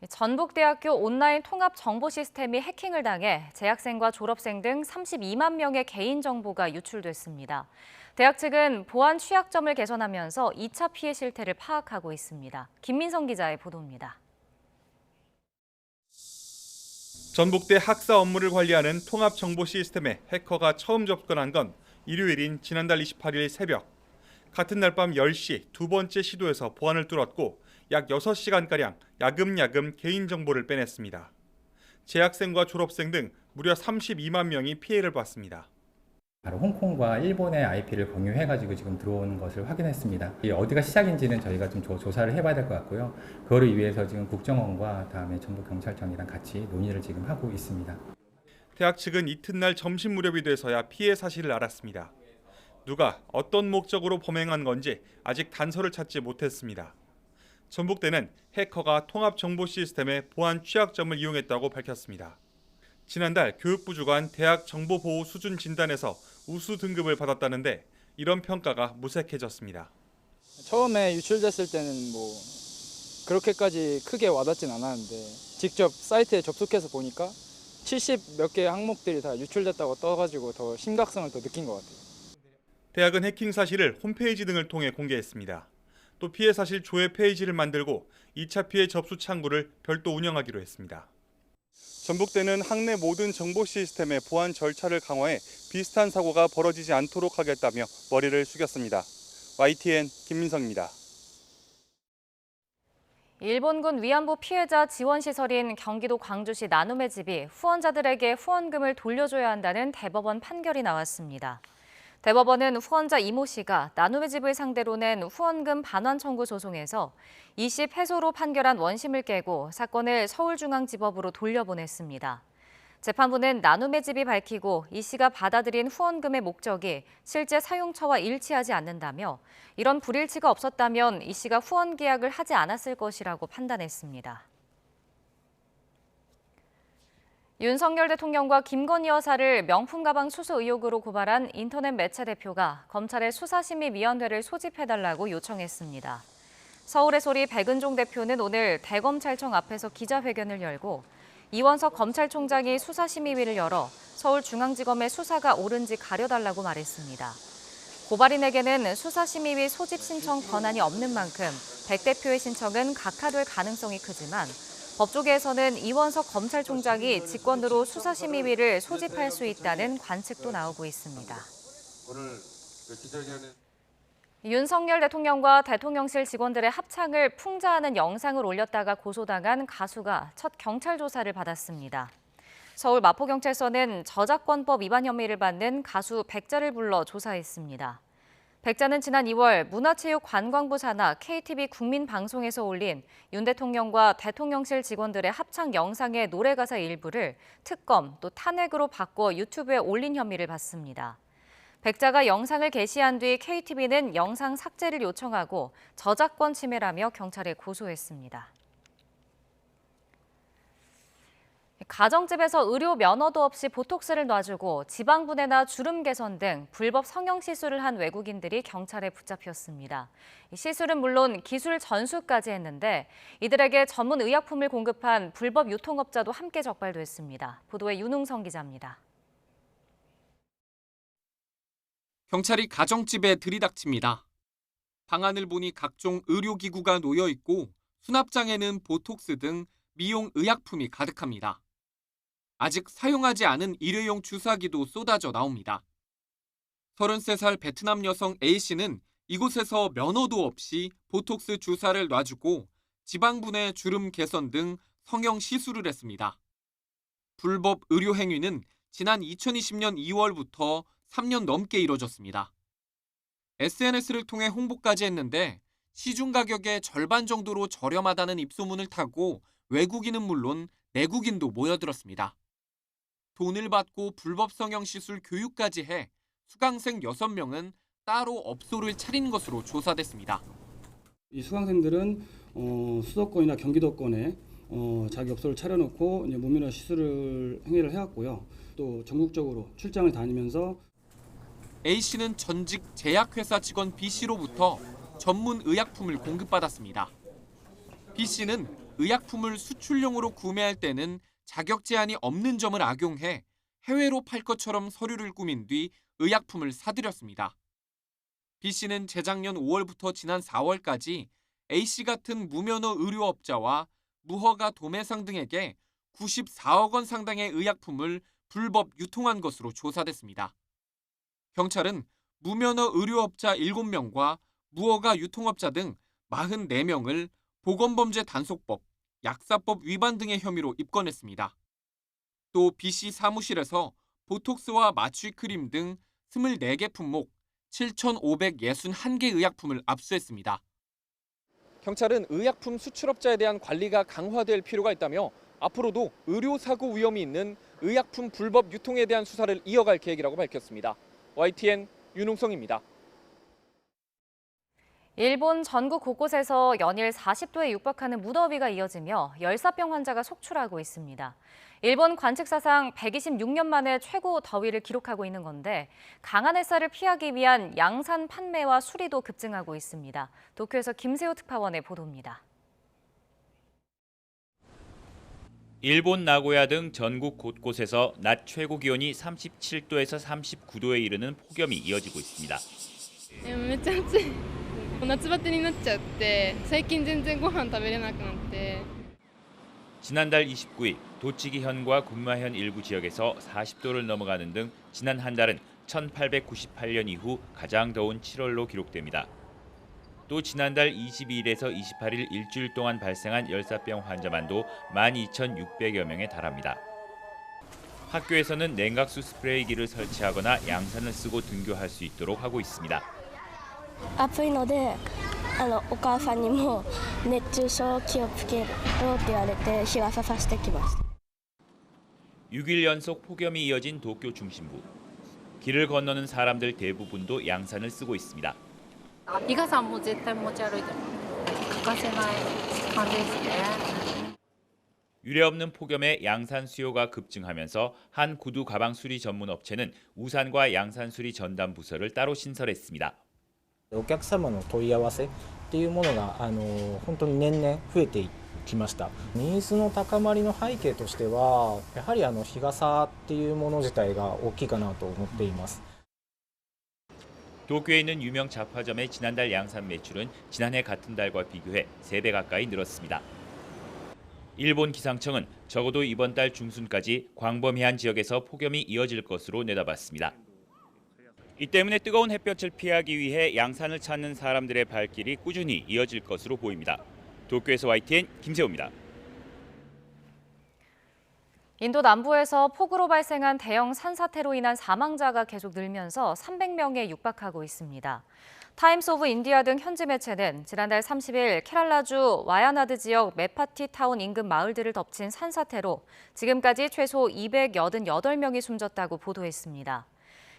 전북대학교 온라인 통합 정보 시스템이 해킹을 당해 재학생과 졸업생 등 32만 명의 개인정보가 유출됐습니다. 대학 측은 보안 취약점을 개선하면서 2차 피해 실태를 파악하고 있습니다. 김민성 기자의 보도입니다. 전북대 학사 업무를 관리하는 통합 정보 시스템에 해커가 처음 접근한 건 일요일인 지난달 28일 새벽. 같은 날 밤 10시 두 번째 시도에서 보안을 뚫었고 약 6시간가량 야금야금 개인정보를 빼냈습니다. 재학생과 졸업생 등 무려 32만 명이 피해를 봤습니다. 바로 홍콩과 일본의 IP를 공유해가지고 지금 들어온 것을 확인했습니다. 어디가 시작인지는 저희가 좀 조사를 해봐야 될 것 같고요. 그거를 위해서 지금 국정원과 다음에 전북경찰청이랑 같이 논의를 지금 하고 있습니다. 대학 측은 이튿날 점심 무렵이 돼서야 피해 사실을 알았습니다. 누가 어떤 목적으로 범행한 건지 아직 단서를 찾지 못했습니다. 전북대는 해커가 통합 정보 시스템의 보안 취약점을 이용했다고 밝혔습니다. 지난달 교육부 주관 대학 정보보호 수준 진단에서 우수 등급을 받았다는데 이런 평가가 무색해졌습니다. 처음에 유출됐을 때는 그렇게까지 크게 와닿진 않았는데 직접 사이트에 접속해서 보니까 70 몇 개의 항목들이 다 유출됐다고 떠가지고 더 심각성을 더 느낀 것 같아요. 대학은 해킹 사실을 홈페이지 등을 통해 공개했습니다. 또 피해 사실 조회 페이지를 만들고 2차 피해 접수 창구를 별도 운영하기로 했습니다. 전북대는 학내 모든 정보 시스템의 보안 절차를 강화해 비슷한 사고가 벌어지지 않도록 하겠다며 머리를 숙였습니다. YTN 김민성입니다. 일본군 위안부 피해자 지원시설인 경기도 광주시 나눔의 집이 후원자들에게 후원금을 돌려줘야 한다는 대법원 판결이 나왔습니다. 대법원은 후원자 이모 씨가 나눔의 집을 상대로 낸 후원금 반환 청구 소송에서 2심 패소로 판결한 원심을 깨고 사건을 서울중앙지법으로 돌려보냈습니다. 재판부는 나눔의 집이 밝히고 이 씨가 받아들인 후원금의 목적이 실제 사용처와 일치하지 않는다며 이런 불일치가 없었다면 이 씨가 후원 계약을 하지 않았을 것이라고 판단했습니다. 윤석열 대통령과 김건희 여사를 명품 가방 수수 의혹으로 고발한 인터넷 매체 대표가 검찰의 수사심의위원회를 소집해달라고 요청했습니다. 서울의 소리 백은종 대표는 오늘 대검찰청 앞에서 기자회견을 열고 이원석 검찰총장이 수사심의위를 열어 서울중앙지검의 수사가 옳은지 가려달라고 말했습니다. 고발인에게는 수사심의위 소집 신청 권한이 없는 만큼 백 대표의 신청은 각하될 가능성이 크지만 법조계에서는 이원석 검찰총장이 직권으로 수사심의위를 소집할 수 있다는 관측도 나오고 있습니다. 윤석열 대통령과 대통령실 직원들의 합창을 풍자하는 영상을 올렸다가 고소당한 가수가 첫 경찰 조사를 받았습니다. 서울 마포경찰서는 저작권법 위반 혐의를 받는 가수 백자를 불러 조사했습니다. 백자는 지난 2월 문화체육관광부 산하 KTV 국민방송에서 올린 윤 대통령과 대통령실 직원들의 합창 영상의 노래 가사 일부를 특검 또 탄핵으로 바꿔 유튜브에 올린 혐의를 받습니다. 백자가 영상을 게시한 뒤 KTV는 영상 삭제를 요청하고 저작권 침해라며 경찰에 고소했습니다. 가정집에서 의료 면허도 없이 보톡스를 놔주고 지방분해나 주름 개선 등 불법 성형 시술을 한 외국인들이 경찰에 붙잡혔습니다. 시술은 물론 기술 전수까지 했는데 이들에게 전문 의약품을 공급한 불법 유통업자도 함께 적발됐습니다. 보도에 윤웅성 기자입니다. 경찰이 가정집에 들이닥칩니다. 방안을 보니 각종 의료기구가 놓여 있고 수납장에는 보톡스 등 미용 의약품이 가득합니다. 아직 사용하지 않은 일회용 주사기도 쏟아져 나옵니다. 33살 베트남 여성 A씨는 이곳에서 면허도 없이 보톡스 주사를 놔주고 지방분해 주름 개선 등 성형 시술을 했습니다. 불법 의료 행위는 지난 2020년 2월부터 3년 넘게 이뤄졌습니다. SNS를 통해 홍보까지 했는데 시중 가격의 절반 정도로 저렴하다는 입소문을 타고 외국인은 물론 내국인도 모여들었습니다. 돈을 받고 불법 성형 시술 교육까지 해 수강생 6명은 따로 업소를 차린 것으로 조사됐습니다. 이 수강생들은 수도권이나 경기도권에 자기 업소를 차려놓고 이제 무면허 시술을 행위를 해왔고요. 또 전국적으로 출장을 다니면서 A씨는 전직 제약회사 직원 B씨로부터 전문 의약품을 공급받았습니다. B씨는 의약품을 수출용으로 구매할 때는 자격 제한이 없는 점을 악용해 해외로 팔 것처럼 서류를 꾸민 뒤 의약품을 사들였습니다. B씨는 재작년 5월부터 지난 4월까지 A씨 같은 무면허 의료업자와 무허가 도매상 등에게 94억 원 상당의 의약품을 불법 유통한 것으로 조사됐습니다. 경찰은 무면허 의료업자 7명과 무허가 유통업자 등 44명을 보건범죄 단속법, 약사법 위반 등의 혐의로 입건했습니다. 또 B씨 사무실에서 보톡스와 마취 크림 등 24개 품목 7,561개 의약품을 압수했습니다. 경찰은 의약품 수출업자에 대한 관리가 강화될 필요가 있다며 앞으로도 의료사고 위험이 있는 의약품 불법 유통에 대한 수사를 이어갈 계획이라고 밝혔습니다. YTN 윤웅성입니다. 일본 전국 곳곳에서 연일 40도에 육박하는 무더위가 이어지며 열사병 환자가 속출하고 있습니다. 일본 관측사상 126년 만에 최고 더위를 기록하고 있는 건데 강한 햇살을 피하기 위한 양산 판매와 수리도 급증하고 있습니다. 도쿄에서 김세호 특파원의 보도입니다. 일본 나고야 등 전국 곳곳에서 낮 최고 기온이 37도에서 39도에 이르는 폭염이 이어지고 있습니다. めっちゃ暑い。夏バテになっちゃって最近全然ご飯食べれなくなって 지난달 29일 도치기현과 군마현 일부 지역에서 40도를 넘어가는 등 지난 한 달은 1898년 이후 가장 더운 7월로 기록됩니다. 또 지난달 22일에서 28일 일주일 동안 발생한 열사병 환자만도 12,600여 명에 달합니다. 학교에서는 냉각수 스프레이기를 설치하거나 양산을 쓰고 등교할 수 있도록 하고 있습니다. 暑いのでお母さんにも熱中症気をつけろって言われて日傘さしてきました。 6일 연속 폭염이 이어진 도쿄 중심부. 길을 건너는 사람들 대부분도 양산을 쓰고 있습니다. 日傘も絶対持ち歩いて欠かせない感じですね。 유례없는 폭염에 양산 수요가 급증하면서 한 구두 가방 수리 전문 업체는 우산과 양산 수리 전담 부서를 따로 신설했습니다. お客様の問い合わせっていうものが本当に年々増えてきました。ニーズの高まりの背景としてはやはり日傘っていうもの自体が大きいかなと思っています。 도쿄에 있는 유명 잡화점의 지난달 양산 매출은 지난해 같은 달과 비교해 3배 가까이 늘었습니다. 일본 기상청은 적어도 이번 달 중순까지 광범위한 지역에서 폭염이 이어질 것으로 내다봤습니다. 이 때문에 뜨거운 햇볕을 피하기 위해 양산을 찾는 사람들의 발길이 꾸준히 이어질 것으로 보입니다. 도쿄에서 YTN 김세호입니다. 인도 남부에서 폭우로 발생한 대형 산사태로 인한 사망자가 계속 늘면서 300명에 육박하고 있습니다. 타임스 오브 인디아 등 현지 매체는 지난달 30일 케랄라주 와야나드 지역 메파티 타운 인근 마을들을 덮친 산사태로 지금까지 최소 288명이 숨졌다고 보도했습니다.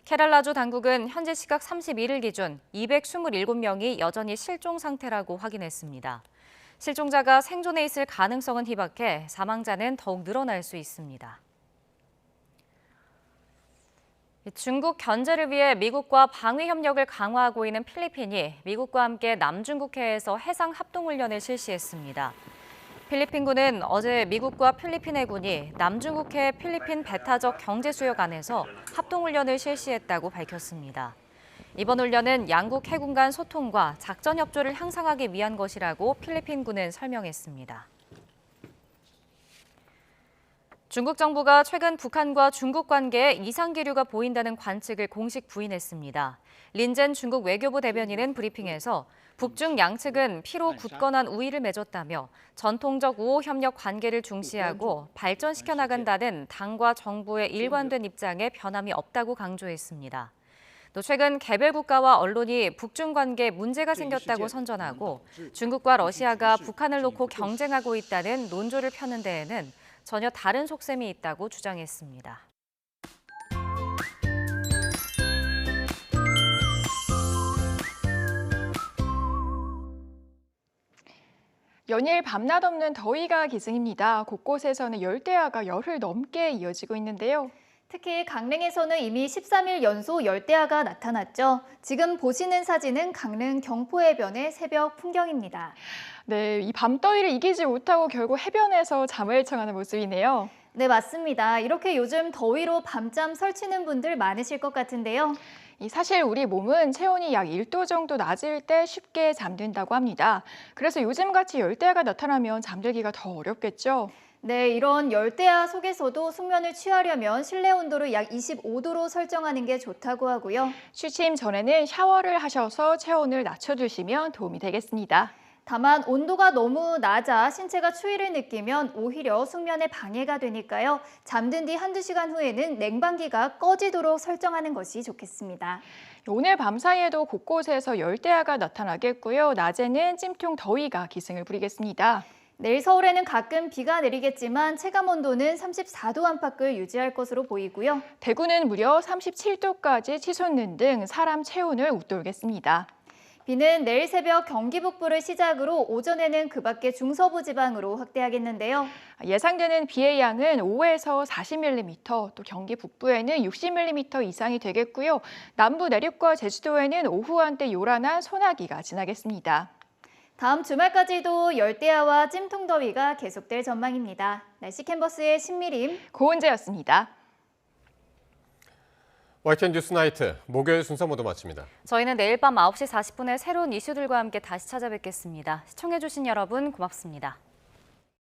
케랄라주 당국은 현지 시각 31일 기준 227명이 여전히 실종 상태라고 확인했습니다. 실종자가 생존해 있을 가능성은 희박해 사망자는 더욱 늘어날 수 있습니다. 중국 견제를 위해 미국과 방위 협력을 강화하고 있는 필리핀이 미국과 함께 남중국해에서 해상 합동훈련을 실시했습니다. 필리핀군은 어제 미국과 필리핀 해군이 남중국해 필리핀 배타적 경제수역 안에서 합동훈련을 실시했다고 밝혔습니다. 이번 훈련은 양국 해군 간 소통과 작전 협조를 향상하기 위한 것이라고 필리핀군은 설명했습니다. 중국 정부가 최근 북한과 중국 관계에 이상 기류가 보인다는 관측을 공식 부인했습니다. 린젠 중국 외교부 대변인은 브리핑에서 북중 양측은 피로 굳건한 우위를 맺었다며 전통적 우호 협력 관계를 중시하고 발전시켜 나간다는 당과 정부의 일관된 입장에 변함이 없다고 강조했습니다. 또 최근 개별 국가와 언론이 북중 관계에 문제가 생겼다고 선전하고 중국과 러시아가 북한을 놓고 경쟁하고 있다는 논조를 펴는 데에는 전혀 다른 속셈이 있다고 주장했습니다. 연일 밤낮 없는 더위가 기승입니다. 곳곳에서는 열대야가 열흘 넘게 이어지고 있는데요. 특히 강릉에서는 이미 13일 연속 열대야가 나타났죠. 지금 보시는 사진은 강릉 경포해변의 새벽 풍경입니다. 네, 이 밤더위를 이기지 못하고 결국 해변에서 잠을 청하는 모습이네요. 네, 맞습니다. 이렇게 요즘 더위로 밤잠 설치는 분들 많으실 것 같은데요. 사실 우리 몸은 체온이 약 1도 정도 낮을 때 쉽게 잠든다고 합니다. 그래서 요즘같이 열대야가 나타나면 잠들기가 더 어렵겠죠? 네, 이런 열대야 속에서도 숙면을 취하려면 실내 온도를 약 25도로 설정하는 게 좋다고 하고요. 취침 전에는 샤워를 하셔서 체온을 낮춰주시면 도움이 되겠습니다. 다만 온도가 너무 낮아 신체가 추위를 느끼면 오히려 숙면에 방해가 되니까요. 잠든 뒤 한두 시간 후에는 냉방기가 꺼지도록 설정하는 것이 좋겠습니다. 오늘 밤 사이에도 곳곳에서 열대야가 나타나겠고요. 낮에는 찜통 더위가 기승을 부리겠습니다. 내일 서울에는 가끔 비가 내리겠지만 체감온도는 34도 안팎을 유지할 것으로 보이고요. 대구는 무려 37도까지 치솟는 등 사람 체온을 웃돌겠습니다. 비는 내일 새벽 경기 북부를 시작으로 오전에는 그 밖의 중서부 지방으로 확대하겠는데요. 예상되는 비의 양은 5에서 40mm, 또 경기 북부에는 60mm 이상이 되겠고요. 남부 내륙과 제주도에는 오후 한때 요란한 소나기가 지나겠습니다. 다음 주말까지도 열대야와 찜통더위가 계속될 전망입니다. 날씨 캔버스의 신미림, 고은재였습니다. YTN 뉴스 나이트 목요일 순서 모두 마칩니다. 저희는 내일 밤 9시 40분에 새로운 이슈들과 함께 다시 찾아뵙겠습니다. 시청해주신 여러분 고맙습니다.